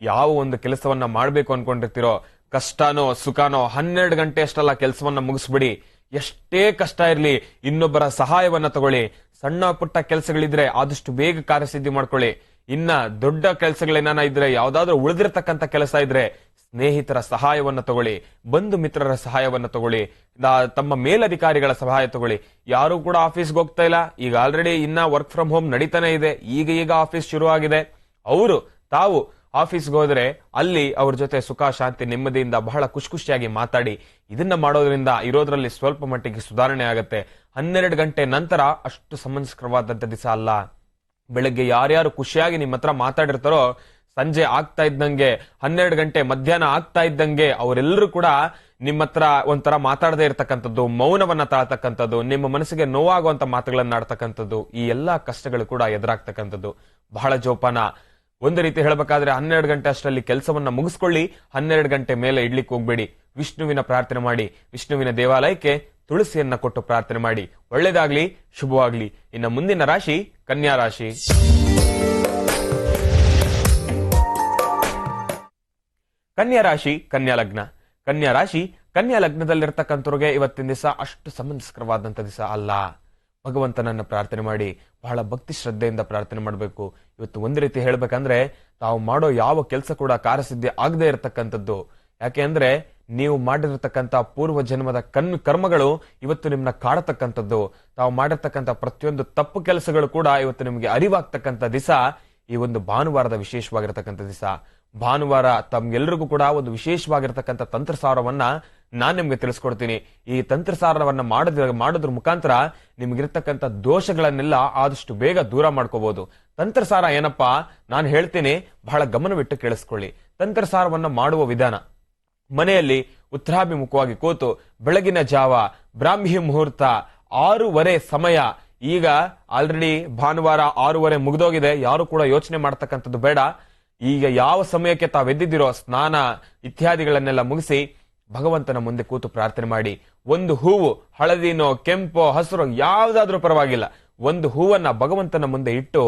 ಯಾವ ಒಂದು ಕೆಲಸವನ್ನ ಮಾಡ್ಬೇಕು ಅನ್ಕೊಂಡಿರ್ತೀರೋ, ಕಷ್ಟನೋ ಸುಖನೋ 12 ಗಂಟೆ ಅಷ್ಟಲ್ಲ ಕೆಲಸವನ್ನ ಮುಗಿಸ್ಬಿಡಿ. ಎಷ್ಟೇ ಕಷ್ಟ ಇರ್ಲಿ ಇನ್ನೊಬ್ಬರ ಸಹಾಯವನ್ನ ತಗೊಳ್ಳಿ. ಸಣ್ಣ ಪುಟ್ಟ ಕೆಲಸಗಳಿದ್ರೆ ಆದಷ್ಟು ಬೇಗ ಕಾರ್ಯಸಿದ್ಧಿ ಮಾಡ್ಕೊಳ್ಳಿ. ಇನ್ನ ದೊಡ್ಡ ಕೆಲಸಗಳೇನ ಇದ್ರೆ, ಯಾವ್ದಾದ್ರೂ ಉಳಿದಿರತಕ್ಕಂಥ ಕೆಲಸ ಇದ್ರೆ ಸ್ನೇಹಿತರ ಸಹಾಯವನ್ನ ತಗೊಳ್ಳಿ, ಬಂಧು ಮಿತ್ರರ ಸಹಾಯವನ್ನ ತಗೊಳ್ಳಿ, ತಮ್ಮ ಮೇಲಧಿಕಾರಿಗಳ ಸಹಾಯ ತಗೊಳ್ಳಿ. ಯಾರು ಕೂಡ ಆಫೀಸ್ಗೆ ಹೋಗ್ತಾ ಇಲ್ಲ. ಈಗ ಆಲ್ರೆಡಿ ಇನ್ನ ವರ್ಕ್ ಫ್ರಮ್ ಹೋಮ್ ನಡೀತಾನೆ ಇದೆ. ಈಗ ಆಫೀಸ್ ಶುರು ಆಗಿದೆ. ಅವರು ತಾವು ಆಫೀಸ್ಗೆ ಹೋದ್ರೆ ಅಲ್ಲಿ ಅವ್ರ ಜೊತೆ ಸುಖ ಶಾಂತಿ ನೆಮ್ಮದಿಯಿಂದ ಬಹಳ ಖುಷಿಯಾಗಿ ಮಾತಾಡಿ. ಇದನ್ನ ಮಾಡೋದ್ರಿಂದ ಇರೋದ್ರಲ್ಲಿ ಸ್ವಲ್ಪ ಮಟ್ಟಿಗೆ ಸುಧಾರಣೆ ಆಗತ್ತೆ. 12 ಗಂಟೆ ನಂತರ ಅಷ್ಟು ಸಮಂಜಸಕರವಾದಂತ ದಿವಸ ಅಲ್ಲ. ಬೆಳಗ್ಗೆ ಯಾರ್ಯಾರು ಖುಷಿಯಾಗಿ ನಿಮ್ಮ ಹತ್ರ ಮಾತಾಡಿರ್ತಾರೋ, ಸಂಜೆ ಆಗ್ತಾ ಇದ್ದಂಗೆ 12 ಗಂಟೆ ಮಧ್ಯಾಹ್ನ ಆಗ್ತಾ ಇದ್ದಂಗೆ ಅವರೆಲ್ಲರೂ ಕೂಡ ನಿಮ್ಮ ಹತ್ರ ಒಂಥರ ಮಾತಾಡದೇ ಇರತಕ್ಕಂಥದ್ದು, ಮೌನವನ್ನ ತಾಳ್ತಕ್ಕಂಥದ್ದು, ನಿಮ್ಮ ಮನಸ್ಸಿಗೆ ನೋವಾಗುವಂತ ಮಾತುಗಳನ್ನ ಆಡ್ತಕ್ಕಂಥದ್ದು, ಈ ಎಲ್ಲಾ ಕಷ್ಟಗಳು ಕೂಡ ಎದುರಾಗ್ತಕ್ಕಂಥದ್ದು. ಬಹಳ ಜೋಪಾನ. ಒಂದು ರೀತಿ ಹೇಳ್ಬೇಕಾದ್ರೆ 12 ಗಂಟೆ ಅಷ್ಟರಲ್ಲಿ ಕೆಲಸವನ್ನ ಮುಗಿಸ್ಕೊಳ್ಳಿ. 12 ಗಂಟೆ ಮೇಲೆ ಇಡ್ಲಿಕ್ಕೆ ಹೋಗ್ಬೇಡಿ. ವಿಷ್ಣುವಿನ ಪ್ರಾರ್ಥನೆ ಮಾಡಿ. ವಿಷ್ಣುವಿನ ದೇವಾಲಯಕ್ಕೆ ತುಳಸಿಯನ್ನ ಕೊಟ್ಟು ಪ್ರಾರ್ಥನೆ ಮಾಡಿ. ಒಳ್ಳೇದಾಗ್ಲಿ, ಶುಭವಾಗ್ಲಿ. ಇನ್ನು ಮುಂದಿನ ರಾಶಿ ಕನ್ಯಾ ರಾಶಿ. ಕನ್ಯಾ ರಾಶಿ, ಕನ್ಯಾ ಲಗ್ನ. ಕನ್ಯಾ ರಾಶಿ, ಕನ್ಯಾ ಲಗ್ನದಲ್ಲಿರ್ತಕ್ಕಂಥವ್ರಿಗೆ ಇವತ್ತಿನ ದಿವಸ ಅಷ್ಟು ಸಮಂಜಸಕರವಾದಂತ ದಿವಸ ಅಲ್ಲ. ಭಗವಂತನನ್ನ ಪ್ರಾರ್ಥನೆ ಮಾಡಿ. ಬಹಳ ಭಕ್ತಿ ಶ್ರದ್ಧೆಯಿಂದ ಪ್ರಾರ್ಥನೆ ಮಾಡಬೇಕು. ಇವತ್ತು ಒಂದು ರೀತಿ ಹೇಳ್ಬೇಕಂದ್ರೆ, ತಾವು ಮಾಡೋ ಯಾವ ಕೆಲಸ ಕೂಡ ಕಾರ್ಯಸಿದ್ಧಿ ಆಗದೆ ಇರತಕ್ಕಂಥದ್ದು. ಯಾಕೆ ಅಂದ್ರೆ ನೀವು ಮಾಡಿರತಕ್ಕಂಥ ಪೂರ್ವ ಜನ್ಮದ ಕರ್ಮಗಳು ಇವತ್ತು ನಿಮ್ಮನ್ನ ಕಾಡತಕ್ಕಂಥದ್ದು. ತಾವು ಮಾಡಿರ್ತಕ್ಕಂಥ ಪ್ರತಿಯೊಂದು ತಪ್ಪು ಕೆಲಸಗಳು ಕೂಡ ಇವತ್ತು ನಿಮಗೆ ಅರಿವಾಗ್ತಕ್ಕಂಥ ದಿವಸ ಈ ಒಂದು ಭಾನುವಾರದ ವಿಶೇಷವಾಗಿರ್ತಕ್ಕಂಥ ದಿವಸ. ಭಾನುವಾರ ತಮ್ಗೆಲ್ರಿಗೂ ಕೂಡ ಒಂದು ವಿಶೇಷವಾಗಿರ್ತಕ್ಕಂಥ ತಂತ್ರಸಾರವನ್ನ ನಾನ್ ನಿಮ್ಗೆ ತಿಳಿಸ್ಕೊಡ್ತೀನಿ. ಈ ತಂತ್ರಸಾರವನ್ನ ಮಾಡೋದ್ರ ಮುಖಾಂತರ ನಿಮ್ಗಿರ್ತಕ್ಕಂಥ ದೋಷಗಳನ್ನೆಲ್ಲ ಆದಷ್ಟು ಬೇಗ ದೂರ ಮಾಡ್ಕೋಬಹುದು. ತಂತ್ರಸಾರ ಏನಪ್ಪಾ ನಾನು ಹೇಳ್ತೀನಿ, ಬಹಳ ಗಮನವಿಟ್ಟು ಕೇಳಿಸ್ಕೊಳ್ಳಿ. ತಂತ್ರಸಾರವನ್ನ ಮಾಡುವ ವಿಧಾನ: ಮನೆಯಲ್ಲಿ ಉತ್ತರಾಭಿಮುಖವಾಗಿ ಕೂತು ಬೆಳಗಿನ ಜಾವ ಬ್ರಾಹ್ಮಿ ಮುಹೂರ್ತ 6:30 ಸಮಯ. ಈಗ ಆಲ್ರೆಡಿ ಭಾನುವಾರ 6:30 ಮುಗಿದೋಗಿದೆ. ಯಾರು ಕೂಡ ಯೋಚನೆ ಮಾಡ್ತಕ್ಕಂಥದ್ದು ಬೇಡ. ಈಗ ಯಾವ ಸಮಯಕ್ಕೆ ತಾವೆದ್ದಿದ್ದೀರೋ ಸ್ನಾನ ಇತ್ಯಾದಿಗಳನ್ನೆಲ್ಲ ಮುಗಿಸಿ ಭಗವಂತನ ಮುಂದೆ ಕೂತು ಪ್ರಾರ್ಥನೆ ಮಾಡಿ. ಒಂದು ಹೂವು, ಹಳದಿನೋ ಕೆಂಪೋ ಹಸಿರೋ ಯಾವ್ದಾದ್ರೂ ಪರವಾಗಿಲ್ಲ, ಒಂದು ಹೂವನ್ನ ಭಗವಂತನ ಮುಂದೆ ಇಟ್ಟು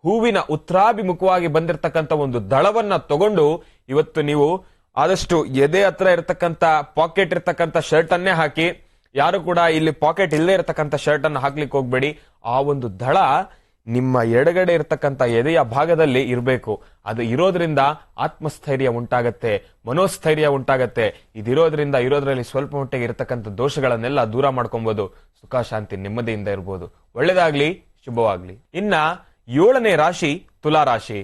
ಹೂವಿನ ಉತ್ತರಾಭಿಮುಖವಾಗಿ ಬಂದಿರತಕ್ಕಂಥ ಒಂದು ದಳವನ್ನ ತಗೊಂಡು, ಇವತ್ತು ನೀವು ಆದಷ್ಟು ಎದೆ ಹತ್ರ ಇರತಕ್ಕಂಥ ಪಾಕೆಟ್ ಇರ್ತಕ್ಕಂಥ ಶರ್ಟ್ ಅನ್ನೇ ಹಾಕಿ. ಯಾರು ಕೂಡ ಇಲ್ಲಿ ಪಾಕೆಟ್ ಇಲ್ಲದೆ ಇರತಕ್ಕಂಥ ಶರ್ಟ್ ಅನ್ನು ಹಾಕ್ಲಿಕ್ಕೆ ಹೋಗ್ಬೇಡಿ. ಆ ಒಂದು ದಳ ನಿಮ್ಮ ಎಡಗಡೆ ಇರತಕ್ಕಂಥ ಎದೆಯ ಭಾಗದಲ್ಲಿ ಇರಬೇಕು. ಅದು ಇರೋದ್ರಿಂದ ಆತ್ಮಸ್ಥೈರ್ಯ ಉಂಟಾಗತ್ತೆ, ಮನೋಸ್ಥೈರ್ಯ ಉಂಟಾಗತ್ತೆ. ಇರೋದ್ರಲ್ಲಿ ಸ್ವಲ್ಪ ಮಟ್ಟಿಗೆ ಇರತಕ್ಕಂಥ ದೋಷಗಳನ್ನೆಲ್ಲ ದೂರ ಮಾಡ್ಕೊಬಹುದು. ಸುಖ ಶಾಂತಿ ನೆಮ್ಮದಿಯಿಂದ ಇರಬಹುದು. ಒಳ್ಳೇದಾಗ್ಲಿ, ಶುಭವಾಗ್ಲಿ. ಇನ್ನ 7ನೇ ರಾಶಿ ತುಲಾ ರಾಶಿ.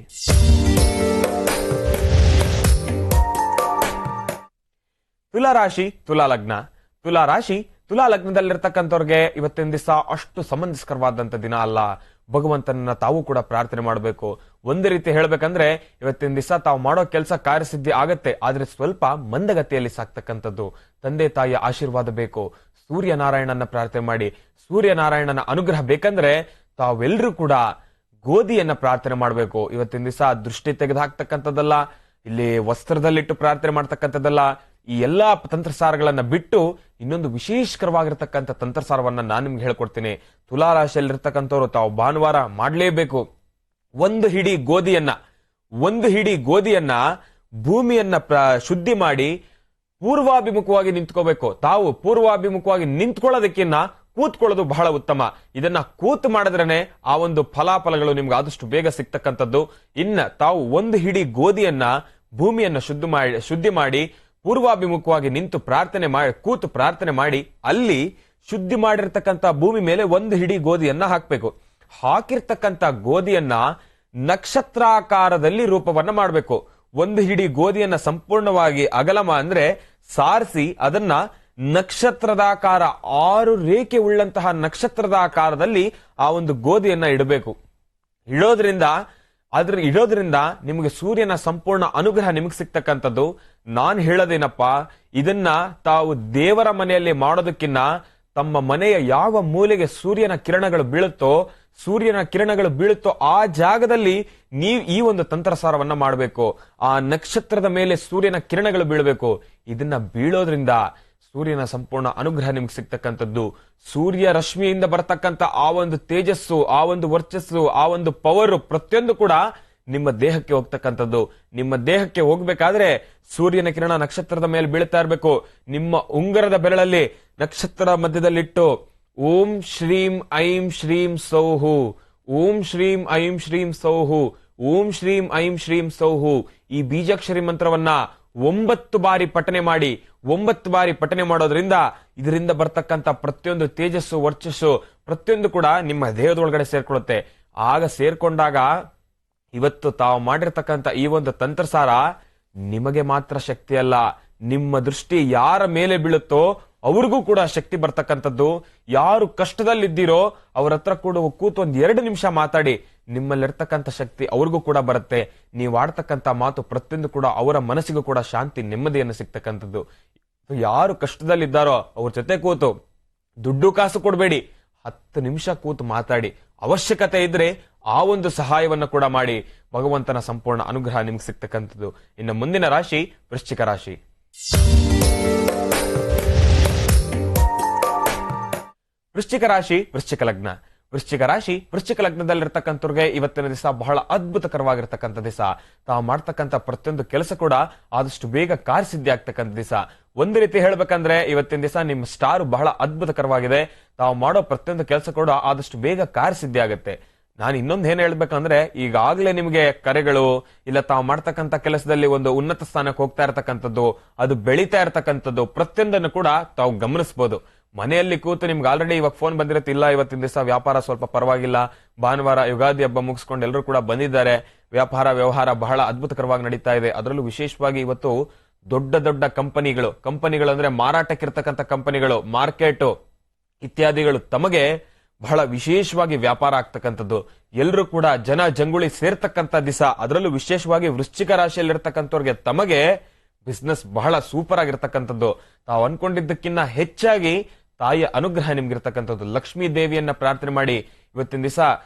ತುಲಾ ರಾಶಿ, ತುಲಾ ಲಗ್ನ. ತುಲಾ ರಾಶಿ, ತುಲಾ ಲಗ್ನದಲ್ಲಿರ್ತಕ್ಕಂಥವ್ರಿಗೆ ಇವತ್ತಿನ ದಿವಸ ಅಷ್ಟು ಸಮಂಜಸಕರವಾದಂತ ದಿನ ಅಲ್ಲ. ಭಗವಂತನನ್ನ ತಾವು ಕೂಡ ಪ್ರಾರ್ಥನೆ ಮಾಡಬೇಕು. ಒಂದು ರೀತಿ ಹೇಳ್ಬೇಕಂದ್ರೆ, ಇವತ್ತಿನ ದಿವಸ ತಾವು ಮಾಡೋ ಕೆಲಸ ಕಾರ್ಯಸಿದ್ಧಿ ಆಗತ್ತೆ, ಆದ್ರೆ ಸ್ವಲ್ಪ ಮಂದಗತಿಯಲ್ಲಿ ಸಾಕ್ತಕ್ಕಂಥದ್ದು. ತಂದೆ ತಾಯಿಯ ಆಶೀರ್ವಾದ ಬೇಕು. ಸೂರ್ಯನಾರಾಯಣನ ಪ್ರಾರ್ಥನೆ ಮಾಡಿ. ಸೂರ್ಯನಾರಾಯಣನ ಅನುಗ್ರಹ ಬೇಕಂದ್ರೆ ತಾವೆಲ್ಲರೂ ಕೂಡ ಗೋಧಿಯನ್ನ ಪ್ರಾರ್ಥನೆ ಮಾಡಬೇಕು. ಇವತ್ತಿನ ದಿವಸ ದೃಷ್ಟಿ ತೆಗೆದು ಹಾಕ್ತಕ್ಕಂಥದ್ದಲ್ಲ, ಇಲ್ಲಿ ವಸ್ತ್ರದಲ್ಲಿಟ್ಟು ಪ್ರಾರ್ಥನೆ ಮಾಡ್ತಕ್ಕಂಥದ್ದಲ್ಲ. ಈ ಎಲ್ಲಾ ತಂತ್ರಸಾರಗಳನ್ನ ಬಿಟ್ಟು ಇನ್ನೊಂದು ವಿಶೇಷಕರವಾಗಿರ್ತಕ್ಕಂಥ ತಂತ್ರಸಾರವನ್ನ ನಾನು ನಿಮ್ಗೆ ಹೇಳ್ಕೊಡ್ತೀನಿ. ತುಲಾ ರಾಶಿಯಲ್ಲಿರ್ತಕ್ಕಂಥವ್ರು ತಾವು ಭಾನುವಾರ ಮಾಡ್ಲೇಬೇಕು. ಒಂದು ಹಿಡಿ ಗೋಧಿಯನ್ನ ಭೂಮಿಯನ್ನ ಶುದ್ಧಿ ಮಾಡಿ ಪೂರ್ವಾಭಿಮುಖವಾಗಿ ನಿಂತ್ಕೋಬೇಕು. ತಾವು ಪೂರ್ವಾಭಿಮುಖವಾಗಿ ನಿಂತ್ಕೊಳ್ಳೋದಕ್ಕಿನ್ನ ಕೂತ್ಕೊಳ್ಳೋದು ಬಹಳ ಉತ್ತಮ. ಇದನ್ನ ಕೂತು ಮಾಡಿದ್ರೇನೆ ಆ ಒಂದು ಫಲಾಫಲಗಳು ನಿಮ್ಗೆ ಆದಷ್ಟು ಬೇಗ ಸಿಗ್ತಕ್ಕಂಥದ್ದು. ಇನ್ನ ತಾವು ಒಂದು ಹಿಡಿ ಗೋಧಿಯನ್ನ ಭೂಮಿಯನ್ನ ಶುದ್ಧಿ ಮಾಡಿ ಪೂರ್ವಾಭಿಮುಖವಾಗಿ ನಿಂತು ಕೂತು ಪ್ರಾರ್ಥನೆ ಮಾಡಿ, ಅಲ್ಲಿ ಶುದ್ಧಿ ಮಾಡಿರ್ತಕ್ಕಂಥ ಭೂಮಿ ಮೇಲೆ ಒಂದು ಹಿಡಿ ಗೋಧಿಯನ್ನ ಹಾಕ್ಬೇಕು. ಹಾಕಿರ್ತಕ್ಕಂಥ ಗೋಧಿಯನ್ನ ನಕ್ಷತ್ರಾಕಾರದಲ್ಲಿ ರೂಪವನ್ನ ಮಾಡಬೇಕು. ಒಂದು ಹಿಡಿ ಗೋಧಿಯನ್ನ ಸಂಪೂರ್ಣವಾಗಿ ಅಂದ್ರೆ ಸಾರಿಸಿ ಅದನ್ನ ನಕ್ಷತ್ರದಾಕಾರ 6 ರೇಖೆ ಉಳ್ಳಂತಹ ನಕ್ಷತ್ರದ ಆಕಾರದಲ್ಲಿ ಆ ಒಂದು ಗೋಧಿಯನ್ನ ಇಡಬೇಕು. ಇಡೋದ್ರಿಂದ ನಿಮಗೆ ಸೂರ್ಯನ ಸಂಪೂರ್ಣ ಅನುಗ್ರಹ ನಿಮಗೆ ಸಿಗ್ತಕ್ಕಂಥದ್ದು. ನಾನ್ ಹೇಳೋದೇನಪ್ಪ, ಇದನ್ನ ತಾವು ದೇವರ ಮನೆಯಲ್ಲಿ ಮಾಡೋದಕ್ಕಿನ್ನ ತಮ್ಮ ಮನೆಯ ಯಾವ ಮೂಲೆಗೆ ಸೂರ್ಯನ ಕಿರಣಗಳು ಬೀಳುತ್ತೋ ಆ ಜಾಗದಲ್ಲಿ ನೀವು ಈ ಒಂದು ತಂತ್ರಸಾರವನ್ನ ಮಾಡಬೇಕು. ಆ ನಕ್ಷತ್ರದ ಮೇಲೆ ಸೂರ್ಯನ ಕಿರಣಗಳು ಬೀಳಬೇಕು. ಇದನ್ನ ಬೀಳೋದ್ರಿಂದ ಸೂರ್ಯನ ಸಂಪೂರ್ಣ ಅನುಗ್ರಹ ನಿಮ್ಗೆ ಸಿಗ್ತಕ್ಕಂಥದ್ದು. ಸೂರ್ಯ ರಶ್ಮಿಯಿಂದ ಬರ್ತಕ್ಕಂಥ ಆ ಒಂದು ತೇಜಸ್ಸು, ಆ ಒಂದು ವರ್ಚಸ್ಸು, ಆ ಒಂದು ಪವರ್ ಪ್ರತಿಯೊಂದು ಕೂಡ ನಿಮ್ಮ ದೇಹಕ್ಕೆ ಹೋಗ್ತಕ್ಕಂಥದ್ದು. ನಿಮ್ಮ ದೇಹಕ್ಕೆ ಹೋಗ್ಬೇಕಾದ್ರೆ ಸೂರ್ಯನ ಕಿರಣ ನಕ್ಷತ್ರದ ಮೇಲೆ ಬೀಳ್ತಾ ಇರಬೇಕು. ನಿಮ್ಮ ಉಂಗರದ ಬೆರಳಲ್ಲಿ ನಕ್ಷತ್ರ ಮಧ್ಯದಲ್ಲಿಟ್ಟು ಓಂ ಶ್ರೀಂ ಐಂ ಶ್ರೀಂ ಸೌಹು, ಓಂ ಶ್ರೀಂ ಐಂ ಶ್ರೀಂ ಸೌಹು, ಓಂ ಶ್ರೀಂ ಐಂ ಶ್ರೀಂ ಸೌಹು ಈ ಬೀಜಾಕ್ಷರಿ ಮಂತ್ರವನ್ನ 9 ಬಾರಿ ಪಠನೆ ಮಾಡಿ. 9 ಬಾರಿ ಪಠನೆ ಮಾಡೋದ್ರಿಂದ ಇದರಿಂದ ಬರ್ತಕ್ಕಂಥ ಪ್ರತಿಯೊಂದು ತೇಜಸ್ಸು, ವರ್ಚಸ್ಸು ಪ್ರತಿಯೊಂದು ಕೂಡ ನಿಮ್ಮ ದೇಹದೊಳಗಡೆ ಸೇರ್ಕೊಳ್ಳುತ್ತೆ. ಆಗ ಸೇರ್ಕೊಂಡಾಗ ಇವತ್ತು ತಾವು ಮಾಡಿರ್ತಕ್ಕಂಥ ಈ ಒಂದು ತಂತ್ರಸಾರ ನಿಮಗೆ ಮಾತ್ರ ಶಕ್ತಿ ಅಲ್ಲ, ನಿಮ್ಮ ದೃಷ್ಟಿ ಯಾರ ಮೇಲೆ ಬೀಳುತ್ತೋ ಅವ್ರಿಗೂ ಕೂಡ ಶಕ್ತಿ ಬರ್ತಕ್ಕಂಥದ್ದು. ಯಾರು ಕಷ್ಟದಲ್ಲಿದ್ದೀರೋ ಅವ್ರ ಹತ್ರ ಕೂಡ ಕೂತು 2 ನಿಮಿಷ ಮಾತಾಡಿ, ನಿಮ್ಮಲ್ಲಿರ್ತಕ್ಕಂಥ ಶಕ್ತಿ ಅವ್ರಿಗೂ ಕೂಡ ಬರುತ್ತೆ. ನೀವು ಆಡ್ತಕ್ಕಂಥ ಮಾತು ಪ್ರತಿಯೊಂದು ಕೂಡ ಅವರ ಮನಸ್ಸಿಗೂ ಕೂಡ ಶಾಂತಿ, ನೆಮ್ಮದಿಯನ್ನು ಸಿಗ್ತಕ್ಕಂಥದ್ದು. ಯಾರು ಕಷ್ಟದಲ್ಲಿದ್ದಾರೋ ಅವ್ರ ಜೊತೆ ಕೂತು ದುಡ್ಡು ಕಾಸು ಕೊಡಬೇಡಿ, 10 ನಿಮಿಷ ಕೂತು ಮಾತಾಡಿ. ಅವಶ್ಯಕತೆ ಇದ್ರೆ ಆ ಒಂದು ಸಹಾಯವನ್ನು ಕೂಡ ಮಾಡಿ. ಭಗವಂತನ ಸಂಪೂರ್ಣ ಅನುಗ್ರಹ ನಿಮ್ಗೆ ಸಿಗ್ತಕ್ಕಂಥದ್ದು. ಇನ್ನು ಮುಂದಿನ ರಾಶಿ ವೃಶ್ಚಿಕ ರಾಶಿ. ವೃಶ್ಚಿಕ ರಾಶಿ ವೃಶ್ಚಿಕ ಲಗ್ನ. ವೃಶ್ಚಿಕ ಲಗ್ನದಲ್ಲಿರ್ತಕ್ಕಂಥವ್ರಿಗೆ ಇವತ್ತಿನ ದಿವಸ ಬಹಳ ಅದ್ಭುತಕರವಾಗಿರ್ತಕ್ಕಂಥ ದಿವಸ. ತಾವು ಮಾಡ್ತಕ್ಕಂಥ ಪ್ರತಿಯೊಂದು ಕೆಲಸ ಕೂಡ ಆದಷ್ಟು ಬೇಗ ಕಾರ್ಯಸಿದ್ಧಿ ಆಗ್ತಕ್ಕಂಥ ದಿವಸ. ಒಂದು ರೀತಿ ಹೇಳ್ಬೇಕಂದ್ರೆ ಇವತ್ತಿನ ದಿವಸ ನಿಮ್ಮ ಸ್ಟಾರ್ ಬಹಳ ಅದ್ಭುತಕರವಾಗಿದೆ. ತಾವು ಮಾಡೋ ಪ್ರತಿಯೊಂದು ಕೆಲಸ ಕೂಡ ಆದಷ್ಟು ಬೇಗ ಕಾರ್ಯಸಿದ್ಧಿ ಆಗುತ್ತೆ. ನಾನು ಇನ್ನೊಂದು ಏನ್ ಹೇಳ್ಬೇಕಂದ್ರೆ, ಈಗಾಗಲೇ ನಿಮಗೆ ಕರೆಗಳು ಇಲ್ಲ ತಾವು ಮಾಡ್ತಕ್ಕಂಥ ಕೆಲಸದಲ್ಲಿ ಒಂದು ಉನ್ನತ ಸ್ಥಾನಕ್ಕೆ ಹೋಗ್ತಾ ಇರತಕ್ಕಂಥದ್ದು, ಅದು ಬೆಳೀತಾ ಇರತಕ್ಕಂಥದ್ದು ಪ್ರತಿಯೊಂದನ್ನು ಕೂಡ ತಾವು ಗಮನಿಸಬಹುದು. ಮನೆಯಲ್ಲಿ ಕೂತು ನಿಮ್ಗೆ ಆಲ್ರೆಡಿ ಇವಾಗ ಫೋನ್ ಬಂದಿರುತ್ತೆ, ಇಲ್ಲ ಇವತ್ತಿನ ದಿವಸ ವ್ಯಾಪಾರ ಸ್ವಲ್ಪ ಪರವಾಗಿಲ್ಲ, ಭಾನುವಾರ ಯುಗಾದಿ ಹಬ್ಬ ಮುಗಿಸ್ಕೊಂಡು ಎಲ್ಲರೂ ಕೂಡ ಬಂದಿದ್ದಾರೆ, ವ್ಯಾಪಾರ ವ್ಯವಹಾರ ಬಹಳ ಅದ್ಭುತಕರವಾಗಿ ನಡೀತಾ ಇದೆ. ಅದರಲ್ಲೂ ವಿಶೇಷವಾಗಿ ಇವತ್ತು ದೊಡ್ಡ ದೊಡ್ಡ ಕಂಪನಿಗಳು ಅಂದ್ರೆ ಮಾರಾಟಕ್ಕಿರ್ತಕ್ಕಂಥ ಕಂಪನಿಗಳು, ಮಾರ್ಕೆಟ್ ಇತ್ಯಾದಿಗಳು ತಮಗೆ ಬಹಳ ವಿಶೇಷವಾಗಿ ವ್ಯಾಪಾರ ಆಗ್ತಕ್ಕಂಥದ್ದು. ಎಲ್ಲರೂ ಕೂಡ ಜನ ಜಂಗುಳಿ ಸೇರ್ತಕ್ಕಂಥ ದಿವಸ. ಅದರಲ್ಲೂ ವಿಶೇಷವಾಗಿ ವೃಶ್ಚಿಕ ರಾಶಿಯಲ್ಲಿರ್ತಕ್ಕಂಥವ್ರಿಗೆ ತಮಗೆ ಬಿಸ್ನೆಸ್ ಬಹಳ ಸೂಪರ್ ಆಗಿರ್ತಕ್ಕಂಥದ್ದು. ತಾವು ಅನ್ಕೊಂಡಿದ್ದಕ್ಕಿಂತ ಹೆಚ್ಚಾಗಿ ತಾಯಿಯ ಅನುಗ್ರಹ ನಿಮ್ಗಿರ್ತಕ್ಕಂಥದ್ದು. ಲಕ್ಷ್ಮೀ ದೇವಿಯನ್ನ ಪ್ರಾರ್ಥನೆ ಮಾಡಿ. ಇವತ್ತಿನ ದಿವಸ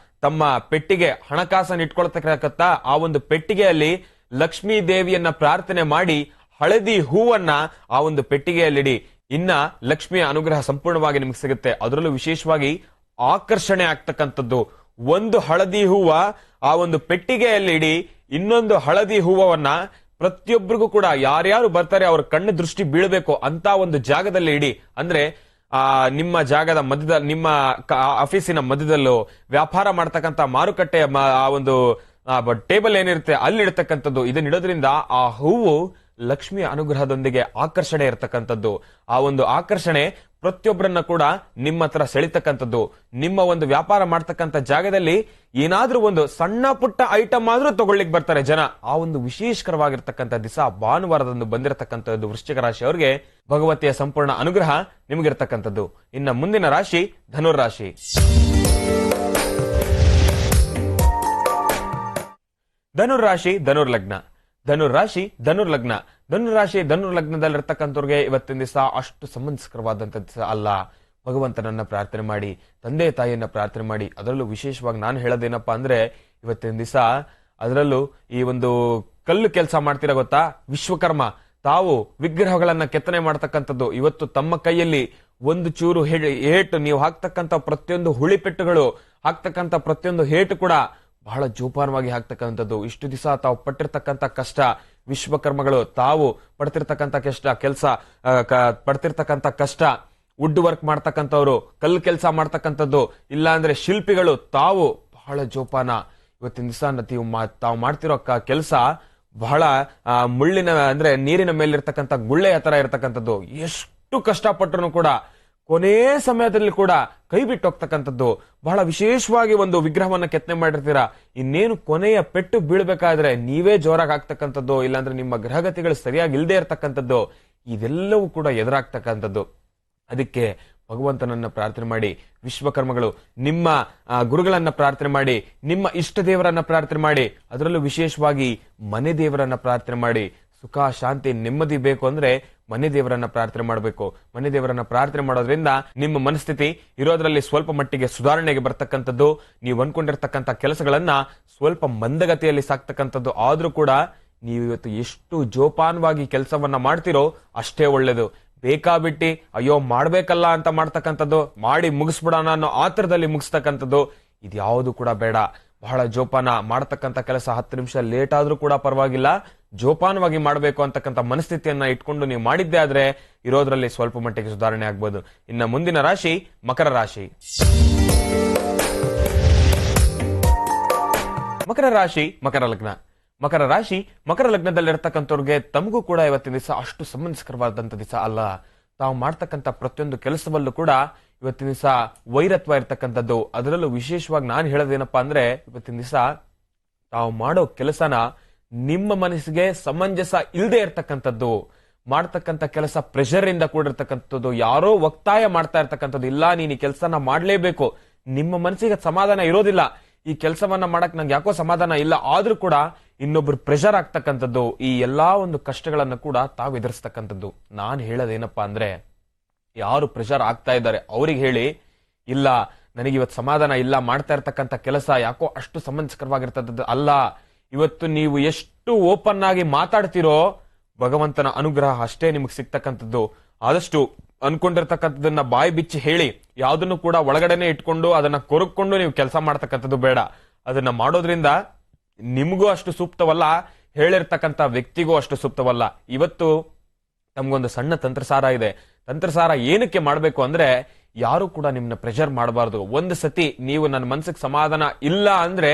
ತಮ್ಮ ಪೆಟ್ಟಿಗೆ ಹಣಕಾಸನ್ನು ಇಟ್ಕೊಳ್ತಕ್ಕಂಥ ಆ ಒಂದು ಪೆಟ್ಟಿಗೆಯಲ್ಲಿ ಲಕ್ಷ್ಮೀ ದೇವಿಯನ್ನ ಪ್ರಾರ್ಥನೆ ಮಾಡಿ ಹಳದಿ ಹೂವನ್ನ ಆ ಒಂದು ಪೆಟ್ಟಿಗೆಯಲ್ಲಿಡಿ. ಇನ್ನ ಲಕ್ಷ್ಮಿಯ ಅನುಗ್ರಹ ಸಂಪೂರ್ಣವಾಗಿ ನಿಮ್ಗೆ ಸಿಗುತ್ತೆ. ಅದರಲ್ಲೂ ವಿಶೇಷವಾಗಿ ಆಕರ್ಷಣೆ ಆಗ್ತಕ್ಕಂಥದ್ದು. ಒಂದು ಹಳದಿ ಹೂವ ಆ ಒಂದು ಪೆಟ್ಟಿಗೆಯಲ್ಲಿ ಇಡಿ, ಇನ್ನೊಂದು ಹಳದಿ ಹೂವನ್ನ ಪ್ರತಿಯೊಬ್ಬರಿಗೂ ಕೂಡ ಯಾರ್ಯಾರು ಬರ್ತಾರೆ ಅವ್ರ ಕಣ್ಣು ದೃಷ್ಟಿ ಬೀಳಬೇಕು ಅಂತ ಒಂದು ಜಾಗದಲ್ಲಿ ಇಡಿ. ಅಂದ್ರೆ ನಿಮ್ಮ ಜಾಗದ ಮಧ್ಯದಲ್ಲಿ, ನಿಮ್ಮ ಆಫೀಸಿನ ಮಧ್ಯದಲ್ಲೂ, ವ್ಯಾಪಾರ ಮಾಡ್ತಕ್ಕಂಥ ಮಾರುಕಟ್ಟೆಯ ಆ ಒಂದು ಟೇಬಲ್ ಏನಿರುತ್ತೆ ಅಲ್ಲಿ ಇಡತಕ್ಕಂಥದ್ದು. ಇದನ್ನಿಡೋದ್ರಿಂದ ಆ ಹೂವು ಲಕ್ಷ್ಮಿಯ ಅನುಗ್ರಹದೊಂದಿಗೆ ಆಕರ್ಷಣೆ ಇರತಕ್ಕಂಥದ್ದು. ಆ ಒಂದು ಆಕರ್ಷಣೆ ಪ್ರತಿಯೊಬ್ಬರನ್ನ ಕೂಡ ನಿಮ್ಮ ಹತ್ರ ಸೆಳಿತಕ್ಕಂಥದ್ದು. ನಿಮ್ಮ ಒಂದು ವ್ಯಾಪಾರ ಮಾಡ್ತಕ್ಕಂಥ ಜಾಗದಲ್ಲಿ ಏನಾದ್ರೂ ಒಂದು ಸಣ್ಣ ಪುಟ್ಟ ಐಟಮ್ ಆದ್ರೂ ತಗೊಳ್ಳಿಕ್ ಬರ್ತಾರೆ ಜನ. ಆ ಒಂದು ವಿಶೇಷಕರವಾಗಿರ್ತಕ್ಕಂಥ ದಿವಸ ಭಾನುವಾರದಂದು ಬಂದಿರತಕ್ಕಂಥದ್ದು ವೃಶ್ಚಿಕ ರಾಶಿಯವರಿಗೆ ಭಗವತಿಯ ಸಂಪೂರ್ಣ ಅನುಗ್ರಹ ನಿಮಗಿರ್ತಕ್ಕಂಥದ್ದು. ಇನ್ನ ಮುಂದಿನ ರಾಶಿ ಧನುರ್ರಾಶಿ. ಧನುರ್ರಾಶಿ ಧನುರ್ಲಗ್ನ. ಧನುರ್ಲಗ್ನದಲ್ಲಿರ್ತಕ್ಕಂಥವ್ರಿಗೆ ಇವತ್ತಿನ ದಿವಸ ಅಷ್ಟು ಸಂಬಂಧಿಕರವಾದಂತ ದಿವಸ ಅಲ್ಲ. ಭಗವಂತನನ್ನ ಪ್ರಾರ್ಥನೆ ಮಾಡಿ, ತಂದೆ ತಾಯಿಯನ್ನ ಪ್ರಾರ್ಥನೆ ಮಾಡಿ. ಅದರಲ್ಲೂ ವಿಶೇಷವಾಗಿ ನಾನು ಹೇಳೋದೇನಪ್ಪಾ ಅಂದ್ರೆ, ಇವತ್ತಿನ ದಿವಸ ಅದರಲ್ಲೂ ಈ ಒಂದು ಕಲ್ಲು ಕೆಲಸ ಮಾಡ್ತೀರಾ ಗೊತ್ತಾ, ವಿಶ್ವಕರ್ಮ, ತಾವು ವಿಗ್ರಹಗಳನ್ನ ಕೆತ್ತನೆ ಮಾಡ್ತಕ್ಕಂಥದ್ದು. ಇವತ್ತು ತಮ್ಮ ಕೈಯಲ್ಲಿ ಒಂದು ಚೂರು ಏಟು, ನೀವು ಹಾಕ್ತಕ್ಕಂಥ ಪ್ರತಿಯೊಂದು ಹುಳಿಪೆಟ್ಟುಗಳು, ಹಾಕ್ತಕ್ಕಂಥ ಪ್ರತಿಯೊಂದು ಏಟು ಕೂಡ ಬಹಳ ಜೋಪಾನವಾಗಿ ಹಾಕ್ತಕ್ಕಂಥದ್ದು. ಇಷ್ಟು ದಿವಸ ತಾವು ಪಟ್ಟಿರ್ತಕ್ಕಂಥ ಕಷ್ಟ, ವಿಶ್ವಕರ್ಮಗಳು ತಾವು ಪಡ್ತಿರ್ತಕ್ಕಂಥ ಪಡ್ತಿರ್ತಕ್ಕಂಥ ಕಷ್ಟ, ವುಡ್ ವರ್ಕ್ ಮಾಡ್ತಕ್ಕಂಥವ್ರು, ಕಲ್ಲು ಕೆಲಸ ಮಾಡ್ತಕ್ಕಂಥದ್ದು, ಇಲ್ಲ ಅಂದ್ರೆ ಶಿಲ್ಪಿಗಳು, ತಾವು ಬಹಳ ಜೋಪಾನ. ಇವತ್ತಿನ ದಿವಸ ತಾವು ಮಾಡ್ತಿರೋ ಕೆಲಸ ಬಹಳ ಮುಳ್ಳಿನ ಅಂದ್ರೆ ನೀರಿನ ಮೇಲಿರ್ತಕ್ಕಂಥ ಗುಳ್ಳೆಯ ತರ ಇರ್ತಕ್ಕಂಥದ್ದು. ಎಷ್ಟು ಕಷ್ಟಪಟ್ಟರು ಕೂಡ ಕೊನೆ ಸಮಯದಲ್ಲಿ ಕೂಡ ಕೈ ಬಿಟ್ಟು ಹೋಗ್ತಕ್ಕಂಥದ್ದು. ಬಹಳ ವಿಶೇಷವಾಗಿ ಒಂದು ವಿಗ್ರಹವನ್ನ ಕೆತ್ತನೆ ಮಾಡಿರ್ತೀರಾ, ಇನ್ನೇನು ಕೊನೆಯ ಪೆಟ್ಟು ಬೀಳ್ಬೇಕಾದ್ರೆ ನೀವೇ ಜೋರಾಗಿ ಆಗ್ತಕ್ಕಂಥದ್ದು, ಇಲ್ಲಾಂದ್ರೆ ನಿಮ್ಮ ಗ್ರಹಗತಿಗಳು ಸರಿಯಾಗಿ ಇಲ್ಲದೆ ಇರತಕ್ಕಂಥದ್ದು, ಇದೆಲ್ಲವೂ ಕೂಡ ಎದುರಾಗ್ತಕ್ಕಂಥದ್ದು. ಅದಕ್ಕೆ ಭಗವಂತನನ್ನ ಪ್ರಾರ್ಥನೆ ಮಾಡಿ, ವಿಶ್ವಕರ್ಮಗಳು ನಿಮ್ಮ ಗುರುಗಳನ್ನ ಪ್ರಾರ್ಥನೆ ಮಾಡಿ, ನಿಮ್ಮ ಇಷ್ಟ ದೇವರನ್ನ ಪ್ರಾರ್ಥನೆ ಮಾಡಿ, ಅದರಲ್ಲೂ ವಿಶೇಷವಾಗಿ ಮನೆ ದೇವರನ್ನ ಪ್ರಾರ್ಥನೆ ಮಾಡಿ. ಸುಖ ಶಾಂತಿ ನೆಮ್ಮದಿ ಬೇಕು ಅಂದ್ರೆ ಮನೆ ದೇವರನ್ನ ಪ್ರಾರ್ಥನೆ ಮಾಡಬೇಕು. ಮನೆ ದೇವರನ್ನ ಪ್ರಾರ್ಥನೆ ಮಾಡೋದ್ರಿಂದ ನಿಮ್ಮ ಮನಸ್ಥಿತಿ ಇರೋದ್ರಲ್ಲಿ ಸ್ವಲ್ಪ ಮಟ್ಟಿಗೆ ಸುಧಾರಣೆಗೆ ಬರ್ತಕ್ಕಂಥದ್ದು. ನೀವು ಅನ್ಕೊಂಡಿರ್ತಕ್ಕಂಥ ಕೆಲಸಗಳನ್ನ ಸ್ವಲ್ಪ ಮಂದಗತಿಯಲ್ಲಿ ಸಾಕ್ತಕ್ಕಂಥದ್ದು. ಆದ್ರೂ ಕೂಡ ನೀವು ಇವತ್ತು ಎಷ್ಟು ಜೋಪಾನವಾಗಿ ಕೆಲಸವನ್ನ ಮಾಡ್ತಿರೋ ಅಷ್ಟೇ ಒಳ್ಳೇದು. ಬೇಕಾಬಿಟ್ಟಿ ಅಯ್ಯೋ ಮಾಡ್ಬೇಕಲ್ಲ ಅಂತ ಮಾಡ್ತಕ್ಕಂಥದ್ದು, ಮಾಡಿ ಮುಗಿಸ್ಬಿಡೋಣ ಅನ್ನೋ ಆತರದಲ್ಲಿ ಮುಗಿಸ್ತಕ್ಕಂಥದ್ದು, ಇದ್ಯಾವುದು ಕೂಡ ಬೇಡ. ಬಹಳ ಜೋಪಾನ ಮಾಡತಕ್ಕಂಥ ಕೆಲಸ 10 ನಿಮಿಷ ಲೇಟ್ ಆದ್ರೂ ಕೂಡ ಪರವಾಗಿಲ್ಲ, ಜೋಪಾನವಾಗಿ ಮಾಡಬೇಕು ಅಂತಕ್ಕಂಥ ಮನಸ್ಥಿತಿಯನ್ನ ಇಟ್ಕೊಂಡು ನೀವು ಮಾಡಿದ್ದೆ ಆದ್ರೆ ಇರೋದ್ರಲ್ಲಿ ಸ್ವಲ್ಪ ಮಟ್ಟಿಗೆ ಸುಧಾರಣೆ ಆಗ್ಬೋದು. ಇನ್ನ ಮುಂದಿನ ರಾಶಿ ಮಕರ ರಾಶಿ. ಮಕರ ರಾಶಿ ಮಕರ ಲಗ್ನ. ಮಕರ ರಾಶಿ ಮಕರ ಲಗ್ನದಲ್ಲಿರ್ತಕ್ಕಂಥವ್ರಿಗೆ ತಮಗೂ ಕೂಡ ಇವತ್ತಿನ ದಿವಸ ಅಷ್ಟು ಸಂಬಂಧಿಕರವಾದಂತ ದಿವಸ ಅಲ್ಲ. ತಾವು ಮಾಡ್ತಕ್ಕಂಥ ಪ್ರತಿಯೊಂದು ಕೆಲಸದಲ್ಲೂ ಕೂಡ ಇವತ್ತಿನ ದಿವಸ ವೈರತ್ವ ಇರ್ತಕ್ಕಂಥದ್ದು. ಅದರಲ್ಲೂ ವಿಶೇಷವಾಗಿ ನಾನು ಹೇಳೋದೇನಪ್ಪಾ ಅಂದ್ರೆ, ಇವತ್ತಿನ ದಿವಸ ತಾವು ಮಾಡೋ ಕೆಲಸನ ನಿಮ್ಮ ಮನಸ್ಸಿಗೆ ಸಮಂಜಸ ಇಲ್ಲದೆ ಇರ್ತಕ್ಕಂಥದ್ದು, ಮಾಡ್ತಕ್ಕಂಥ ಕೆಲಸ ಪ್ರೆಷರ್ ಇಂದ ಕೂಡಿರ್ತಕ್ಕಂಥದ್ದು, ಯಾರೋ ಒತ್ತಾಯ ಮಾಡ್ತಾ ಇರ್ತಕ್ಕಂಥದ್ದು, ಇಲ್ಲ ನೀನ್ ಈ ಕೆಲಸನ ಮಾಡ್ಲೇಬೇಕು, ನಿಮ್ಮ ಮನಸ್ಸಿಗೆ ಸಮಾಧಾನ ಇರೋದಿಲ್ಲ, ಈ ಕೆಲಸವನ್ನ ಮಾಡಕ್ ನಂಗೆ ಯಾಕೋ ಸಮಾಧಾನ ಇಲ್ಲ, ಆದ್ರೂ ಕೂಡ ಇನ್ನೊಬ್ರು ಪ್ರೆಷರ್ ಆಗ್ತಕ್ಕಂಥದ್ದು, ಈ ಎಲ್ಲಾ ಒಂದು ಕಷ್ಟಗಳನ್ನ ಕೂಡ ತಾವು ಎದುರಿಸ್ತಕ್ಕಂಥದ್ದು. ನಾನು ಹೇಳೋದೇನಪ್ಪಾ ಅಂದ್ರೆ, ಯಾರು ಪ್ರೆಷರ್ ಆಗ್ತಾ ಇದ್ದಾರೆ ಅವ್ರಿಗೆ ಹೇಳಿ, ಇಲ್ಲ ನನಗೆ ಇವತ್ತು ಸಮಾಧಾನ ಇಲ್ಲ, ಮಾಡ್ತಾ ಇರ್ತಕ್ಕಂಥ ಕೆಲಸ ಯಾಕೋ ಅಷ್ಟು ಸಮಂಜಸಕರವಾಗಿರ್ತದ್ದು ಅಲ್ಲ. ಇವತ್ತು ನೀವು ಎಷ್ಟು ಓಪನ್ ಆಗಿ ಮಾತಾಡ್ತಿರೋ ಭಗವಂತನ ಅನುಗ್ರಹ ಅಷ್ಟೇ ನಿಮ್ಗೆ ಸಿಗ್ತಕ್ಕಂಥದ್ದು. ಆದಷ್ಟು ಅನ್ಕೊಂಡಿರ್ತಕ್ಕಂಥದನ್ನ ಬಾಯಿ ಬಿಚ್ಚಿ ಹೇಳಿ, ಯಾವ್ದನ್ನು ಕೂಡ ಒಳಗಡೆನೆ ಇಟ್ಕೊಂಡು ಅದನ್ನ ಕೊರಕೊಂಡು ನೀವು ಕೆಲಸ ಮಾಡ್ತಕ್ಕಂಥದ್ದು ಬೇಡ. ಅದನ್ನ ಮಾಡೋದ್ರಿಂದ ನಿಮಗೂ ಅಷ್ಟು ಸೂಕ್ತವಲ್ಲ, ಹೇಳಿರ್ತಕ್ಕಂಥ ವ್ಯಕ್ತಿಗೂ ಅಷ್ಟು ಸೂಕ್ತವಲ್ಲ. ಇವತ್ತು ನಮ್ಗೊಂದು ಸಣ್ಣ ತಂತ್ರಸಾರ ಇದೆ. ತಂತ್ರಸಾರ ಏನಕ್ಕೆ ಮಾಡ್ಬೇಕು ಅಂದ್ರೆ, ಯಾರು ಕೂಡ ನಿಮ್ನ ಪ್ರೆಷರ್ ಮಾಡಬಾರ್ದು. ಒಂದು ಸತಿ ನೀವು ನನ್ನ ಮನಸ್ಸಿಗೆ ಸಮಾಧಾನ ಇಲ್ಲ ಅಂದ್ರೆ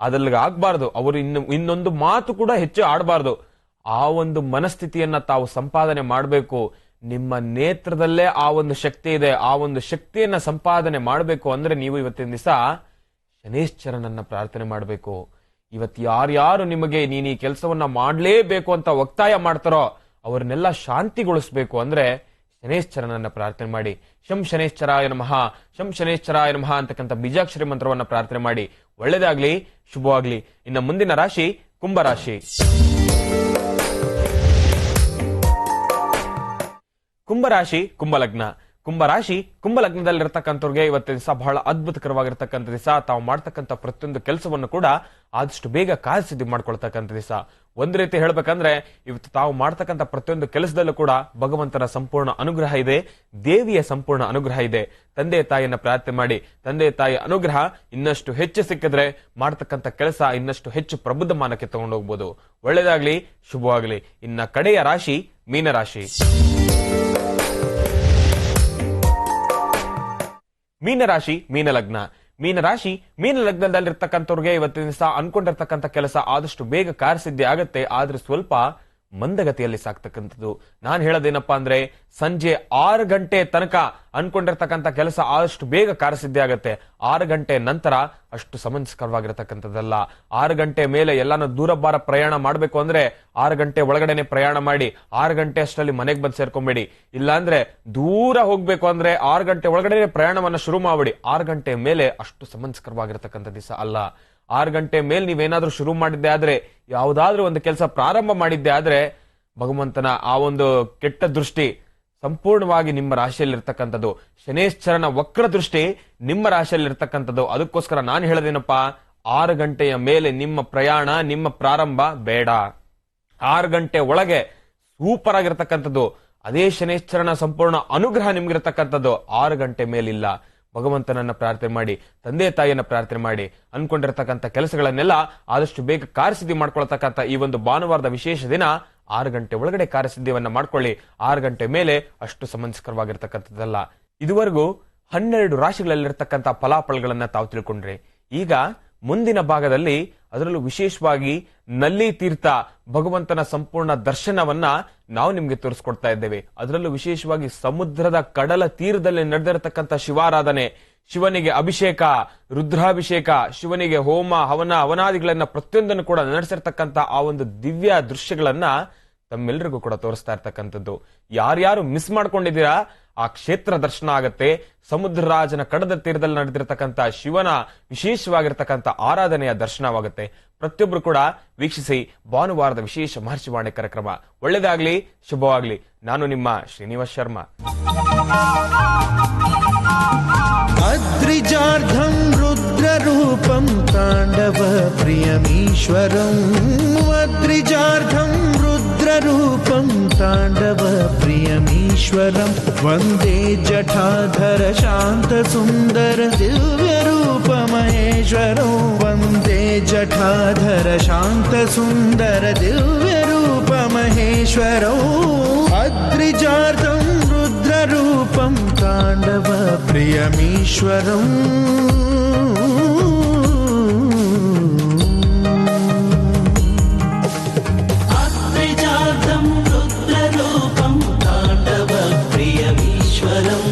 ಅದಲ್ಲಿಗೆ ಆಗ್ಬಾರ್ದು, ಅವರು ಇನ್ನೊಂದು ಮಾತು ಕೂಡ ಹೆಚ್ಚು ಆಡಬಾರ್ದು. ಆ ಒಂದು ಮನಸ್ಥಿತಿಯನ್ನ ತಾವು ಸಂಪಾದನೆ ಮಾಡಬೇಕು. ನಿಮ್ಮ ನೇತ್ರದಲ್ಲೇ ಆ ಒಂದು ಶಕ್ತಿ ಇದೆ. ಆ ಒಂದು ಶಕ್ತಿಯನ್ನ ಸಂಪಾದನೆ ಮಾಡಬೇಕು ಅಂದ್ರೆ ನೀವು ಇವತ್ತಿನ ದಿವಸ ಶನೇಶ್ವರನನ್ನ ಪ್ರಾರ್ಥನೆ ಮಾಡಬೇಕು. ಇವತ್ತು ಯಾರ್ಯಾರು ನಿಮಗೆ ನೀನು ಈ ಕೆಲಸವನ್ನ ಮಾಡ್ಲೇಬೇಕು ಅಂತ ಒತ್ತಾಯ ಮಾಡ್ತಾರೋ ಅವ್ರನ್ನೆಲ್ಲ ಶಾಂತಿಗೊಳಿಸ್ಬೇಕು ಅಂದ್ರೆ ಶನೇಶ್ವರನನ್ನ ಪ್ರಾರ್ಥನೆ ಮಾಡಿ. ಶಂ ಶನೇಶ್ವರಾಯ ನಮಃ, ಶಂ ಶನೇಶ್ವರಾಯ ನಮಃ ಅಂತಕ್ಕಂಥ ಬೀಜಾಕ್ಷರಿ ಮಂತ್ರವನ್ನ ಪ್ರಾರ್ಥನೆ ಮಾಡಿ. ಒಳ್ಳೇದಾಗ್ಲಿ, ಶುಭವಾಗ್ಲಿ. ಇನ್ನು ಮುಂದಿನ ರಾಶಿ ಕುಂಭರಾಶಿ. ಕುಂಭರಾಶಿ ಕುಂಭಲಗ್ನ. ಕುಂಭರಾಶಿ ಕುಂಭಲಗ್ನದಲ್ಲಿರ್ತಕ್ಕಂಥವ್ರಿಗೆ ಇವತ್ತಿನ ದಿವಸ ಬಹಳ ಅದ್ಭುತಕರವಾಗಿರ್ತಕ್ಕಂಥ ದಿವಸ. ತಾವು ಮಾಡ್ತಕ್ಕಂಥ ಪ್ರತಿಯೊಂದು ಕೆಲಸವನ್ನು ಕೂಡ ಆದಷ್ಟು ಬೇಗ ಕಾರ್ಯಸಿದ್ಧಿ ಮಾಡ್ಕೊಳ್ತಕ್ಕಂಥ ದಿವಸ. ಒಂದ್ ರೀತಿ ಹೇಳ್ಬೇಕಂದ್ರೆ, ಇವತ್ತು ತಾವು ಮಾಡ್ತಕ್ಕಂಥ ಪ್ರತಿಯೊಂದು ಕೆಲಸದಲ್ಲೂ ಕೂಡ ಭಗವಂತನ ಸಂಪೂರ್ಣ ಅನುಗ್ರಹ ಇದೆ, ದೇವಿಯ ಸಂಪೂರ್ಣ ಅನುಗ್ರಹ ಇದೆ. ತಂದೆ ತಾಯಿಯನ್ನ ಪ್ರಾರ್ಥನೆ ಮಾಡಿ, ತಂದೆ ತಾಯಿ ಅನುಗ್ರಹ ಇನ್ನಷ್ಟು ಹೆಚ್ಚು ಸಿಕ್ಕಿದ್ರೆ ಮಾಡ್ತಕ್ಕಂಥ ಕೆಲಸ ಇನ್ನಷ್ಟು ಹೆಚ್ಚು ಪ್ರಬುದ್ಧಮಾನಕ್ಕೆ ತಗೊಂಡು ಹೋಗ್ಬೋದು. ಒಳ್ಳೇದಾಗ್ಲಿ, ಶುಭವಾಗ್ಲಿ. ಇನ್ನ ಕಡೆಯ ರಾಶಿ ಮೀನರಾಶಿ. ಮೀನರಾಶಿ ಮೀನಲಗ್ನ. ಮೀನರಾಶಿ ಮೀನಲಗ್ನದಲ್ಲಿರ್ತಕ್ಕಂಥವ್ರಿಗೆ ಇವತ್ತಿನ ದಿವಸ ಅನ್ಕೊಂಡಿರ್ತಕ್ಕಂಥ ಕೆಲಸ ಆದಷ್ಟು ಬೇಗ ಕಾರ್ಯಸಿದ್ಧಿ ಆಗತ್ತೆ, ಆದ್ರೆ ಸ್ವಲ್ಪ ಮಂದಗತಿಯಲ್ಲಿ ಸಾಕ್ತಕ್ಕಂಥದ್ದು. ನಾನು ಹೇಳೋದೇನಪ್ಪಾ ಅಂದ್ರೆ, ಸಂಜೆ 6 ಗಂಟೆ ತನಕ ಅನ್ಕೊಂಡಿರ್ತಕ್ಕಂಥ ಕೆಲಸ ಆದಷ್ಟು ಬೇಗ ಕಾರ್ಯಸಿದ್ಧಿ ಆಗತ್ತೆ. 6 ಗಂಟೆ ನಂತರ ಅಷ್ಟು ಸಮಂಜಸಕರವಾಗಿರತಕ್ಕಂಥದ್ದಲ್ಲ. 6 ಗಂಟೆ ಮೇಲೆ ಎಲ್ಲಾನು ದೂರಭಾರ ಪ್ರಯಾಣ ಮಾಡ್ಬೇಕು ಅಂದ್ರೆ 6 ಗಂಟೆ ಒಳಗಡೆನೆ ಪ್ರಯಾಣ ಮಾಡಿ, 6 ಗಂಟೆ ಅಷ್ಟರಲ್ಲಿ ಮನೆಗೆ ಬಂದು ಸೇರ್ಕೊಂಬೇಡಿ. ಇಲ್ಲಾಂದ್ರೆ ದೂರ ಹೋಗ್ಬೇಕು ಅಂದ್ರೆ 6 ಗಂಟೆ ಒಳಗಡೆ ಪ್ರಯಾಣವನ್ನ ಶುರು ಮಾಡ್ಬಿಡಿ. 6 ಗಂಟೆ ಮೇಲೆ ಅಷ್ಟು ಸಮಂಜಸಕರವಾಗಿರತಕ್ಕಂಥ ದಿವಸ ಅಲ್ಲ. 6 ಗಂಟೆ ಮೇಲೆ ನೀವೇನಾದ್ರೂ ಶುರು ಮಾಡಿದ್ದೆ ಆದ್ರೆ, ಯಾವುದಾದ್ರೂ ಒಂದು ಕೆಲಸ ಪ್ರಾರಂಭ ಮಾಡಿದ್ದೆ ಆದ್ರೆ, ಭಗವಂತನ ಆ ಒಂದು ಕೆಟ್ಟ ದೃಷ್ಟಿ ಸಂಪೂರ್ಣವಾಗಿ ನಿಮ್ಮ ರಾಶಿಯಲ್ಲಿ ಇರ್ತಕ್ಕಂಥದ್ದು. ಶನೇಶ್ವರನ ವಕ್ರ ದೃಷ್ಟಿ ನಿಮ್ಮ ರಾಶಿಯಲ್ಲಿ ಇರ್ತಕ್ಕಂಥದ್ದು. ಅದಕ್ಕೋಸ್ಕರ ನಾನು ಹೇಳೋದೇನಪ್ಪಾ, 6 ಗಂಟೆಯ ಮೇಲೆ ನಿಮ್ಮ ಪ್ರಯಾಣ, ನಿಮ್ಮ ಪ್ರಾರಂಭ ಬೇಡ. 6 ಗಂಟೆ ಒಳಗೆ ಸೂಪರ್ ಆಗಿರ್ತಕ್ಕಂಥದ್ದು. ಅದೇ ಶನೇಶ್ವರನ ಸಂಪೂರ್ಣ ಅನುಗ್ರಹ ನಿಮ್ಗಿರ್ತಕ್ಕಂಥದ್ದು. 6 ಗಂಟೆ ಮೇಲಿಲ್ಲ. ಭಗವಂತನನ್ನ ಪ್ರಾರ್ಥನೆ ಮಾಡಿ, ತಂದೆ ತಾಯಿಯನ್ನ ಪ್ರಾರ್ಥನೆ ಮಾಡಿ, ಅನ್ಕೊಂಡಿರ್ತಕ್ಕಂಥ ಕೆಲಸಗಳನ್ನೆಲ್ಲ ಆದಷ್ಟು ಬೇಗ ಕಾರ್ಯಸಿದ್ಧಿ ಮಾಡ್ಕೊಳ್ತಕ್ಕಂಥ ಈ ಒಂದು ಭಾನುವಾರದ ವಿಶೇಷ ದಿನ 6 ಗಂಟೆ ಒಳಗಡೆ ಕಾರ್ಯಸಿದ್ಧಿಯನ್ನ ಮಾಡ್ಕೊಳ್ಳಿ. 6 ಗಂಟೆ ಮೇಲೆ ಅಷ್ಟು ಸಮಂಜಸಕರವಾಗಿರ್ತಕ್ಕಂಥದ್ದಲ್ಲ. ಇದುವರೆಗೂ 12 ರಾಶಿಗಳಲ್ಲಿರ್ತಕ್ಕಂಥ ಫಲಾಫಲಗಳನ್ನ ತಾವು ತಿಳ್ಕೊಂಡ್ರಿ. ಈಗ ಮುಂದಿನ ಭಾಗದಲ್ಲಿ ಅದರಲ್ಲೂ ವಿಶೇಷವಾಗಿ ನಲ್ಲಿ ತೀರ್ಥ ಭಗವಂತನ ಸಂಪೂರ್ಣ ದರ್ಶನವನ್ನ ನಾವು ನಿಮ್ಗೆ ತೋರಿಸ್ಕೊಡ್ತಾ ಇದ್ದೇವೆ. ಅದರಲ್ಲೂ ವಿಶೇಷವಾಗಿ ಸಮುದ್ರದ ಕಡಲ ತೀರದಲ್ಲಿ ನಡೆದಿರತಕ್ಕಂಥ ಶಿವಾರಾಧನೆ, ಶಿವನಿಗೆ ಅಭಿಷೇಕ, ರುದ್ರಾಭಿಷೇಕ, ಶಿವನಿಗೆ ಹೋಮ ಹವನ ಹವನಾದಿಗಳನ್ನ ಪ್ರತಿಯೊಂದನ್ನು ಕೂಡ ನಡೆಸಿರ್ತಕ್ಕಂಥ ಆ ಒಂದು ದಿವ್ಯ ದೃಶ್ಯಗಳನ್ನ ತಮ್ಮೆಲ್ಲರಿಗೂ ಕೂಡ ತೋರಿಸ್ತಾ ಇರ್ತಕ್ಕಂಥದ್ದು. ಯಾರ್ಯಾರು ಮಿಸ್ ಮಾಡ್ಕೊಂಡಿದ್ದೀರಾ, ಆ ಕ್ಷೇತ್ರ ದರ್ಶನ ಆಗತ್ತೆ. ಸಮುದ್ರ ರಾಜನ ಕಡದ ತೀರದಲ್ಲಿ ನಡೆದಿರತಕ್ಕಂಥ ಶಿವನ ವಿಶೇಷವಾಗಿರ್ತಕ್ಕಂಥ ಆರಾಧನೆಯ ದರ್ಶನವಾಗುತ್ತೆ. ಪ್ರತಿಯೊಬ್ರು ಕೂಡ ವೀಕ್ಷಿಸಿ ಭಾನುವಾರದ ವಿಶೇಷ ಮಹರ್ಷಿವಾಣಿ ಕಾರ್ಯಕ್ರಮ. ಒಳ್ಳೆದಾಗ್ಲಿ, ಶುಭವಾಗ್ಲಿ. ನಾನು ನಿಮ್ಮ ಶ್ರೀನಿವಾಸ್ ಶರ್ಮಾ. ಅದ್ರಿಜಾರ್ಧಂ ರುದ್ರರೂಪಂ ತಾಂಡವ ಪ್ರಿಯಮೀಶ್ವರಂ. ಅದ್ರಿಜಾರ್ಧಂ ರುದ್ರರೂಪಂ ತಾಂಡವ ಪ್ರಿಯಮೀಶ್ವರಂ. ವಂದೇ ಜಠಾಧರ ಶಾಂತ ಸುಂದರ ದಿವ್ಯರೂಪ ಮಹೇಶ್ವರಂ. ವಂದೇ ಜಠಾಧರ ಶಾಂತ ಸುಂದರ ದಿವ್ಯರೂಪ ಮಹೇಶ್ವರಂ. ಅದ್ರಿಜಾರ್ಧಂ ರುದ್ರರೂಪಂ ತಾಂಡವ ಪ್ರಿಯಮೀಶ್ವರಂ. ಅದ್ರಿಜಾರ್ಧಂ ರುದ್ರರೂಪಂ ತಾಂಡವ ಪ್ರಿಯಮೀಶ್ವರಂ.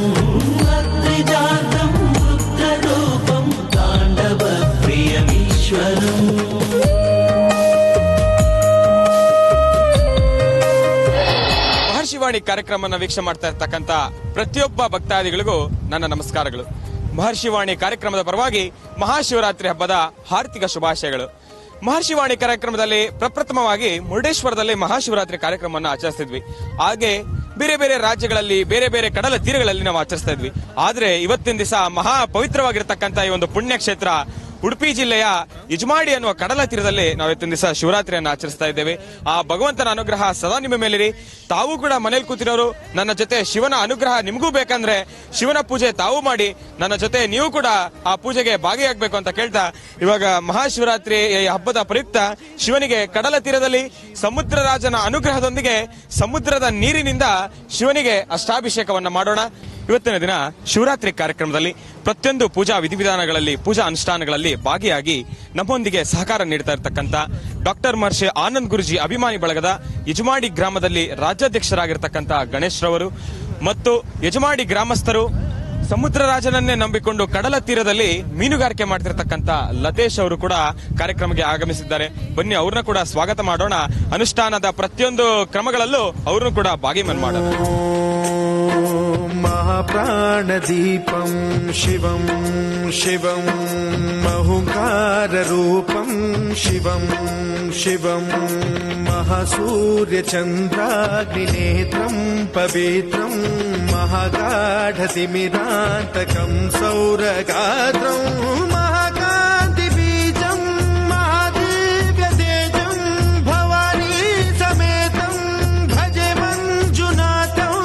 ಅದ್ರಿಜಾರ್ಧಂ ರುದ್ರರೂಪಂ ತಾಂಡವ ಪ್ರಿಯಮೀಶ್ವರಂ. ಮಹರ್ಷಿವಾಣಿ ಕಾರ್ಯಕ್ರಮನ ವೀಕ್ಷಣೆ ಮಾಡ್ತಾ ಇರ್ತಕ್ಕಂಥ ಪ್ರತಿಯೊಬ್ಬ ಭಕ್ತಾದಿಗಳಿಗೂ ನನ್ನ ನಮಸ್ಕಾರಗಳು. ಮಹರ್ಷಿವಾಣಿ ಕಾರ್ಯಕ್ರಮದ ಪರವಾಗಿ ಮಹಾಶಿವರಾತ್ರಿ ಹಬ್ಬದ ಹಾರ್ದಿಕ ಶುಭಾಶಯಗಳು. ಮಹರ್ಷಿವಾಣಿ ಕಾರ್ಯಕ್ರಮದಲ್ಲಿ ಪ್ರಪ್ರಥಮವಾಗಿ ಮುರುಡೇಶ್ವರದಲ್ಲಿ ಮಹಾಶಿವರಾತ್ರಿ ಕಾರ್ಯಕ್ರಮವನ್ನು ಆಚರಿಸ್ತಿದ್ವಿ. ಹಾಗೆ ಬೇರೆ ಬೇರೆ ರಾಜ್ಯಗಳಲ್ಲಿ ಬೇರೆ ಬೇರೆ ಕಡಲ ತೀರಗಳಲ್ಲಿ ನಾವು ಆಚರಿಸ್ತಾ ಇದ್ವಿ. ಆದ್ರೆ ಇವತ್ತಿನ ದಿವಸ ಮಹಾ ಪವಿತ್ರವಾಗಿರ್ತಕ್ಕಂಥ ಈ ಒಂದು ಪುಣ್ಯ ಕ್ಷೇತ್ರ ಉಡುಪಿ ಜಿಲ್ಲೆಯ ಯಜಮಾಡಿ ಅನ್ನುವ ಕಡಲ ತೀರದಲ್ಲಿ ನಾವು ಇವತ್ತಿನ ದಿವಸ ಶಿವರಾತ್ರಿಯನ್ನು ಆಚರಿಸ್ತಾ ಇದ್ದೇವೆ. ಆ ಭಗವಂತನ ಅನುಗ್ರಹ ಸದಾ ನಿಮ್ಮ ಮೇಲಿರಿ. ತಾವು ಕೂಡ ಮನೇಲಿ ಕೂತಿರೋರು ನನ್ನ ಜೊತೆ ಶಿವನ ಅನುಗ್ರಹ ನಿಮಗೂ ಬೇಕಂದ್ರೆ ಶಿವನ ಪೂಜೆ ತಾವು ಮಾಡಿ ನನ್ನ ಜೊತೆ ನೀವು ಕೂಡ ಆ ಪೂಜೆಗೆ ಭಾಗಿಯಾಗಬೇಕು ಅಂತ ಕೇಳ್ತಾ, ಇವಾಗ ಮಹಾಶಿವರಾತ್ರಿ ಹಬ್ಬದ ಪ್ರಯುಕ್ತ ಶಿವನಿಗೆ ಕಡಲ ತೀರದಲ್ಲಿ ಸಮುದ್ರ ರಾಜನ ಅನುಗ್ರಹದೊಂದಿಗೆ ಸಮುದ್ರದ ನೀರಿನಿಂದ ಶಿವನಿಗೆ ಅಷ್ಟಾಭಿಷೇಕವನ್ನ ಮಾಡೋಣ. ಇವತ್ತಿನ ದಿನ ಶಿವರಾತ್ರಿ ಕಾರ್ಯಕ್ರಮದಲ್ಲಿ ಪ್ರತಿಯೊಂದು ಪೂಜಾ ವಿಧಿವಿಧಾನಗಳಲ್ಲಿ ಪೂಜಾ ಅನುಷ್ಠಾನಗಳಲ್ಲಿ ಭಾಗಿಯಾಗಿ ನಮ್ಮೊಂದಿಗೆ ಸಹಕಾರ ನೀಡ್ತಾ ಇರತಕ್ಕಂಥ ಡಾಕ್ಟರ್ ಮಹರ್ಷಿ ಆನಂದ್ ಗುರುಜಿ ಅಭಿಮಾನಿ ಬಳಗದ ಯಜಮಾಡಿ ಗ್ರಾಮದಲ್ಲಿ ರಾಜ್ಯಾಧ್ಯಕ್ಷರಾಗಿರ್ತಕ್ಕಂಥ ಗಣೇಶ್ ರವರು ಮತ್ತು ಯಜಮಾಡಿ ಗ್ರಾಮಸ್ಥರು ಸಮುದ್ರ ರಾಜನನ್ನೇ ನಂಬಿಕೊಂಡು ಕಡಲ ತೀರದಲ್ಲಿ ಮೀನುಗಾರಿಕೆ ಮಾಡ್ತಿರ್ತಕ್ಕಂಥ ಲತೇಶ್ ಅವರು ಕೂಡ ಕಾರ್ಯಕ್ರಮಕ್ಕೆ ಆಗಮಿಸಿದ್ದಾರೆ. ಬನ್ನಿ ಅವ್ರನ್ನ ಕೂಡ ಸ್ವಾಗತ ಮಾಡೋಣ. ಅನುಷ್ಠಾನದ ಪ್ರತಿಯೊಂದು ಕ್ರಮಗಳಲ್ಲೂ ಅವ್ರನ್ನು ಕೂಡ ಭಾಗಿಮನ್ ಮಾಡೋಣ. ಮಹಾಪ್ರಾಣದೀಪಂ ಶಿವಂ ಶಿವಂ ಮಹುಂಕಾರರೂಪಂ ಶಿವಂ ಶಿವಂ ಮಹಾಸೂರ್ಯಚಂದ್ರಾಗ್ನಿನೇತ್ರಂ ಪವಿತ್ರಂ ಮಹಾಗಾಢತಿಮಿರಾಂತಕಂ ಸೌರಗಾತ್ರಂ ಮಹಾಕಾಂತಿಬೀಜಂ ಮಹಾದಿವ್ಯತೇಜಂ ಭವಾನಿ ಸಮೇತಂ ಭಜೆ ಮಂಜುನಾಥಂ.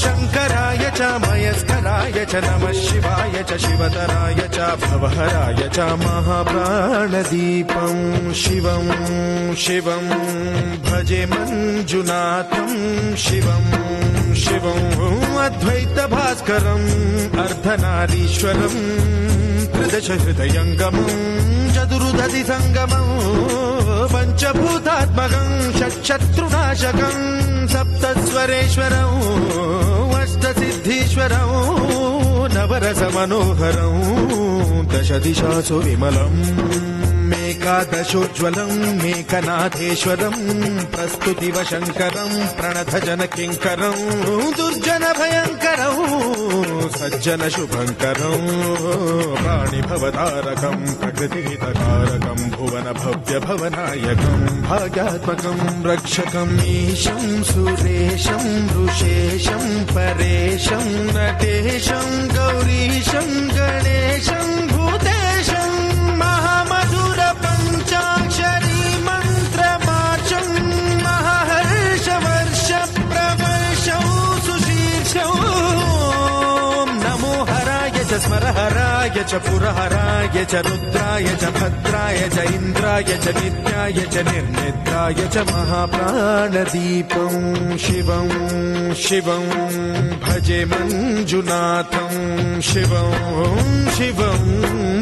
ಶಂಕರಾಯ ಚ ಮಯಸ್ಕರಾಯ ಚ ನಮಃ ಶಿವಾಯ ಚ ಶಿವತರಾಯ ಚ ಭವಹರಾಯ ಚ ಮಹಾಪ್ರಾಣದೀಪಂ ಶಿವಂ ಶಿವಂ ಭಜೆ ಮಂಜುನಾಥಂ ಶಿವಂ ಶಿವಂ ಅದ್ವೈತ ಭಾಸ್ಕರಂ ಅರ್ಧನಾರೀಶ್ವರಂ ತ್ರಿದಶ ಹೃದಯಂಗಮಂ ಚತುರ್ದಧಿ ಸಂಗಮಂ ಪಂಚಭೂತಾತ್ಮಕಂ ಷಟ್ಶತ್ರುನಾಶಕಂ ಸಪ್ತಸ್ವರೇಶ್ವರಂ ಅಷ್ಟಸಿದ್ಧೀಶ್ವರಂ ನವರಸ ಮನೋಹರಂ ದಶ ದಿಶಾಸು ವಿಮಲಂ ಮೇಕಾದಶೋಜ್ವಲಂ ಮೇಕನಾಥೇಶ್ವರಂ ಪ್ರಸ್ತುತಿವ ಶಂಕರಂ ಪ್ರಣತ ಜನ ಕಿಂಕರಂ ದುರ್ಜನ ಭಯಂಕರಂ ಸಜ್ಜನ ಶುಭಂಕರಂ ಪ್ರಾಣಿ ಭವತಾರಕಂ ಪ್ರಕೃತಿ ಹಿತಕಾರಕಂ ಭುವನ ಭವ್ಯ ಭವನಾಯಕಂ ಭಾಗ್ಯಾತ್ಮಕಂ ರಕ್ಷಕಂ ಈಶಂ ಸುರೇಶಂ ಋಷೇಶಂ ಪರೇಶಂ ನಟೇಶಂ ಗೌರೀಶಂ ಗಣೇಶಂ ಭೂತೇಶಂ ಮಹಾಮಧುರ ಪಂಚಾಕ್ಷರಿ ಮಂತ್ರಮಾಚಂ ಮಹಾಹರ್ಷ ವರ್ಷ ಪ್ರವರ್ಷೌ ಸುಶೀರ್ಷೌ ನಮೋ ಹರಾಯ ಚ ಸ್ಮರ ಹರಾಯ रुद्राय च पुरहराय च रुद्राय च भद्राय च इन्द्राय च नित्याय च निर्निद्राय च महाप्राणदीपं शिवं शिवं भजे मञ्जुनाथं शिवं शिवं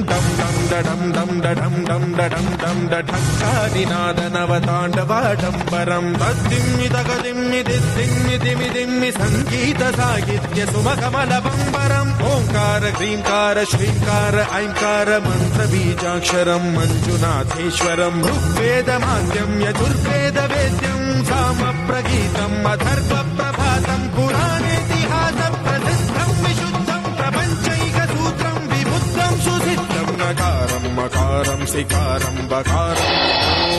डं डं डं डं डं डं डं डं ढक्कादिनादनवताण्डवाडम्बरं तद्दिम्मि तगदिम्मि दिद्दिम्मि दिमि दिम्मि सङ्गीत साहित्य सुमकमलबम्बरम् ओङ्कार ह्रीङ्कार श्रीङ्कार ऐङ्कार मन्त्रबीजाक्षरं मञ्जुनाथेश्वरं ऋग्वेदमाद्यं यजुर्वेदवेद्यं सामप्रगीतम् अथर्वप्रभातं पुराणेतिहासप्रसिद्धं विशुद्धं प्रपञ्चैकसूत्रं विबुद्धं सुसिद्धं नकारं मकारं सिकारं बकारम्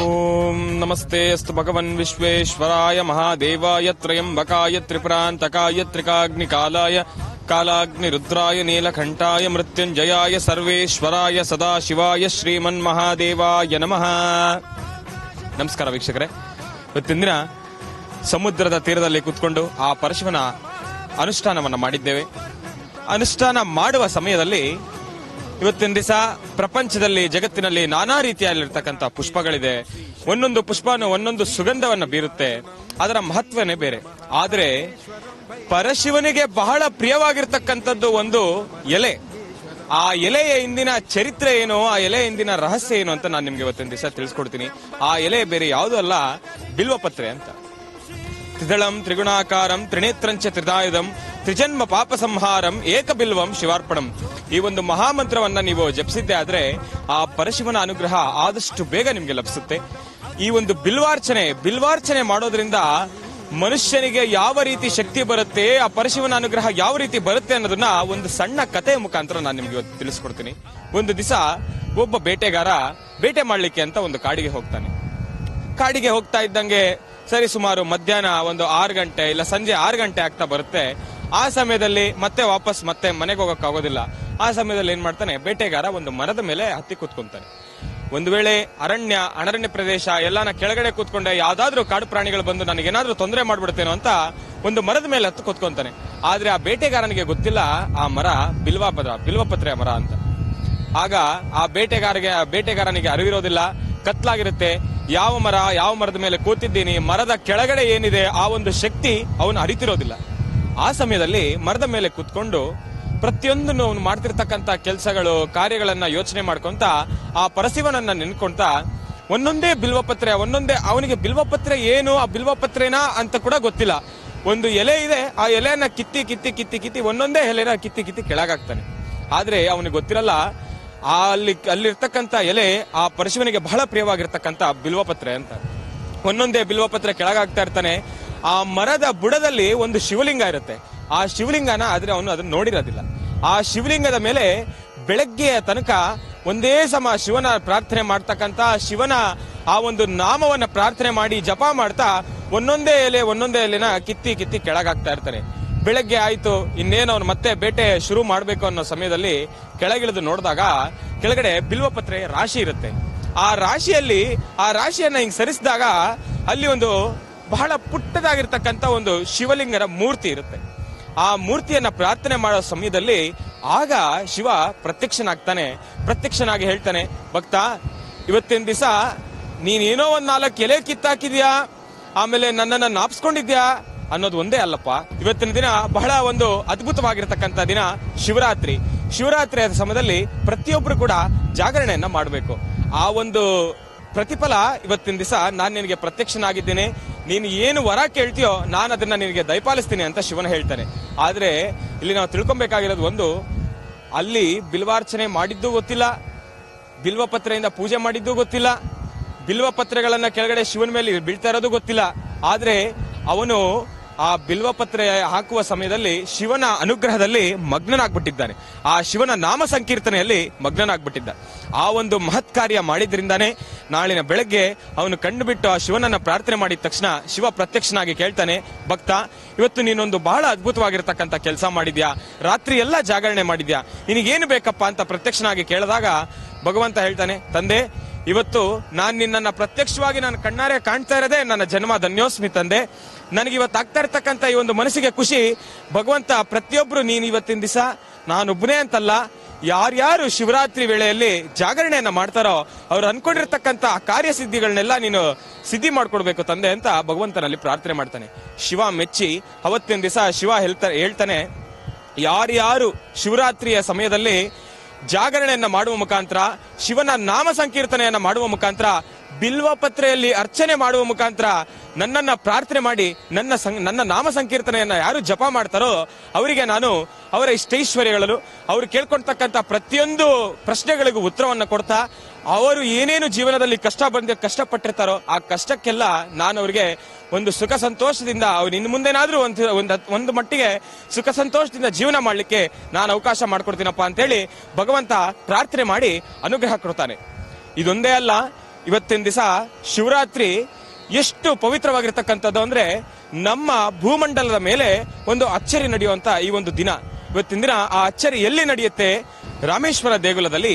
ಓಂ ನಮಸ್ತೆ ಅಸ್ತು ಭಗವನ್ ವಿಶ್ವೇಶ್ವರಾಯ ಮಹಾದೇವಾಯ ತ್ರಯಂಬಕಾಯ ತ್ರಿಪುರಾಂತಕಾಯ ತ್ರಿಕಾಗ್ನಿಕಾಲಾಯ ಕಾಲಾಗ್ನಿ ರುದ್ರಾಯ ನೀಲಕಂಠಾಯ ಮೃತ್ಯುಂಜಯಾಯ ಸರ್ವೇಶ್ವರಾಯ ಸದಾಶಿವಾಯ ಶ್ರೀಮನ್ ಮಹಾದೇವಾಯ ನಮಃ. ನಮಸ್ಕಾರ ವೀಕ್ಷಕರೇ, ಇವತ್ತಿನ ದಿನ ಸಮುದ್ರದ ತೀರದಲ್ಲಿ ಕೂತ್ಕೊಂಡು ಆ ಪರಶಿವನ ಅನುಷ್ಠಾನವನ್ನ ಮಾಡಿದ್ದೇವೆ. ಅನುಷ್ಠಾನ ಮಾಡುವ ಸಮಯದಲ್ಲಿ ಇವತ್ತಿನ ದಿವಸ ಪ್ರಪಂಚದಲ್ಲಿ ಜಗತ್ತಿನಲ್ಲಿ ನಾನಾ ರೀತಿಯಲ್ಲಿರ್ತಕ್ಕಂಥ ಪುಷ್ಪಗಳಿದೆ. ಒಂದೊಂದು ಪುಷ್ಪನು ಒಂದೊಂದು ಸುಗಂಧವನ್ನ ಬೀರುತ್ತೆ, ಅದರ ಮಹತ್ವನೇ ಬೇರೆ. ಆದರೆ ಪರಶಿವನಿಗೆ ಬಹಳ ಪ್ರಿಯವಾಗಿರ್ತಕ್ಕಂಥದ್ದು ಒಂದು ಎಲೆ. ಆ ಎಲೆಯ ಹಿಂದಿನ ಚರಿತ್ರೆ ಏನು, ಆ ಎಲೆಯ ಹಿಂದಿನ ರಹಸ್ಯ ಏನು ಅಂತ ನಾನು ನಿಮ್ಗೆ ಇವತ್ತಿನ ದಿವಸ ತಿಳಿಸ್ಕೊಡ್ತೀನಿ. ಆ ಎಲೆ ಬೇರೆ ಯಾವುದೂ ಅಲ್ಲ, ಬಿಲ್ವಪತ್ರೆ ಅಂತ. ತ್ರಿದಳಂ ತ್ರಿಗುಣಾಕಾರಂ ತ್ರಿನೇತ್ರಂಚ ತ್ರಿದಾಯುಧಂ ತ್ರಿಜನ್ಮ ಪಾಪ ಸಂಹಾರಂ ಏಕಬಿಲ್ವಂ ಶಿವಾರ್ಪಣಂ. ಈ ಒಂದು ಮಹಾಮಂತ್ರವನ್ನ ನೀವು ಜಪಿಸಿದ್ದೆ ಆದ್ರೆ ಆ ಪರಶಿವನ ಅನುಗ್ರಹ ಆದಷ್ಟು ಬೇಗ ನಿಮ್ಗೆ ಲಭಿಸುತ್ತೆ. ಈ ಒಂದು ಬಿಲ್ವಾರ್ಚನೆ ಮಾಡೋದ್ರಿಂದ ಮನುಷ್ಯನಿಗೆ ಯಾವ ರೀತಿ ಶಕ್ತಿ ಬರುತ್ತೆ, ಆ ಪರಶಿವನ ಅನುಗ್ರಹ ಯಾವ ರೀತಿ ಬರುತ್ತೆ ಅನ್ನೋದನ್ನ ಒಂದು ಸಣ್ಣ ಕಥೆಯ ಮುಖಾಂತರ ನಾನು ನಿಮ್ಗೆ ಇವತ್ತು ತಿಳಿಸ್ಕೊಡ್ತೀನಿ. ಒಂದು ದಿವಸ ಒಬ್ಬ ಬೇಟೆಗಾರ ಬೇಟೆ ಮಾಡ್ಲಿಕ್ಕೆ ಅಂತ ಒಂದು ಕಾಡಿಗೆ ಹೋಗ್ತಾನೆ. ಕಾಡಿಗೆ ಹೋಗ್ತಾ ಇದ್ದಂಗೆ ಸರಿ ಸುಮಾರು ಮಧ್ಯಾಹ್ನ ಒಂದು 6 ಗಂಟೆ ಇಲ್ಲ ಸಂಜೆ 6 ಗಂಟೆ ಆಗ್ತಾ ಬರುತ್ತೆ. ಆ ಸಮಯದಲ್ಲಿ ಮತ್ತೆ ವಾಪಸ್ ಮನೆಗೆ ಹೋಗಕ್ಕಾಗೋದಿಲ್ಲ. ಆ ಸಮಯದಲ್ಲಿ ಏನ್ ಮಾಡ್ತಾನೆ, ಬೇಟೆಗಾರ ಒಂದು ಮರದ ಮೇಲೆ ಹತ್ತಿ ಕೂತ್ಕೊಂತಾನೆ. ಒಂದು ವೇಳೆ ಅರಣ್ಯ ಪ್ರದೇಶ ಎಲ್ಲಾನ ಕೆಳಗಡೆ ಕೂತ್ಕೊಂಡೆ ಯಾವ್ದಾದ್ರು ಕಾಡು ಪ್ರಾಣಿಗಳು ಬಂದು ನನಗೇನಾದ್ರೂ ತೊಂದರೆ ಮಾಡ್ಬಿಡ್ತೇನೋ ಅಂತ ಒಂದು ಮರದ ಮೇಲೆ ಹತ್ತು ಕೂತ್ಕೊಂತಾನೆ. ಆದ್ರೆ ಆ ಬೇಟೆಗಾರನಿಗೆ ಗೊತ್ತಿಲ್ಲ ಆ ಮರ ಬಿಲ್ವಪತ್ರೆ ಮರ ಅಂತ. ಆಗ ಆ ಬೇಟೆಗಾರನಿಗೆ ಅರಿವಿರೋದಿಲ್ಲ, ಕತ್ಲಾಗಿರುತ್ತೆ. ಯಾವ ಮರದ ಮೇಲೆ ಕೂತಿದ್ದೀನಿ, ಮರದ ಕೆಳಗಡೆ ಏನಿದೆ ಆ ಒಂದು ಶಕ್ತಿ ಅವನು ಅರಿತಿರೋದಿಲ್ಲ. ಆ ಸಮಯದಲ್ಲಿ ಮರದ ಮೇಲೆ ಕೂತ್ಕೊಂಡು ಪ್ರತಿಯೊಂದನ್ನು ಅವನು ಮಾಡ್ತಿರ್ತಕ್ಕಂಥ ಕೆಲಸಗಳು ಕಾರ್ಯಗಳನ್ನ ಯೋಚನೆ ಮಾಡ್ಕೊಂತ ಆ ಪರಶಿವನನ್ನ ನೆನ್ಕೊಂತ ಒಂದೊಂದೇ ಅವನಿಗೆ ಬಿಲ್ವಪತ್ರೆ ಏನು, ಆ ಬಿಲ್ವಪತ್ರೆನಾ ಅಂತ ಕೂಡ ಗೊತ್ತಿಲ್ಲ. ಒಂದು ಎಲೆ ಇದೆ, ಆ ಎಲೆಯನ್ನ ಕಿತ್ತಿ ಒಂದೊಂದೇ ಎಲೆನ ಕಿತ್ತಿ ಕೆಳಗಾಗ್ತಾನೆ. ಆದ್ರೆ ಅವನಿಗೆ ಗೊತ್ತಿರಲ್ಲ ಅಲ್ಲಿರ್ತಕ್ಕಂಥ ಎಲೆ ಆ ಪರಶಿವನಿಗೆ ಬಹಳ ಪ್ರಿಯವಾಗಿರ್ತಕ್ಕಂಥ ಬಿಲ್ವಪತ್ರೆ ಅಂತ. ಒಂದೊಂದೇ ಬಿಲ್ವಪತ್ರೆ ಕೆಳಗಾಗ್ತಾ ಇರ್ತಾನೆ. ಆ ಮರದ ಬುಡದಲ್ಲಿ ಒಂದು ಶಿವಲಿಂಗ ಇರುತ್ತೆ. ಆ ಶಿವಲಿಂಗನ ಆದ್ರೆ ಅವನು ಅದನ್ನ ನೋಡಿರೋದಿಲ್ಲ. ಆ ಶಿವಲಿಂಗದ ಮೇಲೆ ಬೆಳಗ್ಗೆಯ ತನಕ ಒಂದೇ ಸಮ ಶಿವನ ಪ್ರಾರ್ಥನೆ ಮಾಡ್ತಕ್ಕಂಥ ಶಿವನ ಆ ಒಂದು ನಾಮವನ್ನ ಪ್ರಾರ್ಥನೆ ಮಾಡಿ ಜಪ ಮಾಡ್ತಾ ಒಂದೊಂದೇ ಎಲೆನ ಕಿತ್ತಿ ಕೆಳಗಾಗ್ತಾ ಇರ್ತಾನೆ. ಬೆಳಗ್ಗೆ ಆಯ್ತು, ಇನ್ನೇನು ಅವನು ಮತ್ತೆ ಬೇಟೆ ಶುರು ಮಾಡ್ಬೇಕು ಅನ್ನೋ ಸಮಯದಲ್ಲಿ ಕೆಳಗಿಳಿದು ನೋಡಿದಾಗ ಕೆಳಗಡೆ ಬಿಲ್ವಪತ್ರೆ ರಾಶಿ ಇರುತ್ತೆ. ಆ ರಾಶಿಯನ್ನ ಹಿಂಗ್ ಸರಿಸಿದಾಗ ಅಲ್ಲಿ ಒಂದು ಬಹಳ ಪುಟ್ಟದಾಗಿರ್ತಕ್ಕಂಥ ಒಂದು ಶಿವಲಿಂಗದ ಮೂರ್ತಿ ಇರುತ್ತೆ. ಆ ಮೂರ್ತಿಯನ್ನ ಪ್ರಾರ್ಥನೆ ಮಾಡೋ ಸಮಯದಲ್ಲಿ ಆಗ ಶಿವ ಪ್ರತ್ಯಕ್ಷನಾಗಿ ಹೇಳ್ತಾನೆ, ಭಕ್ತ, ಇವತ್ತಿನ ದಿವಸ ನೀನೇನೋ ಒಂದ್ 4 ಎಲೆ ಕಿತ್ತಾಕಿದ್ಯಾ, ಆಮೇಲೆ ನನ್ನನ್ನ ನಾಪ್ಸ್ಕೊಂಡಿದ್ಯಾ ಅನ್ನೋದು ಒಂದೇ ಅಲ್ಲಪ್ಪ. ಇವತ್ತಿನ ದಿನ ಬಹಳ ಒಂದು ಅದ್ಭುತವಾಗಿರ್ತಕ್ಕಂಥ ದಿನ, ಶಿವರಾತ್ರಿ ಆದ ಸಮಯದಲ್ಲಿ ಪ್ರತಿಯೊಬ್ರು ಕೂಡ ಜಾಗರಣೆಯನ್ನ ಮಾಡಬೇಕು. ಆ ಒಂದು ಪ್ರತಿಫಲ ಇವತ್ತಿನ ದಿವಸ ನಾನು ನಿನಗೆ ಪ್ರತ್ಯಕ್ಷನಾಗಿದ್ದೇನೆ, ನೀನು ಏನು ವರ ಕೇಳ್ತೀಯೋ ನಾನು ಅದನ್ನ ನಿನಗೆ ದಯಪಾಲಿಸ್ತೀನಿ ಅಂತ ಶಿವನ ಹೇಳ್ತಾನೆ. ಆದ್ರೆ ಇಲ್ಲಿ ನಾವು ತಿಳ್ಕೊಬೇಕಾಗಿರೋದು ಒಂದು, ಅಲ್ಲಿ ಬಿಲ್ವಾರ್ಚನೆ ಮಾಡಿದ್ದೂ ಗೊತ್ತಿಲ್ಲ, ಬಿಲ್ವಪತ್ರೆಯಿಂದ ಪೂಜೆ ಮಾಡಿದ್ದೂ ಗೊತ್ತಿಲ್ಲ, ಬಿಲ್ವಪತ್ರೆಗಳನ್ನ ಕೆಳಗಡೆ ಶಿವನ ಮೇಲೆ ಬೀಳ್ತಾ ಇರೋದು ಗೊತ್ತಿಲ್ಲ. ಆದ್ರೆ ಅವನು ಆ ಬಿಲ್ವಪತ್ರೆ ಹಾಕುವ ಸಮಯದಲ್ಲಿ ಶಿವನ ಅನುಗ್ರಹದಲ್ಲಿ ಮಗ್ನನಾಗ್ಬಿಟ್ಟಿದ್ದಾನೆ. ಆ ಶಿವನ ನಾಮ ಸಂಕೀರ್ತನೆಯಲ್ಲಿ ಮಗ್ನನಾಗ್ಬಿಟ್ಟಿದ್ದ. ಆ ಒಂದು ಮಹತ್ ಕಾರ್ಯ ಮಾಡಿದ್ರಿಂದಾನೆ ನಾಳಿನ ಬೆಳಗ್ಗೆ ಅವನು ಕಂಡುಬಿಟ್ಟು ಆ ಶಿವನನ್ನ ಪ್ರಾರ್ಥನೆ ಮಾಡಿದ ತಕ್ಷಣ ಶಿವ ಪ್ರತ್ಯಕ್ಷನಾಗಿ ಕೇಳ್ತಾನೆ, ಭಕ್ತ, ಇವತ್ತು ನೀನೊಂದು ಬಹಳ ಅದ್ಭುತವಾಗಿರ್ತಕ್ಕಂಥ ಕೆಲಸ ಮಾಡಿದ್ಯಾ, ರಾತ್ರಿ ಎಲ್ಲ ಜಾಗರಣೆ ಮಾಡಿದ್ಯಾ, ನಿನಗೇನು ಬೇಕಪ್ಪ ಅಂತ ಪ್ರತ್ಯಕ್ಷನಾಗಿ ಕೇಳಿದಾಗ ಭಗವಂತ ಹೇಳ್ತಾನೆ, ತಂದೆ, ಇವತ್ತು ನಿನ್ನನ್ನ ಪ್ರತ್ಯಕ್ಷವಾಗಿ ನಾನು ಕಣ್ಣಾರೆ ಕಾಣ್ತಾ ಇರೋದೇ ನನ್ನ ಜನ್ಮ ಧನ್ಯೋಸ್ಮಿ ತಂದೆ. ನನಗೆ ಇವತ್ತು ಆಗ್ತಾ ಇರ್ತಕ್ಕಂಥ ಈ ಒಂದು ಮನಸ್ಸಿಗೆ ಖುಷಿ, ಭಗವಂತ ಪ್ರತಿಯೊಬ್ರು ನೀನು ಇವತ್ತಿನ ದಿವಸ ನಾನೊಬ್ಬನೇ ಅಂತಲ್ಲ, ಯಾರ್ಯಾರು ಶಿವರಾತ್ರಿ ವೇಳೆಯಲ್ಲಿ ಜಾಗರಣೆಯನ್ನ ಮಾಡ್ತಾರೋ ಅವ್ರು ಅನ್ಕೊಂಡಿರ್ತಕ್ಕಂಥ ಕಾರ್ಯಸಿದ್ಧಿಗಳನ್ನೆಲ್ಲ ನೀನು ಸಿದ್ಧಿ ಮಾಡ್ಕೊಡ್ಬೇಕು ತಂದೆ ಅಂತ ಭಗವಂತನಲ್ಲಿ ಪ್ರಾರ್ಥನೆ ಮಾಡ್ತಾನೆ. ಶಿವ ಮೆಚ್ಚಿ ಅವತ್ತಿನ ದಿವಸ ಶಿವ ಹೇಳ್ತಾನೆ, ಯಾರ್ಯಾರು ಶಿವರಾತ್ರಿಯ ಸಮಯದಲ್ಲಿ ಜಾಗರಣೆಯನ್ನ ಮಾಡುವ ಮುಖಾಂತರ, ಶಿವನ ನಾಮ ಸಂಕೀರ್ತನೆಯನ್ನ ಮಾಡುವ ಮುಖಾಂತರ, ಬಿಲ್ವ ಪತ್ರೆಯಲ್ಲಿ ಅರ್ಚನೆ ಮಾಡುವ ಮುಖಾಂತರ ನನ್ನನ್ನ ಪ್ರಾರ್ಥನೆ ಮಾಡಿ ನನ್ನ ನಾಮ ಸಂಕೀರ್ತನೆಯನ್ನ ಯಾರು ಜಪ ಮಾಡ್ತಾರೋ ಅವರಿಗೆ ನಾನು ಅವರ ಇಷ್ಟೈಶ್ವರ್ಯಗಳು, ಅವರು ಕೇಳ್ಕೊಳ್ತಕ್ಕಂಥ ಪ್ರತಿಯೊಂದು ಪ್ರಶ್ನೆಗಳಿಗೂ ಉತ್ತರವನ್ನ ಕೊಡ್ತಾ, ಅವರು ಏನೇನು ಜೀವನದಲ್ಲಿ ಕಷ್ಟಪಟ್ಟಿರ್ತಾರೋ ಆ ಕಷ್ಟಕ್ಕೆಲ್ಲ ನಾನು ಅವರಿಗೆ ಒಂದು ಸುಖ ಸಂತೋಷದಿಂದ ಅವ್ರು ಇನ್ನು ಮುಂದೆನಾದ್ರೂ ಒಂದು ಮಟ್ಟಿಗೆ ಸುಖ ಸಂತೋಷದಿಂದ ಜೀವನ ಮಾಡ್ಲಿಕ್ಕೆ ನಾನು ಅವಕಾಶ ಮಾಡ್ಕೊಡ್ತೀನಪ್ಪ ಅಂತೇಳಿ ಭಗವಂತ ಪ್ರಾರ್ಥನೆ ಮಾಡಿ ಅನುಗ್ರಹ ಕೊಡ್ತಾನೆ. ಇದೊಂದೇ ಅಲ್ಲ, ಇವತ್ತಿನ ದಿವಸ ಶಿವರಾತ್ರಿ ಎಷ್ಟು ಪವಿತ್ರವಾಗಿರ್ತಕ್ಕಂಥದ್ದು ಅಂದ್ರೆ ನಮ್ಮ ಭೂಮಂಡಲದ ಮೇಲೆ ಒಂದು ಅಚ್ಚರಿ ನಡೆಯುವಂತ ಈ ಒಂದು ದಿನ. ಇವತ್ತಿನ ದಿನ ಆ ಅಚ್ಚರಿ ಎಲ್ಲಿ ನಡೆಯುತ್ತೆ? ರಾಮೇಶ್ವರ ದೇಗುಲದಲ್ಲಿ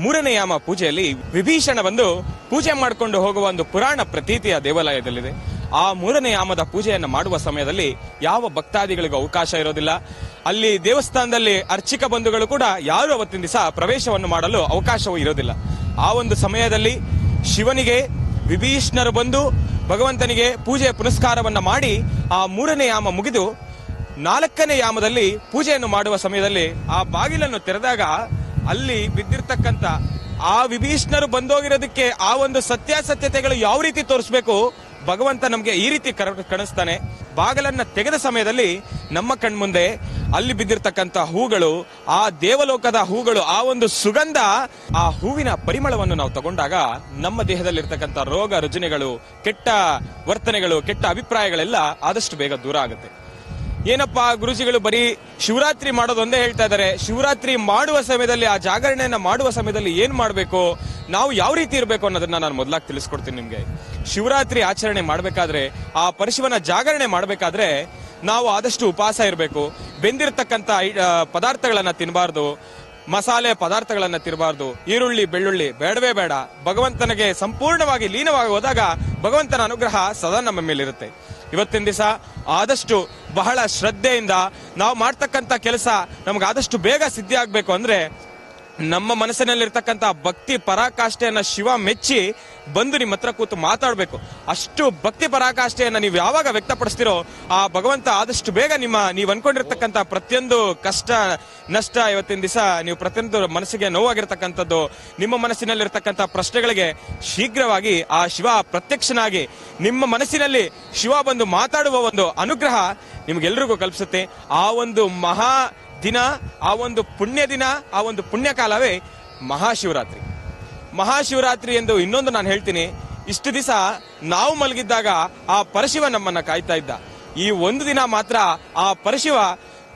3ನೇ ಯಾಮ ಪೂಜೆಯಲ್ಲಿ ವಿಭೀಷಣ ಬಂದು ಪೂಜೆ ಮಾಡಿಕೊಂಡು ಹೋಗುವ ಒಂದು ಪುರಾಣ ಪ್ರತೀತಿಯ ದೇವಾಲಯದಲ್ಲಿದೆ. ಆ 3ನೇ ಯಾಮದ ಪೂಜೆಯನ್ನು ಮಾಡುವ ಸಮಯದಲ್ಲಿ ಯಾವ ಭಕ್ತಾದಿಗಳಿಗೂ ಅವಕಾಶ ಇರೋದಿಲ್ಲ. ಅಲ್ಲಿ ದೇವಸ್ಥಾನದಲ್ಲಿ ಅರ್ಚಕ ಬಂಧುಗಳು ಕೂಡ ಯಾರು ಅವತ್ತಿನ ದಿವಸ ಪ್ರವೇಶವನ್ನು ಮಾಡಲು ಅವಕಾಶವೂ ಇರೋದಿಲ್ಲ. ಆ ಒಂದು ಸಮಯದಲ್ಲಿ ಶಿವನಿಗೆ ವಿಭೀಷಣರು ಬಂದು ಭಗವಂತನಿಗೆ ಪೂಜೆ ಪುನಸ್ಕಾರವನ್ನ ಮಾಡಿ ಆ 3ನೇ ಯಾಮ ಮುಗಿದು 4ನೇ ಯಾಮದಲ್ಲಿ ಪೂಜೆಯನ್ನು ಮಾಡುವ ಸಮಯದಲ್ಲಿ ಆ ಬಾಗಿಲನ್ನು ತೆರೆದಾಗ ಅಲ್ಲಿ ಬಿದ್ದಿರ್ತಕ್ಕಂಥ ಆ ವಿಭೀಷಣರು ಬಂದೋಗಿರೋದಕ್ಕೆ ಆ ಒಂದು ಸತ್ಯಾಸತ್ಯತೆಗಳು ಯಾವ ರೀತಿ ತೋರಿಸ್ಬೇಕು ಭಗವಂತ ನಮ್ಗೆ ಈ ರೀತಿ ಕಾಣಿಸ್ತಾನೆ. ಬಾಗಿಲನ್ನ ತೆಗೆದ ಸಮಯದಲ್ಲಿ ನಮ್ಮ ಕಣ್ಮುಂದೆ ಅಲ್ಲಿ ಬಿದ್ದಿರ್ತಕ್ಕಂಥ ಹೂಗಳು, ಆ ದೇವಲೋಕದ ಹೂಗಳು, ಆ ಒಂದು ಸುಗಂಧ, ಆ ಹೂವಿನ ಪರಿಮಳವನ್ನು ನಾವು ತಗೊಂಡಾಗ ನಮ್ಮ ದೇಹದಲ್ಲಿರ್ತಕ್ಕಂಥ ರೋಗ ರುಜಿನಗಳು, ಕೆಟ್ಟ ವರ್ತನೆಗಳು, ಕೆಟ್ಟ ಅಭಿಪ್ರಾಯಗಳೆಲ್ಲ ಆದಷ್ಟು ಬೇಗ ದೂರ ಆಗುತ್ತೆ. ಏನಪ್ಪಾ ಗುರುಜಿಗಳು ಬರೀ ಶಿವರಾತ್ರಿ ಮಾಡೋದೊಂದೇ ಹೇಳ್ತಾ ಇದ್ದಾರೆ, ಶಿವರಾತ್ರಿ ಮಾಡುವ ಸಮಯದಲ್ಲಿ, ಆ ಜಾಗರಣೆಯನ್ನ ಮಾಡುವ ಸಮಯದಲ್ಲಿ ಏನ್ ಮಾಡ್ಬೇಕು, ನಾವು ಯಾವ ರೀತಿ ಇರಬೇಕು ಅನ್ನೋದನ್ನ ನಾನು ಮೊದಲಾಗಿ ತಿಳಿಸ್ಕೊಡ್ತೀನಿ ನಿಮ್ಗೆ. ಶಿವರಾತ್ರಿ ಆಚರಣೆ ಮಾಡ್ಬೇಕಾದ್ರೆ, ಆ ಪರಶಿವನ ಜಾಗರಣೆ ಮಾಡ್ಬೇಕಾದ್ರೆ ನಾವು ಆದಷ್ಟು ಉಪವಾಸ ಇರಬೇಕು. ಬೆಂದಿರತಕ್ಕಂಥ ಪದಾರ್ಥಗಳನ್ನ ತಿನ್ನಬಾರ್ದು, ಮಸಾಲೆ ಪದಾರ್ಥಗಳನ್ನ ತಿನ್ನಬಾರ್ದು, ಈರುಳ್ಳಿ ಬೆಳ್ಳುಳ್ಳಿ ಬೇಡವೇ ಬೇಡ. ಭಗವಂತನಿಗೆ ಸಂಪೂರ್ಣವಾಗಿ ಲೀನವಾಗಿ ಹೋದಾಗ ಭಗವಂತನ ಅನುಗ್ರಹ ಸದಾ ನಮ್ಮ ಮೇಲಿರುತ್ತೆ. ಇವತ್ತಿನ ದಿವಸ ಆದಷ್ಟು ಬಹಳ ಶ್ರದ್ಧೆಯಿಂದ ನಾವು ಮಾಡ್ತಕ್ಕಂಥ ಕೆಲಸ ನಮ್ಗೆ ಆದಷ್ಟು ಬೇಗ ಸಿದ್ಧಿ ಆಗ್ಬೇಕು ಅಂದ್ರೆ ನಮ್ಮ ಮನಸ್ಸಿನಲ್ಲಿರ್ತಕ್ಕಂಥ ಭಕ್ತಿ ಪರಾಕಾಷ್ಠೆಯನ್ನ ಶಿವ ಮೆಚ್ಚಿ ಬಂದು ನಿಮ್ಮ ಹತ್ರ ಕೂತು ಮಾತಾಡ್ಬೇಕು. ಅಷ್ಟು ಭಕ್ತಿ ಪರಾಕಾಷ್ಠೆಯನ್ನ ನೀವು ಯಾವಾಗ ವ್ಯಕ್ತಪಡಿಸ್ತಿರೋ ಆ ಭಗವಂತ ಆದಷ್ಟು ಬೇಗ ನೀವು ಅನ್ಕೊಂಡಿರ್ತಕ್ಕಂಥ ಪ್ರತಿಯೊಂದು ಕಷ್ಟ ನಷ್ಟ, ಇವತ್ತಿನ ದಿವಸ ನೀವು ಪ್ರತಿಯೊಂದು ಮನಸ್ಸಿಗೆ ನೋವಾಗಿರ್ತಕ್ಕಂಥದ್ದು, ನಿಮ್ಮ ಮನಸ್ಸಿನಲ್ಲಿರ್ತಕ್ಕಂಥ ಪ್ರಶ್ನೆಗಳಿಗೆ ಶೀಘ್ರವಾಗಿ ಆ ಶಿವ ಪ್ರತ್ಯಕ್ಷನಾಗಿ ನಿಮ್ಮ ಮನಸ್ಸಿನಲ್ಲಿ ಶಿವ ಬಂದು ಮಾತಾಡುವ ಒಂದು ಅನುಗ್ರಹ ನಿಮ್ಗೆಲ್ರಿಗೂ ಕಲ್ಪಿಸುತ್ತೆ. ಆ ಒಂದು ಮಹಾ ದಿನ, ಆ ಒಂದು ಪುಣ್ಯ ದಿನ, ಆ ಒಂದು ಪುಣ್ಯ ಕಾಲವೇ ಮಹಾಶಿವರಾತ್ರಿ. ಮಹಾಶಿವರಾತ್ರಿ ಎಂದು ಇನ್ನೊಂದು ನಾನು ಹೇಳ್ತೀನಿ, ಇಷ್ಟು ದಿವಸ ನಾವು ಮಲಗಿದ್ದಾಗ ಆ ಪರಶಿವ ನಮ್ಮನ್ನ ಕಾಯ್ತಾ ಇದ್ದ. ಈ ಒಂದು ದಿನ ಮಾತ್ರ ಆ ಪರಶಿವ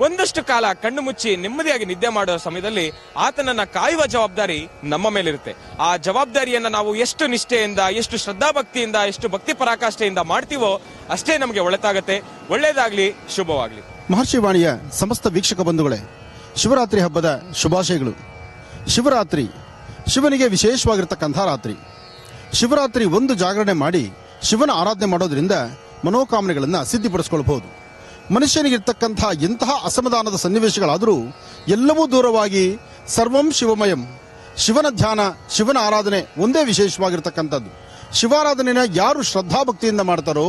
ಒಂದಷ್ಟು ಕಾಲ ಕಣ್ಣು ಮುಚ್ಚಿ ನೆಮ್ಮದಿಯಾಗಿ ನಿದ್ದೆ ಮಾಡುವ ಸಮಯದಲ್ಲಿ ಆತನನ್ನ ಕಾಯುವ ಜವಾಬ್ದಾರಿ ನಮ್ಮ ಮೇಲಿರುತ್ತೆ. ಆ ಜವಾಬ್ದಾರಿಯನ್ನ ನಾವು ಎಷ್ಟು ನಿಷ್ಠೆಯಿಂದ, ಎಷ್ಟು ಶ್ರದ್ಧಾಭಕ್ತಿಯಿಂದ, ಎಷ್ಟು ಭಕ್ತಿ ಪರಾಕಾಷ್ಠೆಯಿಂದ ಮಾಡ್ತೀವೋ ಅಷ್ಟೇ ನಮಗೆ ಒಳಿತಾಗತ್ತೆ. ಒಳ್ಳೇದಾಗ್ಲಿ, ಶುಭವಾಗ್ಲಿ. ಮಹರ್ಷಿವಾಣಿಯ ಸಮಸ್ತ ವೀಕ್ಷಕ ಬಂಧುಗಳೇ, ಶಿವರಾತ್ರಿ ಹಬ್ಬದ ಶುಭಾಶಯಗಳು. ಶಿವರಾತ್ರಿ ಶಿವನಿಗೆ ವಿಶೇಷವಾಗಿರ್ತಕ್ಕಂಥ ರಾತ್ರಿ. ಶಿವರಾತ್ರಿ ಒಂದು ಜಾಗರಣೆ ಮಾಡಿ ಶಿವನ ಆರಾಧನೆ ಮಾಡೋದ್ರಿಂದ ಮನೋಕಾಮನೆಗಳನ್ನು ಸಿದ್ಧಿಪಡಿಸಿಕೊಳ್ಳಬಹುದು. ಮನುಷ್ಯನಿಗಿರ್ತಕ್ಕಂಥ ಎಂತಹ ಅಸಮಾಧಾನದ ಸನ್ನಿವೇಶಗಳಾದರೂ ಎಲ್ಲವೂ ದೂರವಾಗಿ ಸರ್ವಂ ಶಿವಮಯಂ, ಶಿವನ ಧ್ಯಾನ, ಶಿವನ ಆರಾಧನೆ ಒಂದೇ ವಿಶೇಷವಾಗಿರ್ತಕ್ಕಂಥದ್ದು. ಶಿವಾರಾಧನೆಯ ಯಾರು ಶ್ರದ್ಧಾಭಕ್ತಿಯಿಂದ ಮಾಡ್ತಾರೋ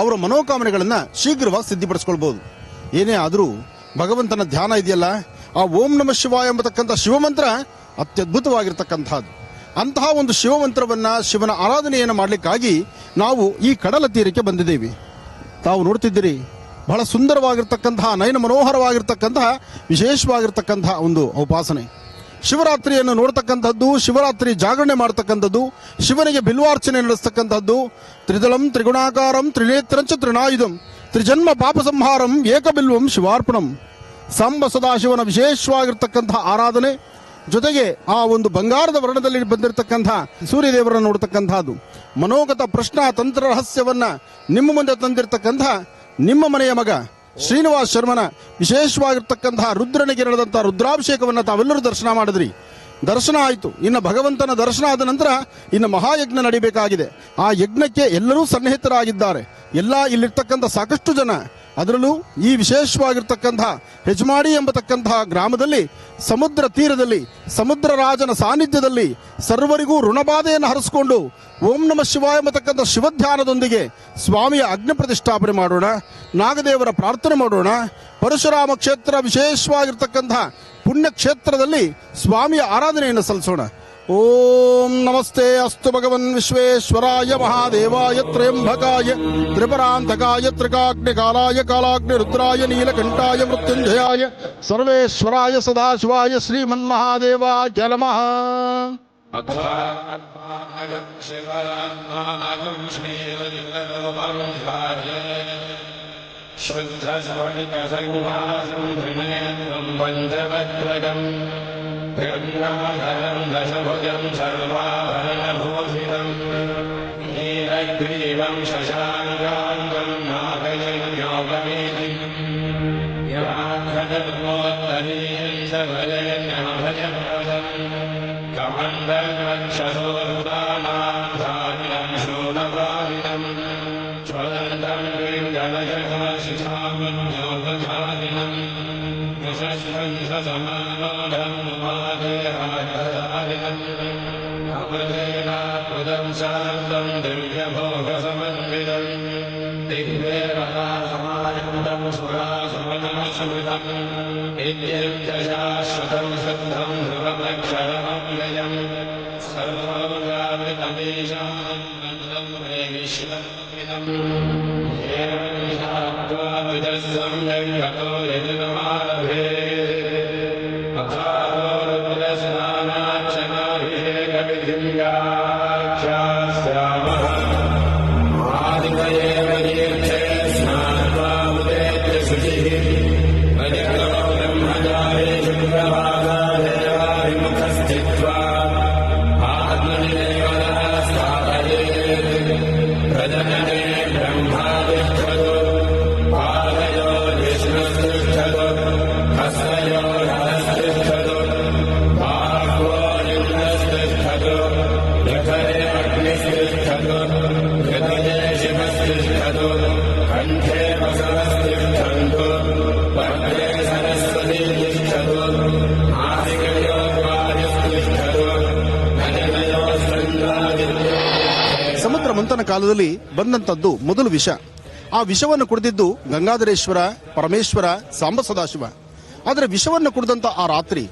ಅವರ ಮನೋಕಾಮನೆಗಳನ್ನು ಶೀಘ್ರವಾಗಿ ಸಿದ್ಧಿಪಡಿಸಿಕೊಳ್ಬಹುದು. ಏನೇ ಆದರೂ ಭಗವಂತನ ಧ್ಯಾನ ಇದೆಯಲ್ಲ, ಆ ಓಂ ನಮ ಶಿವಾಯ ಎಂಬತಕ್ಕಂಥ ಶಿವಮಂತ್ರ ಅತ್ಯದ್ಭುತವಾಗಿರ್ತಕ್ಕಂಥದ್ದು. ಅಂತಹ ಒಂದು ಶಿವಮಂತ್ರವನ್ನ, ಶಿವನ ಆರಾಧನೆಯನ್ನು ಮಾಡಲಿಕ್ಕಾಗಿ ನಾವು ಈ ಕಡಲ ತೀರಕ್ಕೆ ಬಂದಿದ್ದೇವೆ. ತಾವು ನೋಡ್ತಿದ್ದೀರಿ, ಬಹಳ ಸುಂದರವಾಗಿರ್ತಕ್ಕಂತಹ, ನಯನ ಮನೋಹರವಾಗಿರ್ತಕ್ಕಂತಹ, ವಿಶೇಷವಾಗಿರ್ತಕ್ಕಂತಹ ಒಂದು ಉಪಾಸನೆ. ಶಿವರಾತ್ರಿಯನ್ನು ನೋಡ್ತಕ್ಕಂಥದ್ದು, ಶಿವರಾತ್ರಿ ಜಾಗರಣೆ ಮಾಡತಕ್ಕಂಥದ್ದು, ಶಿವನಿಗೆ ಬಿಲ್ವಾರ್ಚನೆ ನಡೆಸ್ತಕ್ಕಂಥದ್ದು. ತ್ರಿದಳಂ ತ್ರಿಗುಣಾಕಾರಂ ತ್ರಿನೇತ್ರಂಚ ತ್ರಿನಾಯುಧಂ ತ್ರಿಜನ್ಮ ಪಾಪ ಸಂಹಾರಂ ಏಕಬಿಲ್ವಂ ಶಿವಾರ್ಪಣಂ. ಸಾಂಬ ಸದಾಶಿವನ ವಿಶೇಷವಾಗಿರ್ತಕ್ಕಂತಹ ಆರಾಧನೆ, ಜೊತೆಗೆ ಆ ಒಂದು ಬಂಗಾರದ ವರ್ಣದಲ್ಲಿ ಬಂದಿರತಕ್ಕಂಥ ಸೂರ್ಯದೇವರನ್ನು ನೋಡ್ತಕ್ಕಂಥದ್ದು. ಮನೋಗತ ಪ್ರಶ್ನಾ ತಂತ್ರ ರಹಸ್ಯವನ್ನ ನಿಮ್ಮ ಮುಂದೆ ತಂದಿರತಕ್ಕಂಥ ನಿಮ್ಮ ಮನೆಯ ಮಗ ಶ್ರೀನಿವಾಸ್ ಶರ್ಮನ ವಿಶೇಷವಾಗಿರ್ತಕ್ಕಂತಹ ರುದ್ರನಿಗೆ ನಡೆದಂತಹ ರುದ್ರಾಭಿಷೇಕವನ್ನು ತಾವೆಲ್ಲರೂ ದರ್ಶನ ಮಾಡಿದ್ರಿ. ದರ್ಶನ ಆಯಿತು. ಇನ್ನು ಭಗವಂತನ ದರ್ಶನ ಆದ ನಂತರ ಇನ್ನು ಮಹಾಯಜ್ಞ ನಡೀಬೇಕಾಗಿದೆ. ಆ ಯಜ್ಞಕ್ಕೆ ಎಲ್ಲರೂ ಸನ್ನಿಹಿತರಾಗಿದ್ದಾರೆ. ಎಲ್ಲ ಇಲ್ಲಿರ್ತಕ್ಕಂಥ ಸಾಕಷ್ಟು ಜನ, ಅದರಲ್ಲೂ ಈ ವಿಶೇಷವಾಗಿರ್ತಕ್ಕಂಥ ಹೆಜ್ಮಾಡಿ ಎಂಬತಕ್ಕಂತಹ ಗ್ರಾಮದಲ್ಲಿ ಸಮುದ್ರ ತೀರದಲ್ಲಿ ಸಮುದ್ರ ರಾಜನ ಸಾನ್ನಿಧ್ಯದಲ್ಲಿ ಸರ್ವರಿಗೂ ಋಣಬಾಧೆಯನ್ನು ಹರಿಸಿಕೊಂಡು ಓಂ ನಮಃ ಶಿವಾಯ ಎಂಬತಕ್ಕಂಥ ಶಿವಧ್ಯಾನದೊಂದಿಗೆ ಸ್ವಾಮಿಯ ಅಗ್ನಿ ಪ್ರತಿಷ್ಠಾಪನೆ ಮಾಡೋಣ. ನಾಗದೇವರ ಪ್ರಾರ್ಥನೆ ಮಾಡೋಣ. ಪರಶುರಾಮ ಕ್ಷೇತ್ರ ವಿಶೇಷವಾಗಿರ್ತಕ್ಕಂಥ ಪುಣ್ಯ ಕ್ಷೇತ್ರದಲ್ಲಿ ಸ್ವಾಮಿಯ ಆರಾಧನೆಯನ್ನು ಸಲ್ಲಿಸೋಣ. ಓಂ ನಮಸ್ತೆ ಅಸ್ತು ಭಗವನ್ ವಿಶ್ವೇಶ್ವರಾಯ ಮಹಾದೇವಾಯ ತ್ರಯಂಬಕಾಯ ತ್ರಿಪರಾಂತಕಾಯ ತ್ರಿಕಾಗ್ನಿಕಾಲಾಯ ಕಾಲಾಗ್ನಿ ರುದ್ರಾಯ ನೀಲಕಂಠಾಯ ಮೃತ್ಯುಂಜಯಾಯ ಸರ್ವೇಶ್ವರಾಯ ಸದಾಶಿವಾಯ ಶ್ರೀಮನ್ಮಹಾದೇವಾಯ ನಮಃ. गङ्गाधरं दशभुजं सर्वाभरणभूषितं नीलग्रीवं शशाङ्काङ्गं नागयज्ञोपवीतिं व्याघ्रधर्मोत्तरीयं सर्वजयज्ञभजप्रदं कमण्डलक्षसोरुदानां शूलपालिनं ज्वलन्तं गणशशिशामं योगशालिनं अमृतेनाकृतं शान्तं दिव्यभोगसमन्वितं दिव्येवनासमायुक्तं सुरासुमनमस्मृतं नित्यं च शाश्वतं शुद्धं ध्रुवमक्षरमव्ययं सर्वोगामितमीशानं मे विश्वमिदम् एवं शाप्त्वा विदस्सम्यं गतो यजनमालभे ಸಮುದ್ರ ಮಂಥನ ಕಾಲದಲ್ಲಿ ಬಂದಂತದ್ದು ಮೊದಲು ವಿಷ. ಆ ವಿಷವನ್ನು ಕುಡಿದಿದ್ದು ಗಂಗಾಧರೇಶ್ವರ, ಪರಮೇಶ್ವರ, ಸಾಂಬ ಸದಾಶಿವ. ಆದರೆ ವಿಷವನ್ನು ಕುಡಿದಂತ ಆ ರಾತ್ರಿ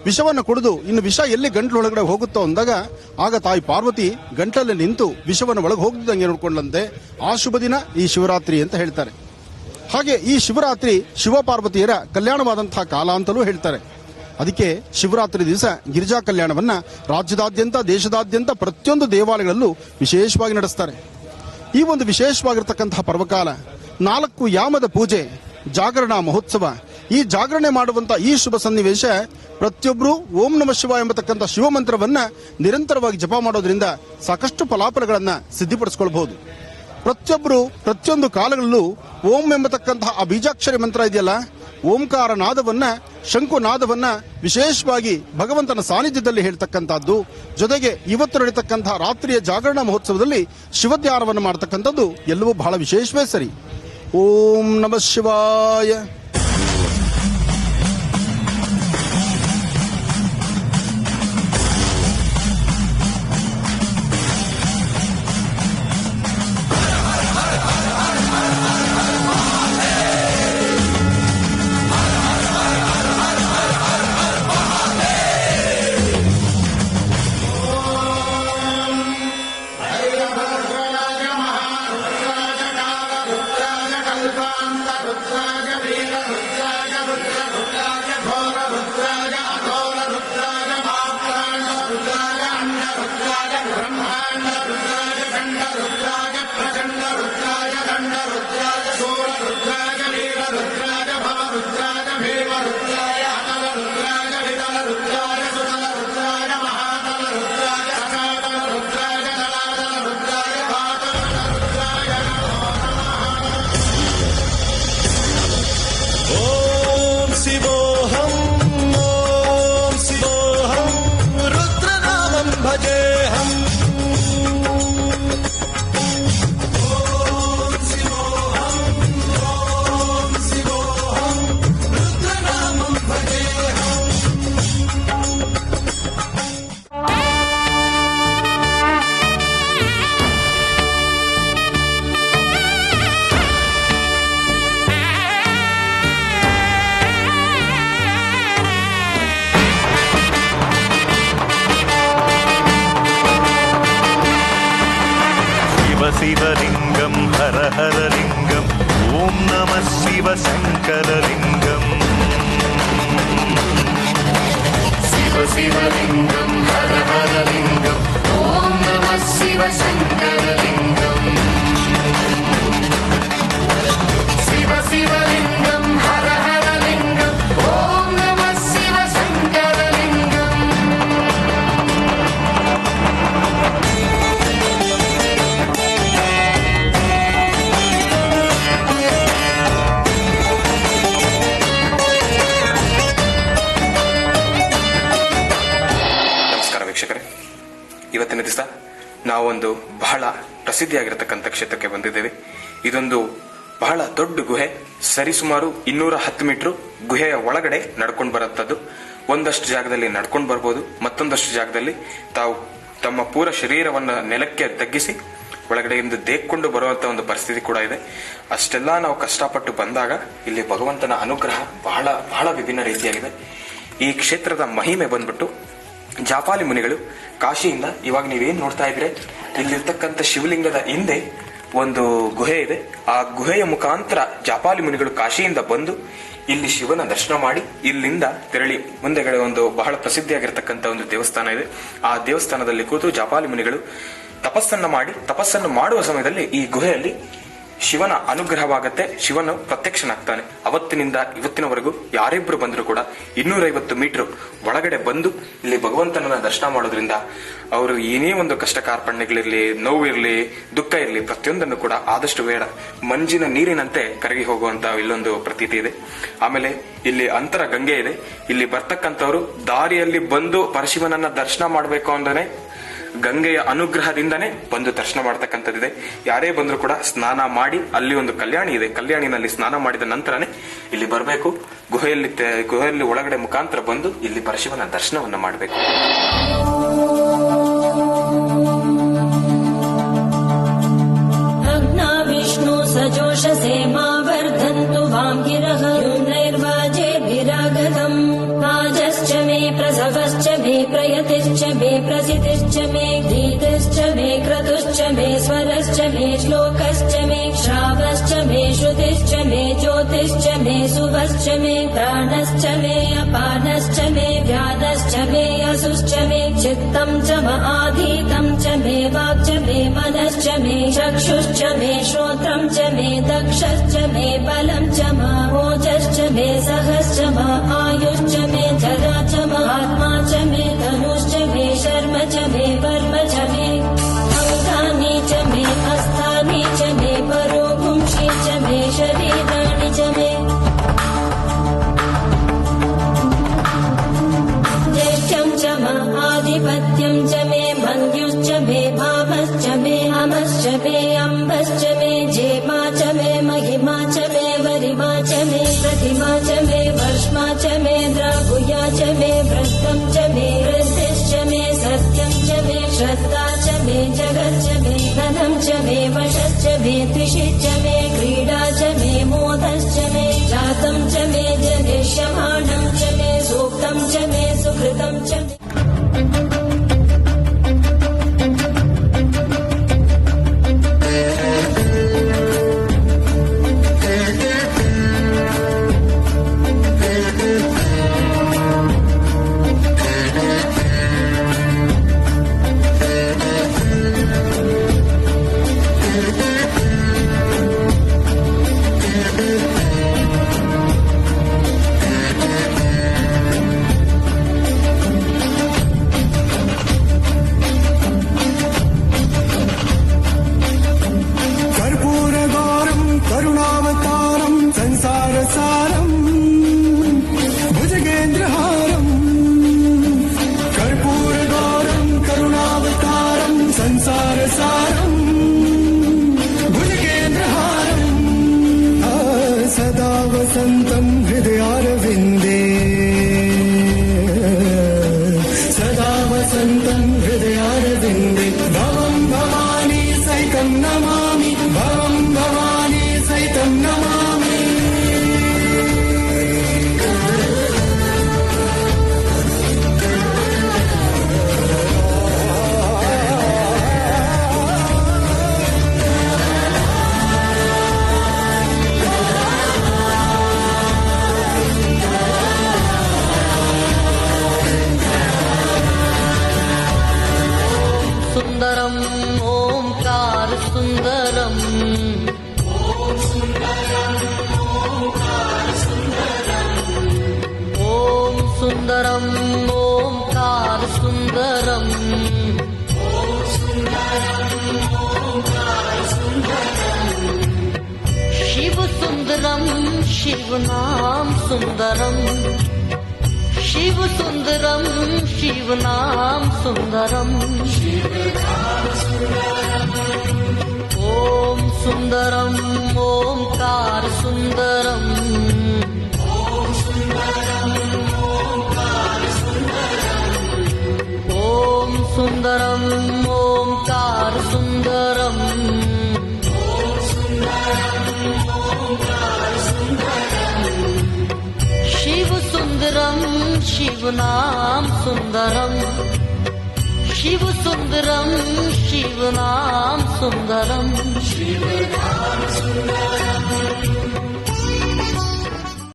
ವಿಷವನ್ನು ಕುಡಿದು ಇನ್ನು ವಿಷ ಎಲ್ಲಿ ಗಂಟ್ಲೊಳಗಡೆ ಹೋಗುತ್ತೋ ಅಂದಾಗ ಆಗ ತಾಯಿ ಪಾರ್ವತಿ ಗಂಟಲಲ್ಲಿ ನಿಂತು ವಿಷವನ್ನು ಒಳಗೆ ಹೋಗ್ದಂಗೆ ನೋಡ್ಕೊಂಡಂತೆ ಆ ಶುಭ ದಿನ ಈ ಶಿವರಾತ್ರಿ ಅಂತ ಹೇಳ್ತಾರೆ. ಹಾಗೆ ಈ ಶಿವರಾತ್ರಿ ಶಿವ ಪಾರ್ವತಿಯರ ಕಲ್ಯಾಣವಾದಂತಹ ಕಾಲ ಅಂತಲೂ ಹೇಳ್ತಾರೆ. ಅದಕ್ಕೆ ಶಿವರಾತ್ರಿ ದಿವಸ ಗಿರಿಜಾ ಕಲ್ಯಾಣವನ್ನ ರಾಜ್ಯದಾದ್ಯಂತ ದೇಶದಾದ್ಯಂತ ಪ್ರತಿಯೊಂದು ದೇವಾಲಯಗಳಲ್ಲೂ ವಿಶೇಷವಾಗಿ ನಡೆಸ್ತಾರೆ. ಈ ಒಂದು ವಿಶೇಷವಾಗಿರ್ತಕ್ಕಂತಹ ಪರ್ವಕಾಲ 4 ಯಾಮದ ಪೂಜೆ, ಜಾಗರಣ ಮಹೋತ್ಸವ, ಈ ಜಾಗರಣೆ ಮಾಡುವಂತ ಈ ಶುಭ ಸನ್ನಿವೇಶ ಪ್ರತಿಯೊಬ್ಬರು ಓಂ ನಮಃ ಶಿವಾಯ ಎಂಬತಕ್ಕಂಥ ಶಿವ ಮಂತ್ರವನ್ನ ನಿರಂತರವಾಗಿ ಜಪ ಮಾಡೋದ್ರಿಂದ ಸಾಕಷ್ಟು ಫಲಾಫಲಗಳನ್ನ ಸಿದ್ಧಿಪಡಿಸಿಕೊಳ್ಳಬಹುದು. ಪ್ರತಿಯೊಬ್ಬರು ಪ್ರತಿಯೊಂದು ಕಾಲಗಳಲ್ಲೂ ಓಂ ಎಂಬತಕ್ಕಂತಹ ಆ ಬೀಜಾಕ್ಷರಿ ಮಂತ್ರ ಇದೆಯಲ್ಲ, ಓಂಕಾರ ನಾದವನ್ನ, ಶಂಕು ನಾದವನ್ನ ವಿಶೇಷವಾಗಿ ಭಗವಂತನ ಸಾನ್ನಿಧ್ಯದಲ್ಲಿ ಹೇಳ್ತಕ್ಕಂಥದ್ದು. ಜೊತೆಗೆ ಇವತ್ತು ನಡೀತಕ್ಕಂತಹ ರಾತ್ರಿಯ ಜಾಗರಣ ಮಹೋತ್ಸವದಲ್ಲಿ ಶಿವಧ್ಯಾನವನ್ನು ಮಾಡತಕ್ಕಂಥದ್ದು ಎಲ್ಲವೂ ಬಹಳ ವಿಶೇಷವೇ ಸರಿ. ಓಂ ನಮಃ ಶಿವಾಯ. शिवलिङ्गं हर हर लिङ्गम् ॐ नमः शिवशङ्करलिङ्गम् शिवलिङ्गं हर हर लिङ्गम् ॐ नमः शिवशङ्करलिङ्गम् शिवलिङ्गं हर हर लिङ्गम् ॐ नमः शिवशङ्करलिङ्गम् ಇವತ್ತಿನ ದಿವಸ ನಾವೊಂದು ಬಹಳ ಪ್ರಸಿದ್ಧಿಯಾಗಿರತಕ್ಕಂಥ ಕ್ಷೇತ್ರಕ್ಕೆ ಬಂದಿದ್ದೇವೆ. ಇದೊಂದು ಬಹಳ ದೊಡ್ಡ ಗುಹೆ, ಸರಿಸುಮಾರು 210 ಮೀಟರ್ ಗುಹೆಯ ಒಳಗಡೆ ನಡ್ಕೊಂಡು ಬರುತ್ತದ್ದು. ಒಂದಷ್ಟು ಜಾಗದಲ್ಲಿ ನಡ್ಕೊಂಡು ಬರ್ಬೋದು, ಮತ್ತೊಂದಷ್ಟು ಜಾಗದಲ್ಲಿ ತಾವು ತಮ್ಮ ಪೂರ ಶರೀರವನ್ನ ನೆಲಕ್ಕೆ ತಗ್ಗಿಸಿ ಒಳಗಡೆಯಿಂದ ದೇಕ್ಕೊಂಡು ಬರುವಂತ ಒಂದು ಪರಿಸ್ಥಿತಿ ಕೂಡ ಇದೆ. ಅಷ್ಟೆಲ್ಲ ನಾವು ಕಷ್ಟಪಟ್ಟು ಬಂದಾಗ ಇಲ್ಲಿ ಭಗವಂತನ ಅನುಗ್ರಹ ಬಹಳ ಬಹಳ ವಿಭಿನ್ನ ರೀತಿಯಾಗಿದೆ. ಈ ಕ್ಷೇತ್ರದ ಮಹಿಮೆ ಬಂದ್ಬಿಟ್ಟು ಜಾಪಾಲಿ ಮುನಿಗಳು ಕಾಶಿಯಿಂದ, ಇವಾಗ ನೀವೇನ್ ನೋಡ್ತಾ ಇದ್ರೆ ಇಲ್ಲಿರ್ತಕ್ಕಂಥ ಶಿವಲಿಂಗದ ಹಿಂದೆ ಒಂದು ಗುಹೆ ಇದೆ. ಆ ಗುಹೆಯ ಮುಖಾಂತರ ಜಾಪಾಲಿ ಮುನಿಗಳು ಕಾಶಿಯಿಂದ ಬಂದು ಇಲ್ಲಿ ಶಿವನ ದರ್ಶನ ಮಾಡಿ ಇಲ್ಲಿಂದ ತೆರಳಿ ಮುಂದೆಗಡೆ ಒಂದು ಬಹಳ ಪ್ರಸಿದ್ಧಿಯಾಗಿರ್ತಕ್ಕಂಥ ಒಂದು ದೇವಸ್ಥಾನ ಇದೆ. ಆ ದೇವಸ್ಥಾನದಲ್ಲಿ ಕೂತು ಜಾಪಾಲಿ ಮುನಿಗಳು ತಪಸ್ಸನ್ನು ಮಾಡುವ ಸಮಯದಲ್ಲಿ ಈ ಗುಹೆಯಲ್ಲಿ ಶಿವನ ಅನುಗ್ರಹವಾಗತ್ತೆ. ಶಿವನು ಪ್ರತ್ಯಕ್ಷನಾಗ್ತಾನೆ. ಅವತ್ತಿನಿಂದ ಇವತ್ತಿನವರೆಗೂ ಯಾರಿಬ್ರು ಬಂದ್ರು ಕೂಡ 250 ಮೀಟರ್ ಒಳಗಡೆ ಬಂದು ಇಲ್ಲಿ ಭಗವಂತನನ್ನ ದರ್ಶನ ಮಾಡೋದ್ರಿಂದ ಅವರು ಏನೇ ಒಂದು ಕಷ್ಟ ಕಾರ್ಪಣ್ಯಗಳಿರ್ಲಿ, ನೋವಿರ್ಲಿ, ದುಃಖ ಇರ್ಲಿ, ಪ್ರತಿಯೊಂದನ್ನು ಕೂಡ ಆದಷ್ಟು ಬೇಡ ಮಂಜಿನ ನೀರಿನಂತೆ ಕರಗಿ ಹೋಗುವಂತ ಇಲ್ಲೊಂದು ಪ್ರತೀತಿ ಇದೆ. ಆಮೇಲೆ ಇಲ್ಲಿ ಅಂತರ ಗಂಗೆ ಇದೆ. ಇಲ್ಲಿ ಬರ್ತಕ್ಕಂಥವ್ರು ದಾರಿಯಲ್ಲಿ ಬಂದು ಪರಶಿವನನ್ನ ದರ್ಶನ ಮಾಡಬೇಕು ಅಂದ್ರೆ ಗಂಗೆಯ ಅನುಗ್ರಹದಿಂದನೇ ಬಂದು ದರ್ಶನ ಮಾಡ್ತಕ್ಕಂಥದ್ದಿದೆ. ಯಾರೇ ಬಂದ್ರು ಕೂಡ ಸ್ನಾನ ಮಾಡಿ, ಅಲ್ಲಿ ಒಂದು ಕಲ್ಯಾಣಿ ಇದೆ, ಕಲ್ಯಾಣಿನಲ್ಲಿ ಸ್ನಾನ ಮಾಡಿದ ನಂತರನೇ ಇಲ್ಲಿ ಬರಬೇಕು. ಗುಹೆಯಲ್ಲಿ ಒಳಗಡೆ ಮುಖಾಂತರ ಬಂದು ಇಲ್ಲಿ ಪರಶಿವನ ದರ್ಶನವನ್ನ ಮಾಡಬೇಕು. ವಿಷ್ಣು ಸಜೋಷಸೇ ಮಾ ವರ್ಧಂತು ವಾಂ ಗಿರಃ ಯುಮ್ನೈರ್ವಾಜೇಭಿರಾಗತಂ ಆಜಶ್ಚ ಮೇ ಪ್ರಸವಶ್ಚ ಮೇ ಪ್ರಯತಿಶ್ಚ ಮೇ ಪ್ರಸಿದ್ಧಿಶ್ಚ ಮೇ ಧೀತಿಶ್ಚ ಮೇ ಕ್ರತುಶ್ಚ ಮೇ ಸ್ವರಶ್ಚ ಮೇ ಶ್ಲೋಕಶ್ಚ ಮೇ ಶ್ರಾವಶ್ಚ ಮೇ ಶ್ರುತಿಶ್ಚ ಮೇ ಜ್ಯೋತಿಶ್ಚ ಮೇ ಸುವಶ್ಚ ಮೇ ಪ್ರಾಣಶ್ಚ ಮೇ ಅಪಾನಶ್ಚ ಮೇ ವ್ಯಾನಶ್ಚ ಮೇ ಯಸುಶ್ಚ ಮೇ ಚಿತ್ತಂ ಚ ಮಹಾಧೀತಂ ಚ ಮೇ ವಾಕ್ಚ ಮೇ ಮನಶ್ಚ ಮೇ ಚಕ್ಷುಶ್ಚ ಮೇ श्रोत्रं च मे दक्षश्च मे बलं च ओजश्च मे सहश्च आयुश्च मे जरा च आत्मा च मे धनुश्च मे शर्म च मे वर्म च मे अंगानि च मे हस्तानि च मे परोपुंषि च मे शरीराणि च मे ज्येष्ठं च आधिपत्यं च मे मन्युश्च मे भावश्च मे अमश्च मे अम्बश्च मे जेमा च मे महिमा च मे वरिमा च मे प्रतिमा च मे वर्ष्मा च मे द्रागुया च मे वृत्तं च मे वृद्धिश्च मे सत्यं च मे श्रद्धा च मे जगच्च मे धनं च मे वशश्च मे त्रिषिश्च मे क्रीडा च मे मोदश्च मे जातं च मे जनिष्यमाणं च मे सूक्तं च मे सुकृतं च मे सुन्दरम् ओंकार सुन्दरम् शिव सुन्दरम् शिव नाम सुन्दरम् शिव सुन्दरम् शिव नाम सुन्दरम् ॐ सुन्दरम् ओंकार सुन्दरम् ॐ सुन्दरम् ओंकार सुन्दरम् शिव सुन्दरम् शिव नाम सुन्दरम् शिव सुन्दरम् शिव नाम सुन्दरम्